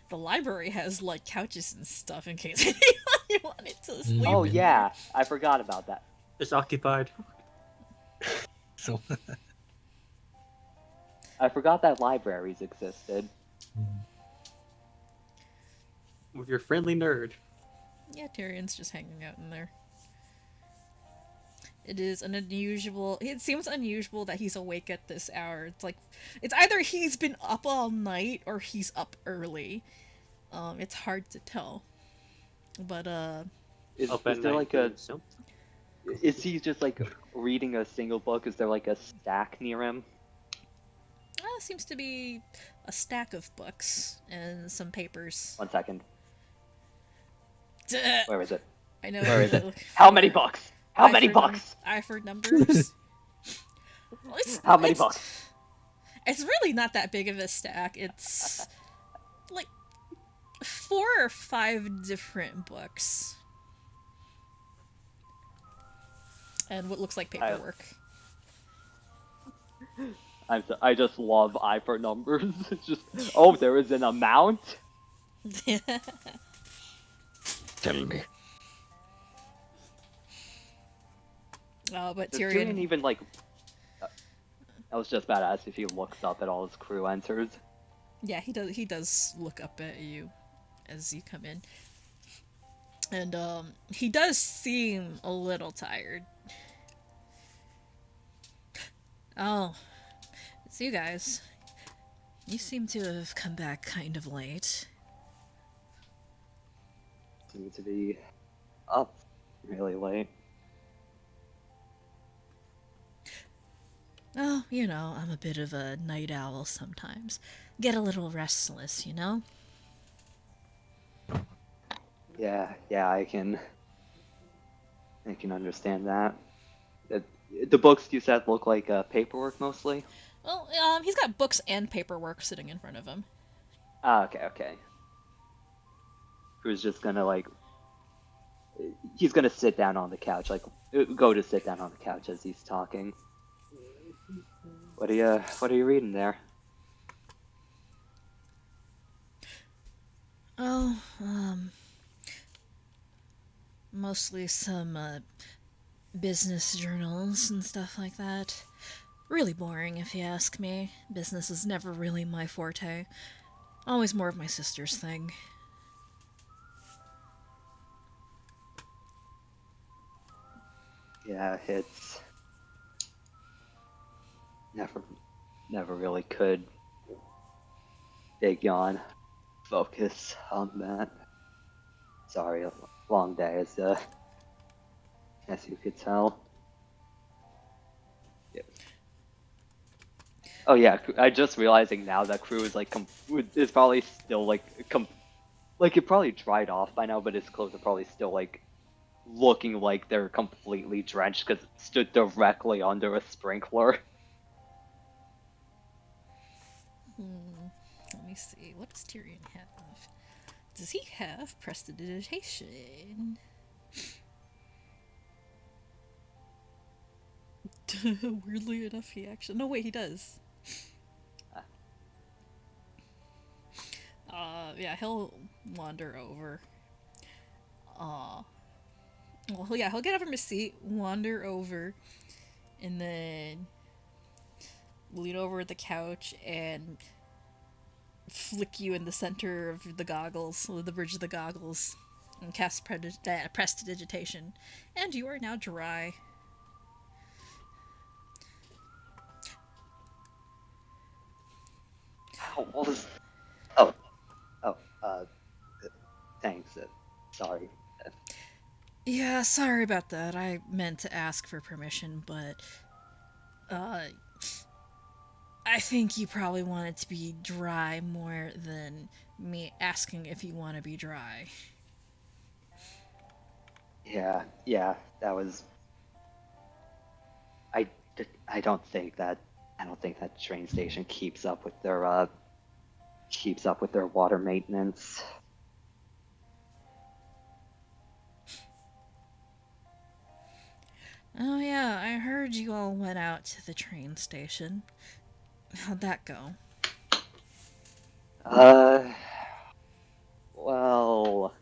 The library has like couches and stuff in case anyone wanted to sleep. Oh in yeah, I forgot about that. It's occupied. So I forgot that libraries existed. With your friendly nerd. Yeah, Tyrion's just hanging out in there. It is an unusual... It seems unusual that he's awake at this hour. It's like... It's either he's been up all night or he's up early. It's hard to tell. But, Is Up at there night like a... doing so- Is he just like reading a single book? Is there like a stack near him? seems to be a stack of books and some papers. 1 second. Duh. Where is it? I know. Where is it? look How many for books? How many Eiford books? Eiford numbers. Well, How many it's- books? It's really not that big of a stack. It's like 4 or 5 different books. And what looks like paperwork. I just love I for numbers. It's just, oh, there is an amount? Tell me. But Does Tyrion... Tyrion even, like... I was just about to ask if he looks up at all his crew enters. Yeah, he does look up at you as you come in. And he does seem a little tired. Oh, it's you guys. You seem to have come back kind of late. Seems to be up really late. Oh, you know, I'm a bit of a night owl sometimes. Get a little restless, you know? Yeah, I can understand that. The books you said look like paperwork mostly? Well, he's got books and paperwork sitting in front of him. Ah, okay. Who's just gonna, like... He's gonna sit down on the couch, like, go to sit down on the couch as he's talking. What are you reading there? Oh, mostly some, business journals and stuff like that. Really boring, if you ask me. Business is never really my forte. Always more of my sister's thing. Yeah, it's... Never really could take on focus on that. Sorry, a long day as you could tell. Oh yeah, I just realizing now that Croux is like is probably still like like it probably dried off by now, but his clothes are probably still like looking like they're completely drenched because it stood directly under a sprinkler. Let me see. What does Tyrion have? Does he have prestidigitation? Weirdly enough, he actually. No, wait, he does. Yeah, he'll wander over. Well, yeah, he'll get up from his seat, wander over, and then lean over the couch and flick you in the center of the goggles, the bridge of the goggles, and cast prestidigitation. And you are now dry. What was? Oh, oh, thanks. Sorry. Yeah, sorry about that. I meant to ask for permission, but I think you probably want it to be dry more than me asking if you want to be dry. Yeah, that was. I, I don't think that train station keeps up with their water maintenance. Oh yeah, I heard you all went out to the train station. How'd that go? Uh, well,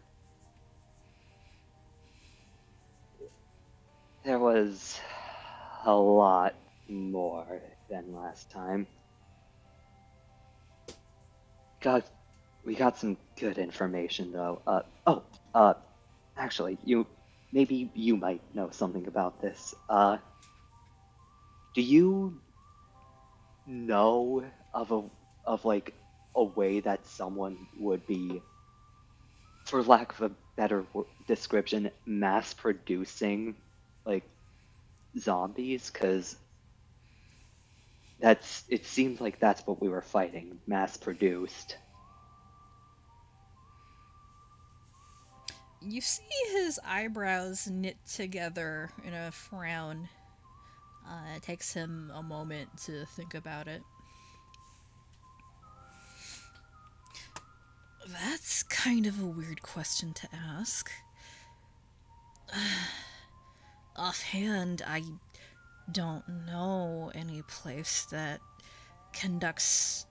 there was a lot more than last time. Got we got some good information though. Actually, maybe you might know something about this. Do you know of like a way that someone would be, for lack of a better description, mass producing like zombies? Because it seems like that's what we were fighting, mass produced. You see his eyebrows knit together in a frown. It takes him a moment to think about it. That's kind of a weird question to ask. Offhand, I don't know any place that conducts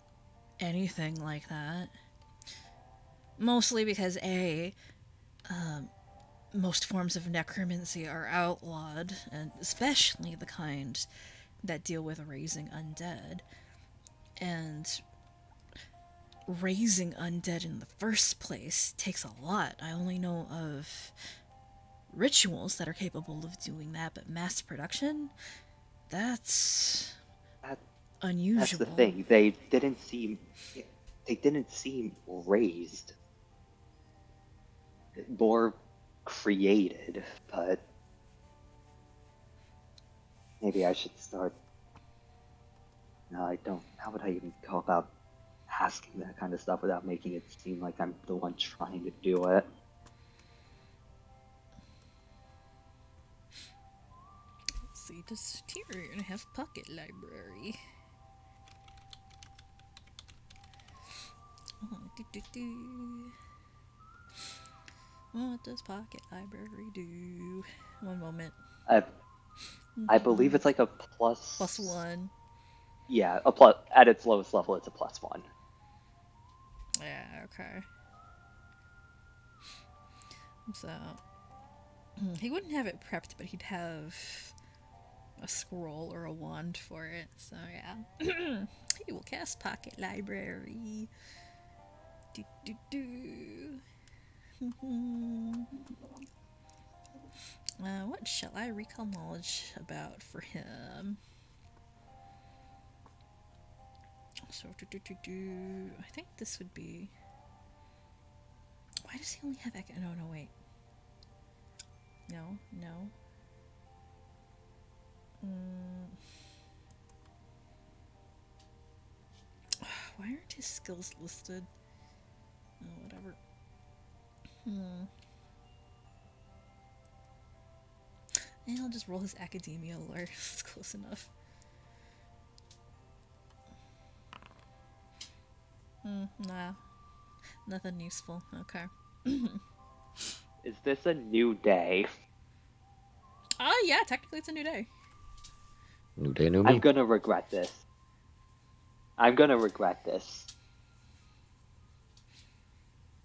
anything like that. Mostly because most forms of necromancy are outlawed, and especially the kind that deal with raising undead. And raising undead in the first place takes a lot. I only know of rituals that are capable of doing that, but mass production? That's That, that's the unusual. thing. They didn't seem raised, more created, but maybe I should start. No, I don't. How would I even go about asking that kind of stuff without making it seem like I'm the one trying to do it? Let's see, does Tyrion have pocket library? What does pocket library do? One moment. I believe it's like a plus. +1. Yeah, a plus at its lowest level. It's a +1. Yeah, okay. So, he wouldn't have it prepped, but he'd have a scroll or a wand for it. So, yeah. He will cast Pocket Library. Do, do, do. What shall I recall knowledge about for him? So, I think this would be. Why does he only have No, no, wait. No. Why aren't his skills listed? Oh, whatever. And I'll just roll his academia lore. It's close enough. Nah. Nothing useful. Okay. Is this a new day? Yeah, technically it's a new day. New day, new I'm me. gonna regret this.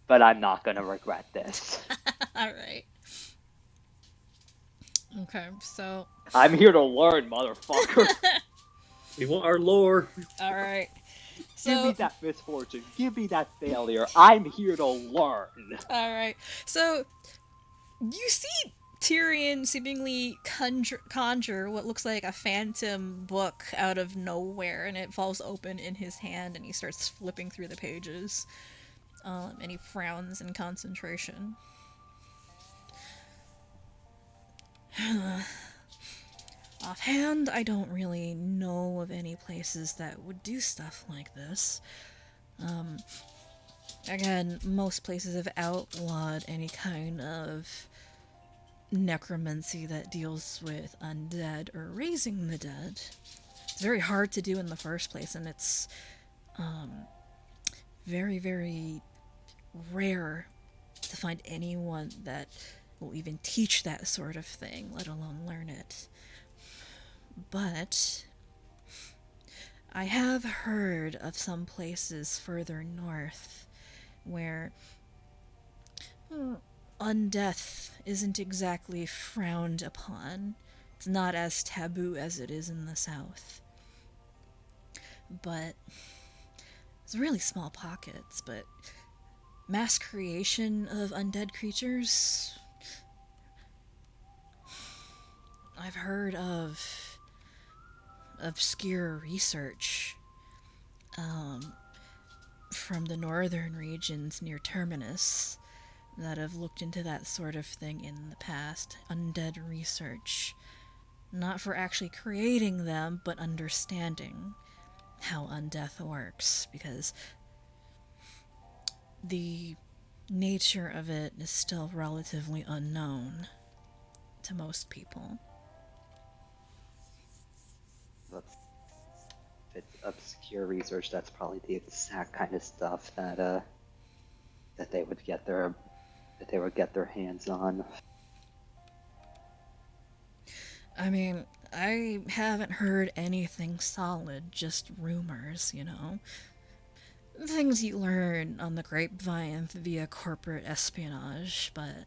But I'm not gonna regret this. Alright. Okay, so. I'm here to learn, motherfucker. We want our lore. Alright. Give me So. that misfortune. Give me that failure. I'm here to learn. Alright. So. You see Tyrion seemingly conjure what looks like a phantom book out of nowhere, and it falls open in his hand, and he starts flipping through the pages. And he frowns in concentration. Offhand, I don't really know of any places that would do stuff like this. Again, most places have outlawed any kind of necromancy that deals with undead or raising the dead. It's very hard to do in the first place, and it's very, very rare to find anyone that will even teach that sort of thing, let alone learn it. But I have heard of some places further north where undeath isn't exactly frowned upon. It's not as taboo as it is in the south. But it's really small pockets, but mass creation of undead creatures, I've heard of obscure research from the northern regions near Terminus that have looked into that sort of thing in the past. Undead research. Not for actually creating them, but understanding how undeath works, because the nature of it is still relatively unknown to most people. If it's obscure research, that's probably the exact kind of stuff that they would get their hands on. I mean, I haven't heard anything solid, just rumors, you know? Things you learn on the grapevine via corporate espionage, but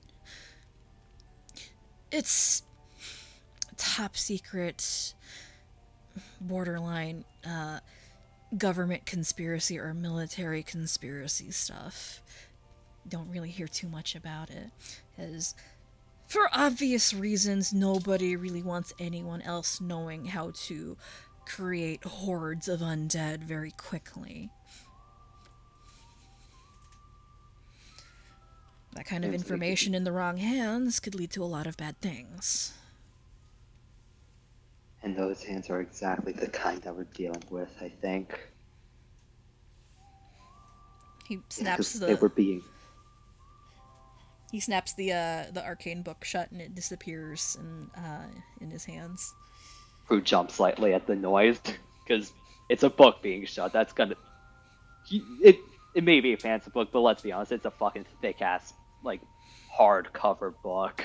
it's top secret, borderline government conspiracy or military conspiracy stuff. Don't really hear too much about it, as for obvious reasons, nobody really wants anyone else knowing how to create hordes of undead very quickly. That kind of information in the wrong hands could lead to a lot of bad things. And those hands are exactly the kind that we're dealing with, I think. He snaps they were being... He snaps the arcane book shut, and it disappears in his hands. Who jumps slightly at the noise, because it's a book being shut. That's gonna... It may be a fancy book, but let's be honest, it's a fucking thick-ass, like, hardcover book.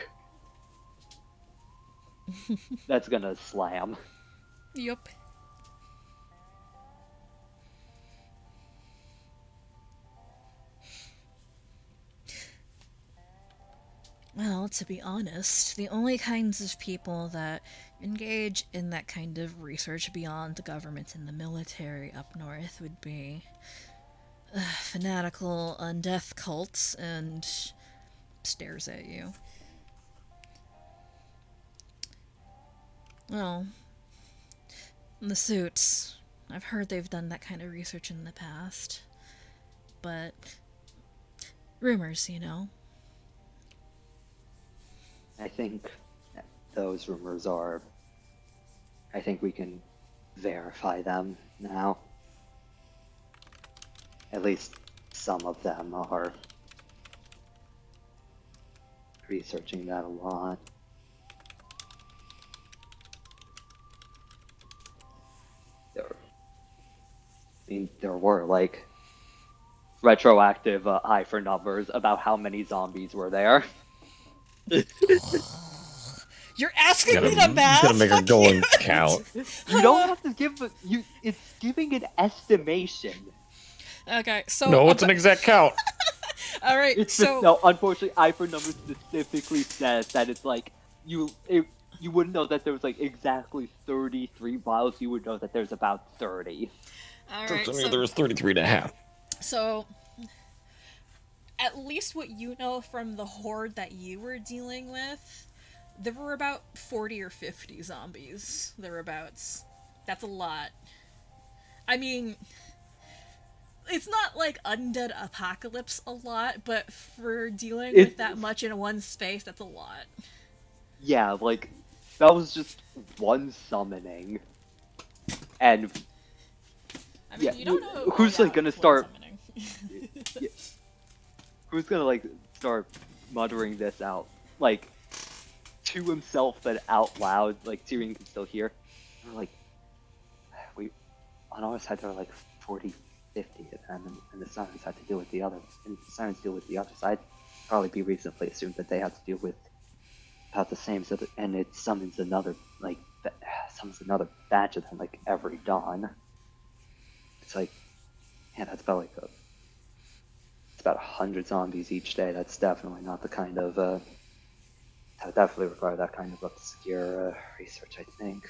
That's gonna slam. Yup. Well, to be honest, the only kinds of people that engage in that kind of research beyond the government and the military up north would be fanatical undeath cults and stares at you. Well, the suits. I've heard they've done that kind of research in the past. But rumors, you know. I think those rumors are... I think we can verify them now. At least some of them are researching that a lot. There were like retroactive eye for numbers about how many zombies were there. You're asking Gotta, me to math? gotta make her Fuck go you. and count. You don't have to give it's giving an estimation. Okay, so No, it's an exact count. all right. It's So no, unfortunately, eye for numbers specifically says that it's like you wouldn't know that there was like exactly 33 vials. You would know that there's about 30. all right. There was 33 and a half. So at least what you know from the horde that you were dealing with, there were about 40 or 50 zombies thereabouts. That's a lot. I mean, it's not like undead apocalypse a lot, but for dealing with that much in one space, that's a lot. Yeah, like that was just one summoning, and I mean, yeah, you don't know who's like gonna it's one start. summoning. Yeah, who's gonna like start muttering this out like to himself but out loud? Like Tyrion can still hear. And we're like, we on our side there were like 40, 50 of them, and the Sirens had to deal with the other. And the Sirens deal with the other side. Probably be reasonably assumed that they had to deal with about the same. So that, and it summons another batch of them like every dawn. It's like, yeah, that's about like it's about 100 zombies each day. That's definitely not the kind of that would definitely require that kind of obscure research, I think.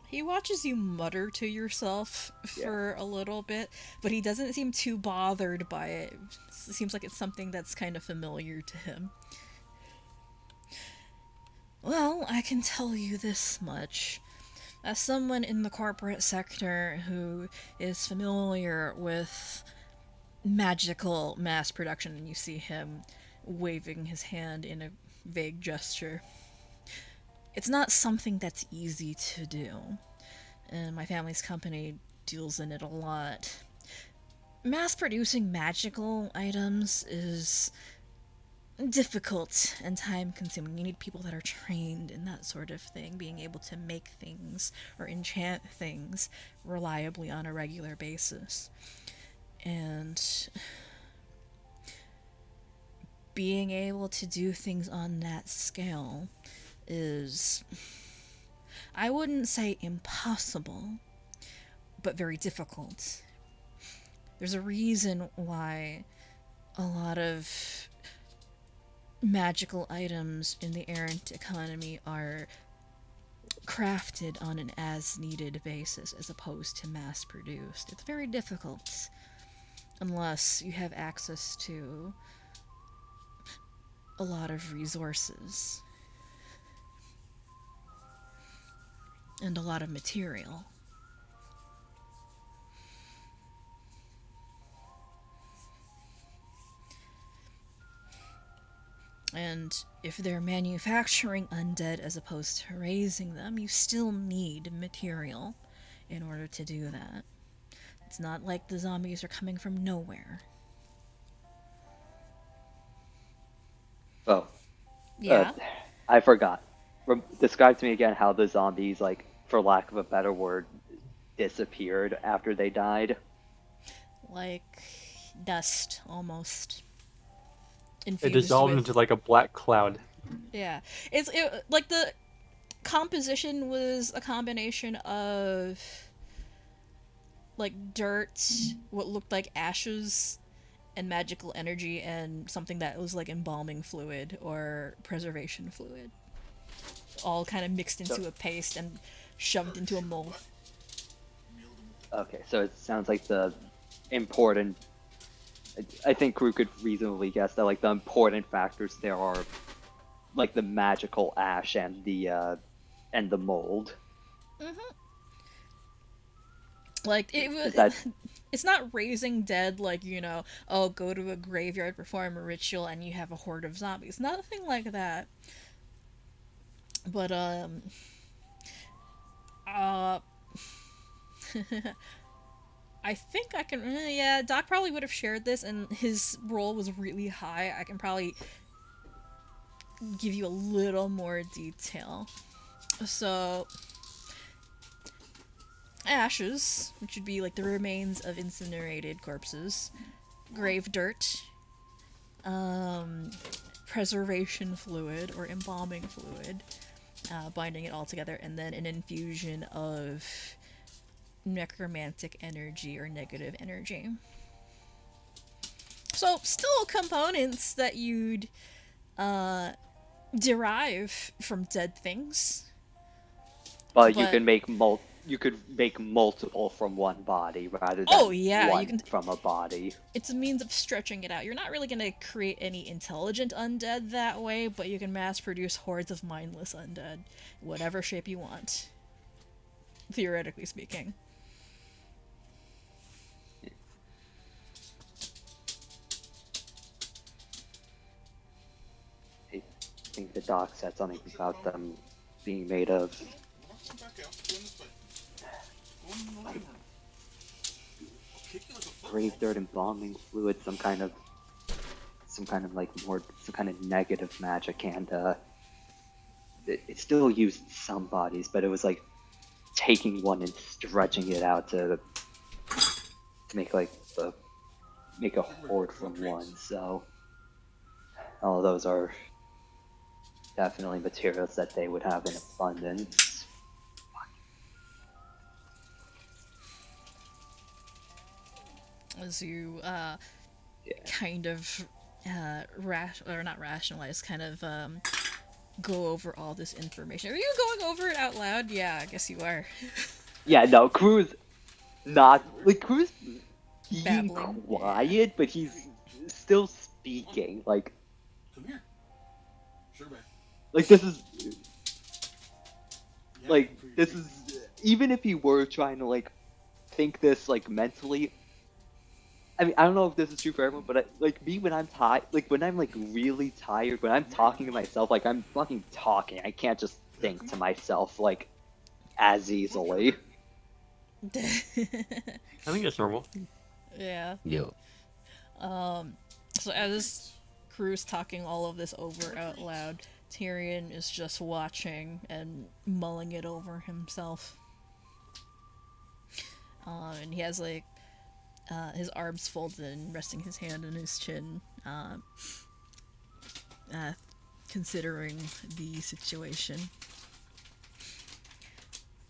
He watches you mutter to yourself for a little bit, but he doesn't seem too bothered by it. It seems like it's something that's kind of familiar to him. Well, I can tell you this much. As someone in the corporate sector who is familiar with magical mass production, and you see him waving his hand in a vague gesture, it's not something that's easy to do. And my family's company deals in it a lot. Mass producing magical items is difficult and time consuming. You need people that are trained in that sort of thing, being able to make things or enchant things reliably on a regular basis. And being able to do things on that scale is, I wouldn't say impossible, but very difficult. There's a reason why a lot of magical items in the errant economy are crafted on an as-needed basis as opposed to mass-produced. It's very difficult unless you have access to a lot of resources and a lot of material. And if they're manufacturing undead as opposed to raising them, you still need material in order to do that. It's not like the zombies are coming from nowhere. Oh, Yeah? I forgot. Describe to me again how the zombies, like, for lack of a better word, disappeared after they died. Like dust, almost. It Infused dissolved with... into like a black cloud. Yeah. Like the composition was a combination of like dirt, what looked like ashes, and magical energy, and something that was like embalming fluid or preservation fluid. All kind of mixed into a paste and shoved into a mold. Okay, so it sounds like the important. I think Croux could reasonably guess that like the important factors there are like the magical ash and the mold. Mm-hmm. Like it was. That... It's not raising dead like, you know, oh, go to a graveyard, perform a ritual, and you have a horde of zombies. Nothing like that. But Uh, I think I can. Yeah, Doc probably would have shared this, and his roll was really high. I can probably give you a little more detail. So, ashes, which would be like the remains of incinerated corpses, grave dirt, preservation fluid or embalming fluid, binding it all together, and then an infusion of necromantic energy or negative energy. So, still components that you'd derive from dead things. But you can make multiple from one body rather than one from a body. It's a means of stretching it out. You're not really going to create any intelligent undead that way, but you can mass produce hordes of mindless undead, whatever shape you want. Theoretically speaking. I think the doc said something about them being made of grave dirt, embalming fluid, some kind of negative magic, and it still used some bodies, but it was like taking one and stretching it out to make make a horde from one. So all of those are definitely materials that they would have in abundance. As you kind of not rationalize, kind of go over all this information. Are you going over it out loud? Yeah, I guess you are. Yeah, no, Croux not like Croux being Babbling. quiet, but he's still speaking. Like, come here. Sure, man. Like this is even if he were trying to like think this like mentally. I mean, I don't know if this is true for everyone, but me when I'm tired, like when I'm like really tired, when I'm talking to myself, like I'm fucking talking. I can't just think to myself like as easily. I think it's normal. Yeah. Yo. So as Crew's talking all of this over out loud, Tyrion is just watching and mulling it over himself. And he has like his arms folded and resting his hand on his chin, considering the situation.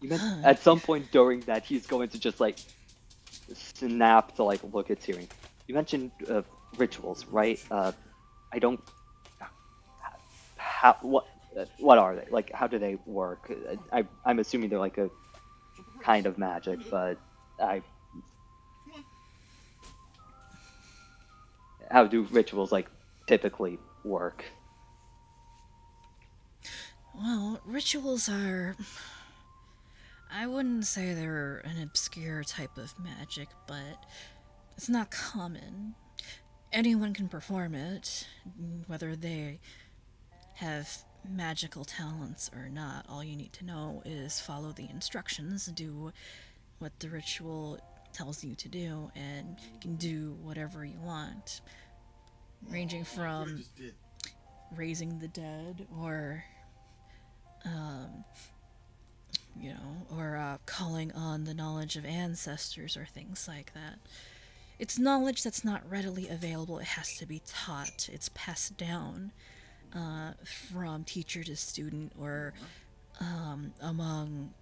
You meant at some point during that he's going to just like snap to like look at Siren. You mentioned rituals, right? I don't. What are they? Like, how do they work? I'm assuming they're like a kind of magic, but how do rituals like typically work? Well, rituals are... I wouldn't say they're an obscure type of magic, but it's not common. Anyone can perform it, whether they have magical talents or not. All you need to know is follow the instructions, do what the ritual tells you to do, and you can do whatever you want. Ranging from raising the dead, or calling on the knowledge of ancestors or things like that. It's knowledge that's not readily available. It has to be taught. It's passed down from teacher to student, or among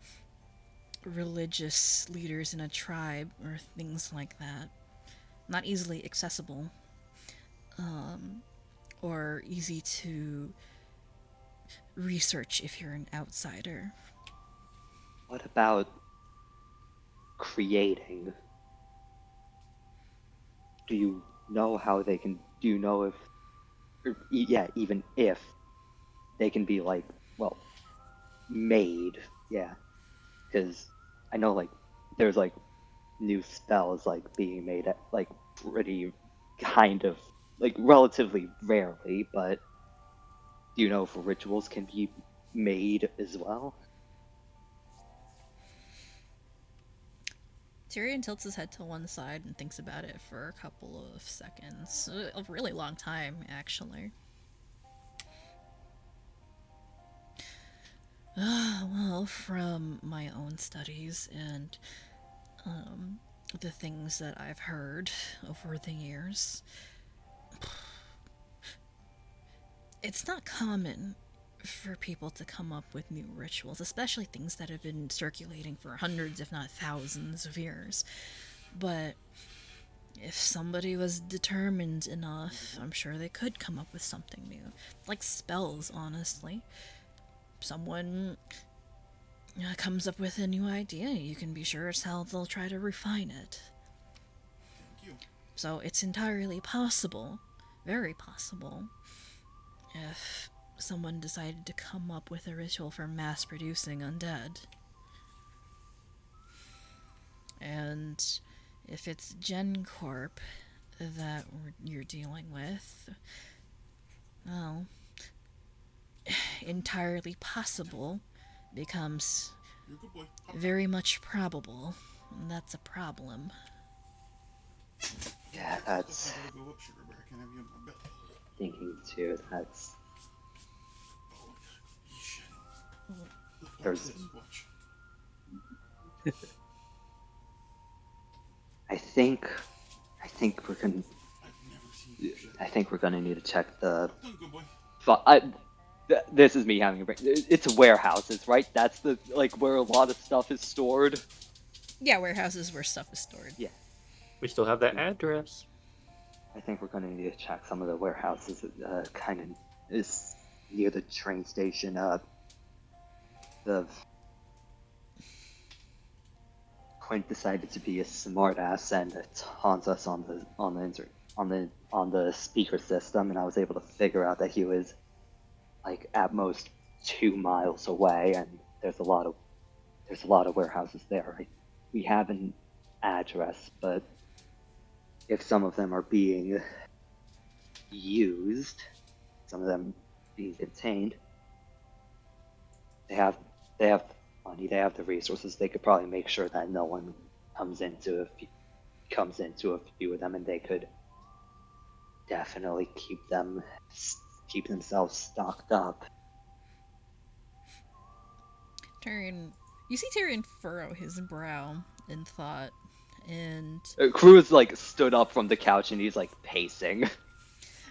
religious leaders in a tribe, or things like that. Not easily accessible, or easy to research if you're an outsider. What about creating? Do you know how they can? Do you know if, even if they can be like, well, made? Yeah, because I know like there's like new spells like being made at like pretty kind of like relatively rarely, but do you know if rituals can be made as well? Tyrion tilts his head to one side and thinks about it for a couple of seconds. A really long time, actually. Well, from my own studies and the things that I've heard over the years, it's not common for people to come up with new rituals, especially things that have been circulating for hundreds, if not thousands of years. But if somebody was determined enough, I'm sure they could come up with something new. Like spells, honestly. Someone comes up with a new idea, you can be sure as hell they'll try to refine it. Thank you. So it's entirely possible, very possible, if someone decided to come up with a ritual for mass producing undead. And if it's GenCorp that you're dealing with, well, entirely possible becomes You're a good boy. Hop. very much probable. And that's a problem. Yeah, that's I gotta go up, Sugar Bear. I can't have you in my belly. thinking too. That's Oh, you shit. Look, watch There's- this. Watch. I think we're gonna. I've never seen you shit. I think we're gonna need to check the. Done, good boy. This is me having a brain. It's warehouses, right? That's the like where a lot of stuff is stored. Yeah, warehouses where stuff is stored. Yeah, We still have that address. I think we're gonna need to check some of the warehouses. Kind of is near the train station. The Quint decided to be a smartass and taunt us on the speaker system, and I was able to figure out that he was like at most 2 miles away, and there's a lot of warehouses there. We have an address, but if some of them are being used, some of them being contained, they have money, they have the resources. They could probably make sure that no one comes into a few of them, and they could definitely keep themselves stocked up. You see Tyrion furrow his brow in thought, and Croux like stood up from the couch and he's like pacing.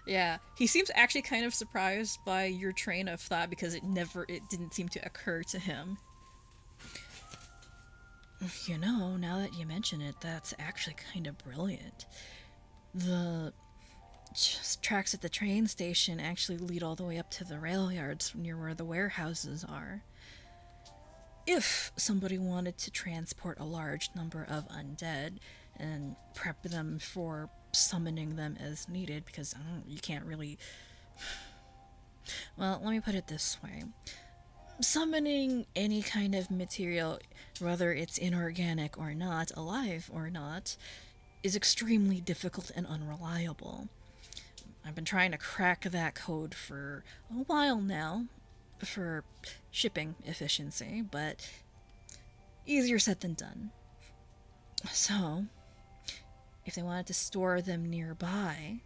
yeah, he seems actually kind of surprised by your train of thought because it didn't seem to occur to him. You know, now that you mention it, that's actually kind of brilliant. The tracks at the train station actually lead all the way up to the rail yards near where the warehouses are. If somebody wanted to transport a large number of undead and prep them for summoning them as needed, because you can't really... Well, let me put it this way. Summoning any kind of material, whether it's inorganic or not, alive or not, is extremely difficult and unreliable. I've been trying to crack that code for a while now, for shipping efficiency, but easier said than done. So, if they wanted to store them nearby,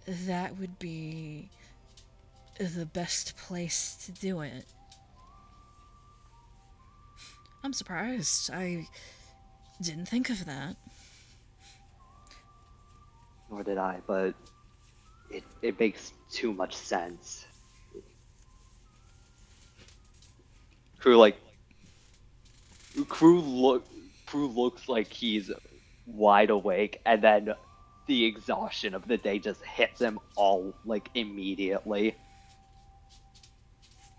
that would be the best place to do it. I'm surprised. I didn't think of that. Nor did I, but it makes too much sense. Crew looks like he's wide awake, and then the exhaustion of the day just hits him all like immediately.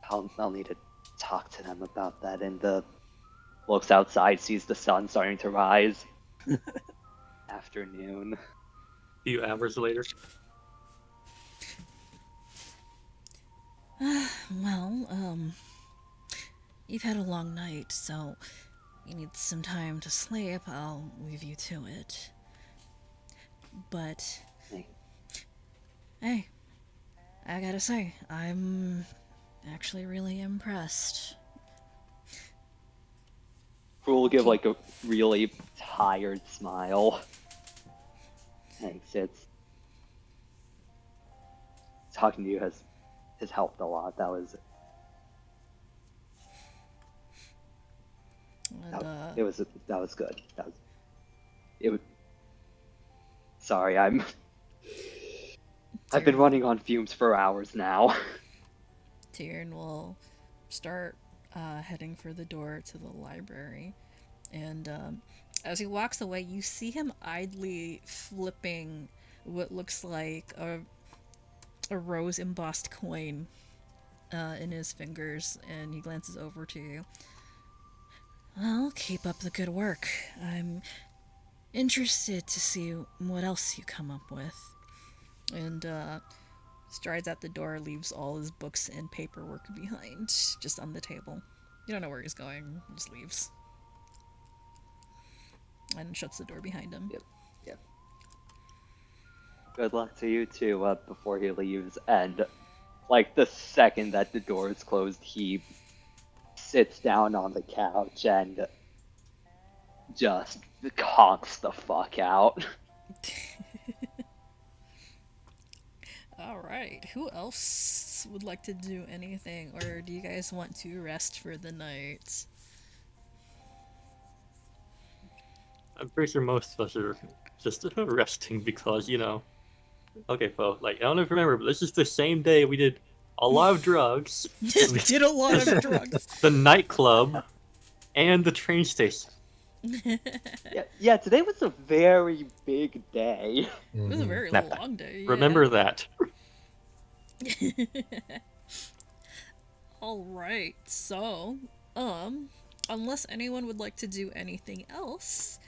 I'll need to talk to them about that. And looks outside, sees the sun starting to rise. Afternoon. A few hours later. Well, you've had a long night, so you need some time to sleep. I'll leave you to it. But, hey, I gotta say, I'm actually really impressed. Croux will give like a really tired smile. Thanks. It's talking to you has helped a lot. That was And, that was good. That was it. Sorry, I've been running on fumes for hours now. Tyrion will start heading for the door to the library, and as he walks away, you see him idly flipping what looks like a rose embossed coin in his fingers, and he glances over to you. Well, keep up the good work. I'm interested to see what else you come up with. And strides out the door, leaves all his books and paperwork behind, just on the table. You don't know where he's going, he just leaves. And shuts the door behind him. Yep. Good luck to you too, before he leaves. And like the second that the door is closed, he sits down on the couch and just conks the fuck out. Alright, who else would like to do anything, or do you guys want to rest for the night? I'm pretty sure most of us are just resting because, you know. Okay, folks, like, I don't know if you remember, but this is the same day we did a lot of drugs, We did a lot of drugs. the nightclub, and the train station. Yeah, today was a very big day. It was a very Nap long day. Remember that. Alright, so, unless anyone would like to do anything else,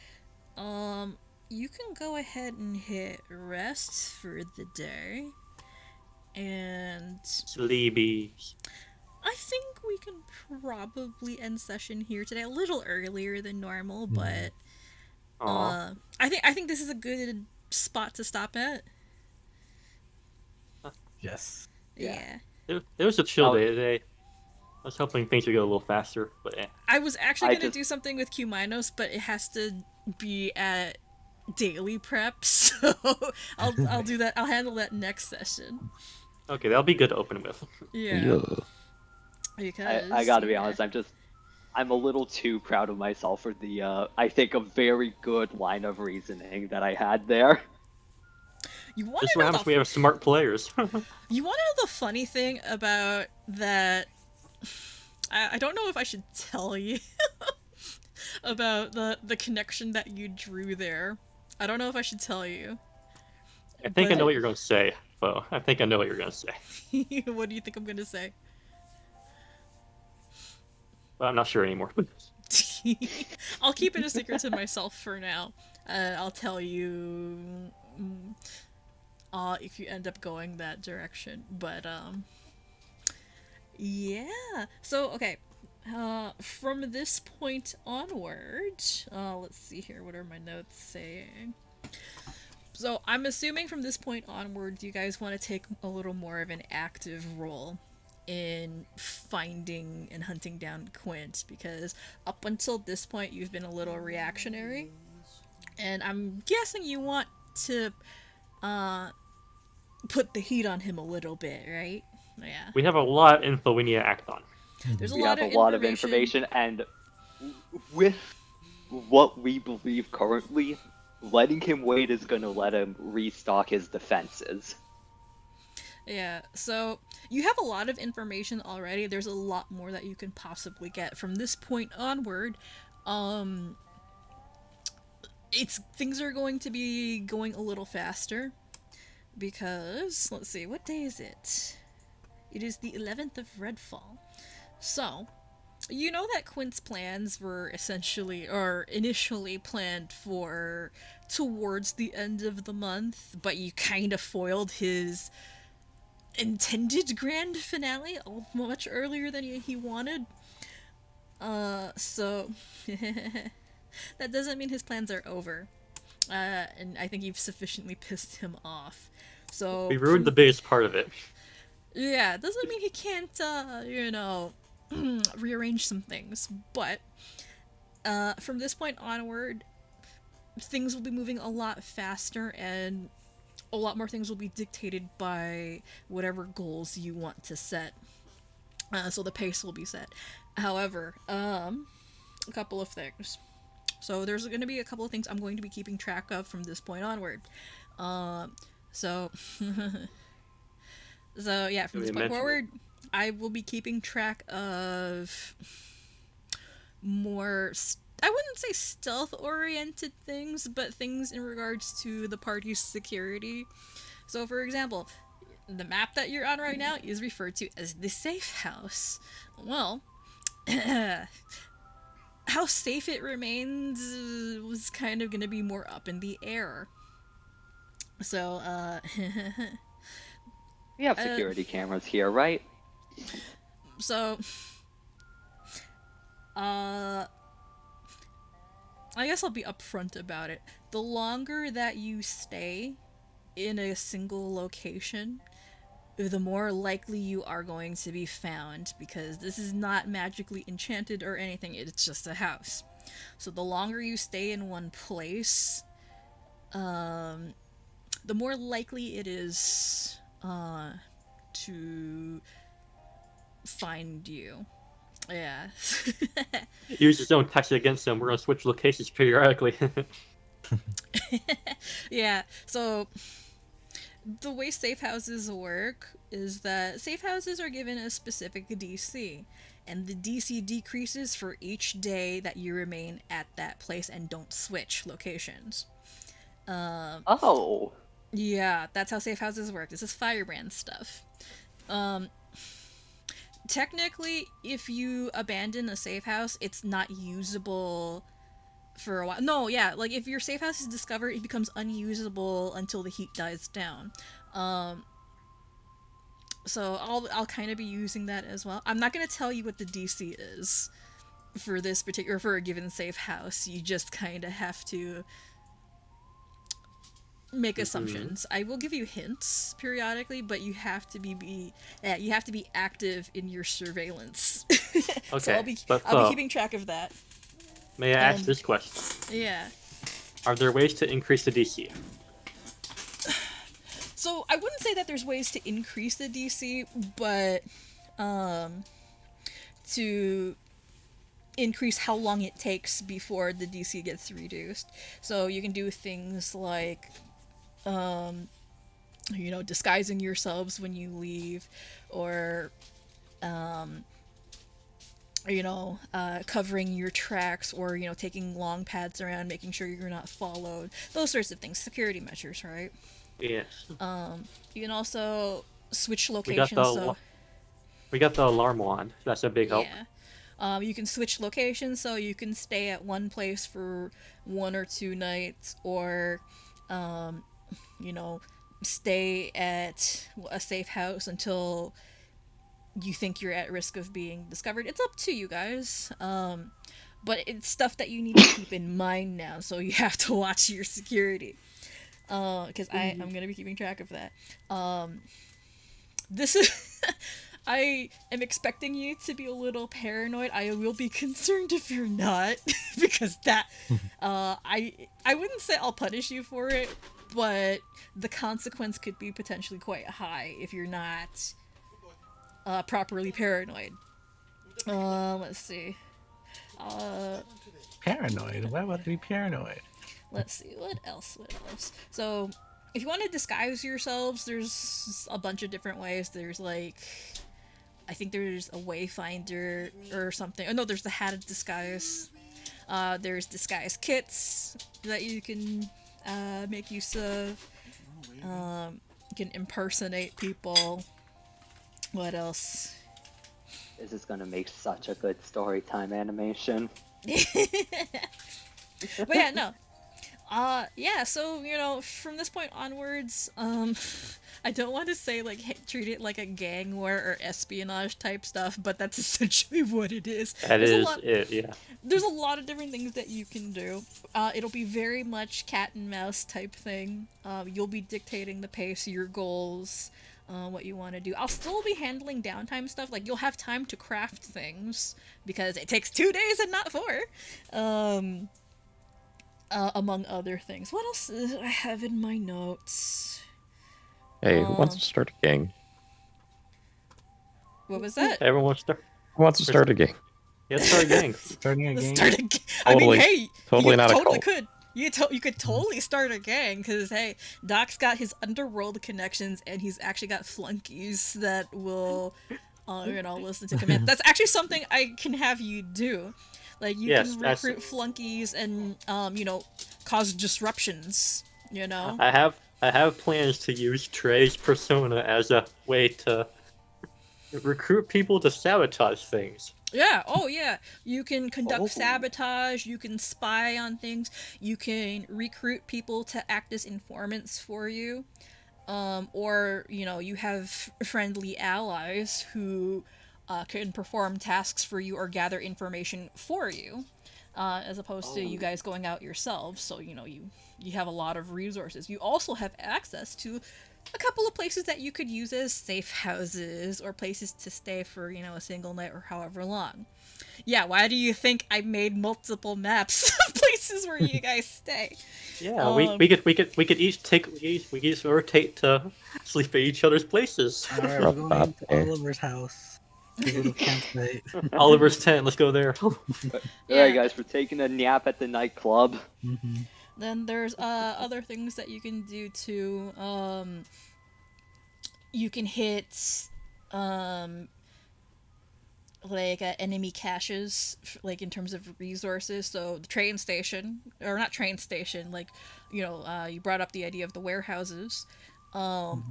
you can go ahead and hit rest for the day. And Sleepy. I think we can probably end session here today a little earlier than normal, but Aw. I think this is a good spot to stop at. Yes. Yeah. It was a chill Oh. day today. I was hoping things would go a little faster, but I was actually I gonna just- do something with Cumaenos, but it has to be at daily prep, so I'll do that. I'll handle that next session. okay, that'll be good to open with. Yeah. Because I gotta be yeah. honest, I'm a little too proud of myself for the, I think, a very good line of reasoning that I had there. You want This is to what know happens the when we have smart players. You want to know the funny thing about that? I don't know if I should tell you about the connection that you drew there. I don't know if I should tell you. I think I But- know what you're going to say, Fo. I think I know what you're going to say. What do you think I'm gonna say? But I'm not sure anymore. I'll keep it a secret to myself for now. I'll tell you if you end up going that direction. But yeah. So okay, from this point onward, let's see here. What are my notes saying? So I'm assuming from this point onward, you guys want to take a little more of an active role in finding and hunting down Quint, because up until this point you've been a little reactionary, and I'm guessing you want to put the heat on him a little bit, right? Yeah. We have a lot of info we need to act on. There's a We lot have of a lot of information, and with what we believe currently, letting him wait is gonna let him restock his defenses. Yeah, so you have a lot of information already. There's a lot more that you can possibly get from this point onward. Things are going to be going a little faster because let's see, what day is it? It is the 11th of Redfall. So, you know that Quint's plans were initially planned for towards the end of the month, but you kind of foiled his intended grand finale much earlier than he wanted. So that doesn't mean his plans are over. And I think you've sufficiently pissed him off. So We ruined the biggest part of it. yeah, it doesn't mean he can't rearrange some things, but from this point onward, things will be moving a lot faster, and a lot more things will be dictated by whatever goals you want to set. So the pace will be set. However, a couple of things. So there's going to be a couple of things I'm going to be keeping track of from this point onward. So, so yeah, from this point forward, I will be keeping track of more. I wouldn't say stealth-oriented things, but things in regards to the party's security. So, for example, the map that you're on right now is referred to as the safe house. Well, how safe it remains was kind of going to be more up in the air. So, We have security cameras here, right? So, I guess I'll be upfront about it. The longer that you stay in a single location, the more likely you are going to be found, because this is not magically enchanted or anything, it's just a house. So the longer you stay in one place, the more likely it is to find you. Yeah. Use his own tactic against them. We're gonna switch locations periodically. Yeah, so the way safe houses work is that safe houses are given a specific DC, and the DC decreases for each day that you remain at that place and don't switch locations. Oh. Yeah, that's how safe houses work. This is Firebrand stuff. Technically, if you abandon a safe house, it's not usable for a while. No, yeah, like if your safe house is discovered, it becomes unusable until the heat dies down. So I'll kind of be using that as well. I'm not gonna tell you what the DC is for this particular, for a given safe house. You just kind of have to make assumptions. I will give you hints periodically, but you have to be active in your surveillance. Okay, So I'll be but keeping track of that. may I ask this question? Yeah. Are there ways to increase the DC? So I wouldn't say that there's ways to increase the DC, but to increase how long it takes before the DC gets reduced. So you can do things like disguising yourselves when you leave, or covering your tracks, or taking long pads around, making sure you're not followed. Those sorts of things, security measures, right? Yes. You can also switch We locations. got the alarm wand. That's a big help. Yeah. You can switch locations, so you can stay at one place for 1 or 2 nights, or stay at a safe house until you think you're at risk of being discovered. It's up to you guys. But it's stuff that you need to keep in mind now, so you have to watch your security. Because I'm going to be keeping track of that. This is... I am expecting you to be a little paranoid. I will be concerned if you're not, because that... I wouldn't say I'll punish you for it, but the consequence could be potentially quite high if you're not properly paranoid. Let's see. Paranoid? Why would I be paranoid? Let's see, what else? So, if you want to disguise yourselves, there's a bunch of different ways. There's I think there's a wayfinder or something. Oh no, there's the hatted disguise. There's disguise kits that you can make use of. You can impersonate people. What else? This is gonna make such a good story time animation. But yeah, no. So, from this point onwards, I don't want to say, treat it like a gang war or espionage type stuff, but that's essentially what it is. That is it, yeah. There's a lot of different things that you can do. It'll be very much cat and mouse type thing. You'll be dictating the pace, your goals. what you want to do. I'll still be handling downtime stuff. Like, you'll have time to craft things because it takes 2 days and not 4. Among other things. What else do I have in my notes? Hey, who wants to start a gang? What was that? Everyone wants to start. Who wants to start a gang? Yeah, start a gang. Starting a Let's game. start a gang. I mean, Totally- hey, totally you not a totally cult. could. You could totally start a gang because hey, Doc's got his underworld connections and he's actually got flunkies that will, listen to commands. That's actually something I can have you do. Like you Yes, can that's- recruit flunkies and cause disruptions. I have plans to use Trey's persona as a way to recruit people to sabotage things. Yeah, oh yeah. You can conduct Oh. sabotage, you can spy on things, you can recruit people to act as informants for you. Or, you have friendly allies who can perform tasks for you or gather information for you. As opposed to you guys going out yourselves, so you have a lot of resources. You also have access to a couple of places that you could use as safe houses or places to stay for a single night or however long. Yeah, why do you think I made multiple maps of places where you guys stay? Yeah, we could each rotate to sleep at each other's places. All right, we're going to Oliver's house. His little campsite. Oliver's tent. Let's go there. Alright, guys, we're taking a nap at the nightclub. Mm-hmm. Then there's other things that you can do too. You can hit enemy caches, like in terms of resources. So the train station, or not train station, you brought up the idea of the warehouses.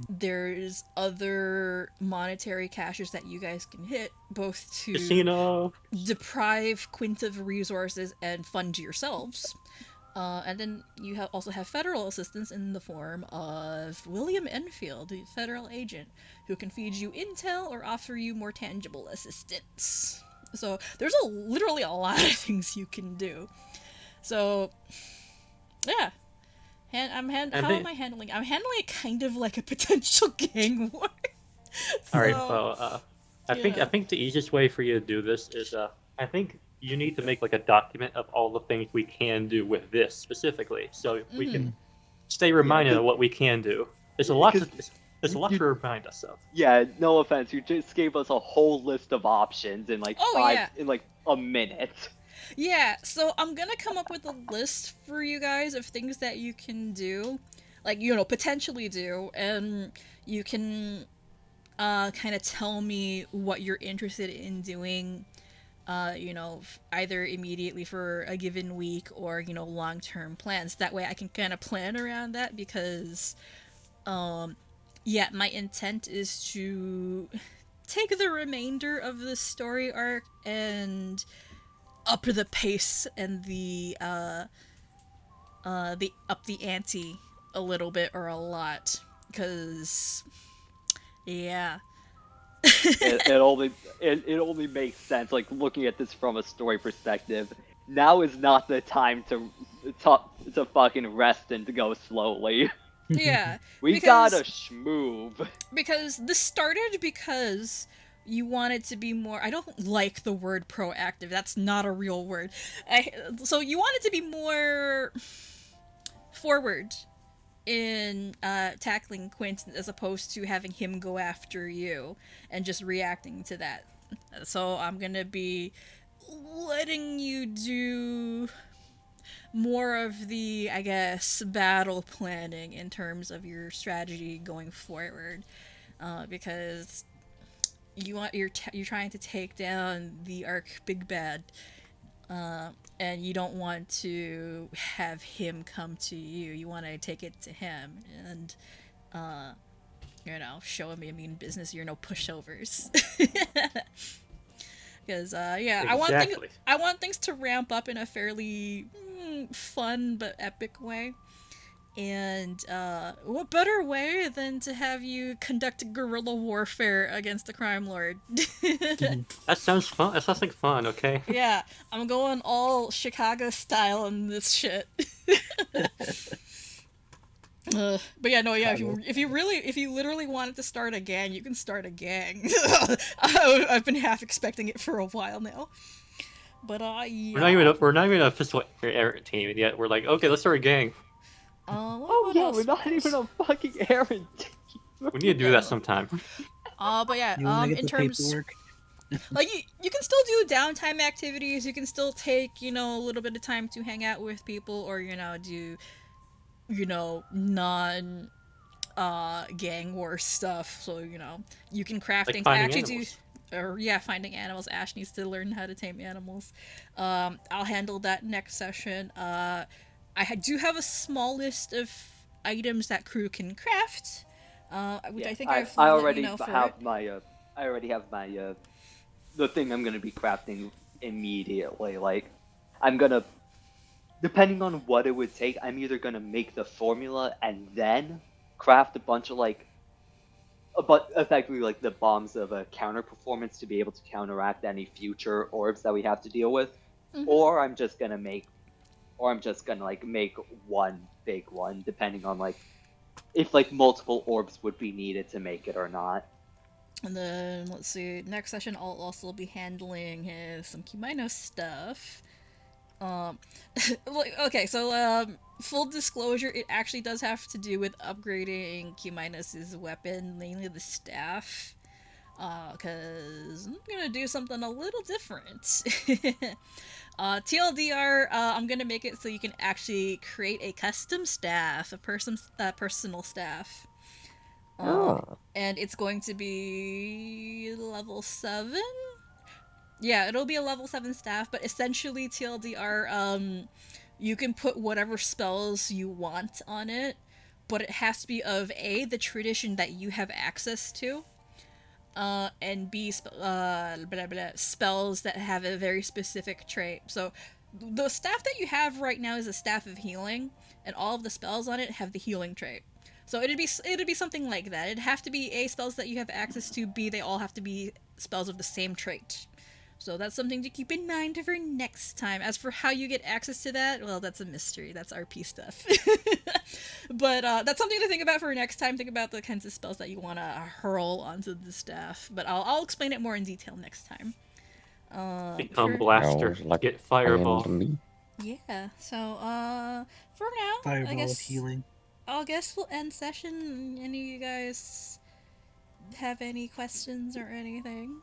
There's other monetary caches that you guys can hit, both to Casino. deprive Quint of resources and fund yourselves. And then you also have federal assistance in the form of William Enfield, a federal agent, who can feed you intel or offer you more tangible assistance. So there's literally a lot of things you can do. So, yeah. How am I handling? I'm handling it kind of like a potential gang war. All right. So, Well, I yeah. think the easiest way for you to do this is I think you need to make like a document of all the things we can do with this specifically, so we can stay reminded of what we can do. There's a lot to remind us of. Yeah, no offense, you just gave us a whole list of options in like in like a minute. Yeah, so I'm gonna come up with a list for you guys of things that you can do, like, potentially do, and you can kind of tell me what you're interested in doing, either immediately for a given week or, long-term plans. That way I can kind of plan around that because, my intent is to take the remainder of the story arc and up the pace and the up the ante a little bit or a lot, because it only makes sense, like, looking at this from a story perspective. Now is not the time to fucking rest and to go slowly. yeah We gotta schmoove. because this started because you wanted to be more, I don't like the word proactive, that's not a real word. So you wanted to be more forward in tackling Quint as opposed to having him go after you and just reacting to that. So I'm gonna be letting you do more of the, I guess, battle planning in terms of your strategy going forward, because you're trying to take down the Arc Big Bad, and you don't want to have him come to you. You want to take it to him and, show him you mean business. You're no pushovers. Because Exactly. I want things to ramp up in a fairly fun but epic way. And what better way than to have you conduct guerrilla warfare against the crime lord? That sounds fun. That sounds like fun. Okay. Yeah, I'm going all Chicago style on this shit. But yeah, no, yeah. If you literally wanted to start a gang, you can start a gang. I've been half expecting it for a while now. But yeah. We're not even a official team yet. We're like, okay, let's start a gang. Oh What yeah, else? we're not even a fucking errand team. We need to do that sometime. But yeah, You want to get in the terms, paperwork? like you can still do downtime activities. You can still take a little bit of time to hang out with people, or do non gang war stuff. So you can craft Like things. I finding actually animals. do. Or yeah, finding animals. Ash needs to learn how to tame animals. I'll handle that next session. Do have a small list of items that Crew can craft. Which Yeah, I think I, I've I let already you know for have it. my I already have my the thing I'm gonna be crafting immediately. Like, I'm gonna, depending on what it would take, I'm either gonna make the formula and then craft a bunch of but effectively like the bombs of a counter performance to be able to counteract any future orbs that we have to deal with, Mhm. or I'm just gonna like make one big one, depending on like if like multiple orbs would be needed to make it or not. And then let's see. Next session, I'll also be handling some Cumaenos stuff. Um, okay, so full disclosure, it actually does have to do with upgrading Cumaenos' weapon, mainly the staff. Cause I'm gonna do something a little different. TLDR, I'm gonna make it so you can actually create a custom staff, a personal staff. And it's going to be level 7? Yeah, it'll be a level 7 staff, but essentially TLDR, you can put whatever spells you want on it, but it has to be of A, the tradition that you have access to, and B, spells that have a very specific trait. So the staff that you have right now is a staff of healing, and all of the spells on it have the healing trait. So it'd be something like that. It'd have to be A, spells that you have access to, B, they all have to be spells of the same trait. So that's something to keep in mind for next time. As for how you get access to that, well, that's a mystery. That's RP stuff. But that's something to think about for next time. Think about the kinds of spells that you want to hurl onto the staff. But I'll explain it more in detail next time. Become blaster. Sounds like Get a plan fireball. to me. Yeah. So for now, I Fireball guess of healing. we'll end session. Any of you guys have any questions or anything?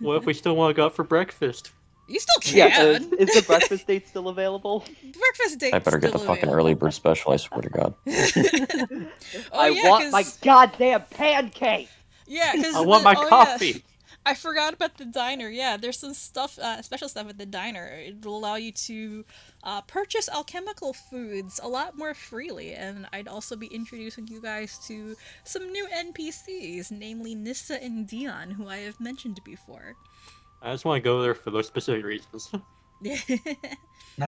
What if we still want to go out for breakfast? You still can. Yeah, is the breakfast date still available? Breakfast date. I better get the fucking early bird special, I swear to God. I want my goddamn pancake. Yeah, because I want my coffee. Yeah. I forgot about the diner. Yeah, there's some stuff, special stuff at the diner. It'll allow you to purchase alchemical foods a lot more freely, and I'd also be introducing you guys to some new NPCs, namely Nissa and Dion, who I have mentioned before. I just want to go there for those specific reasons. Now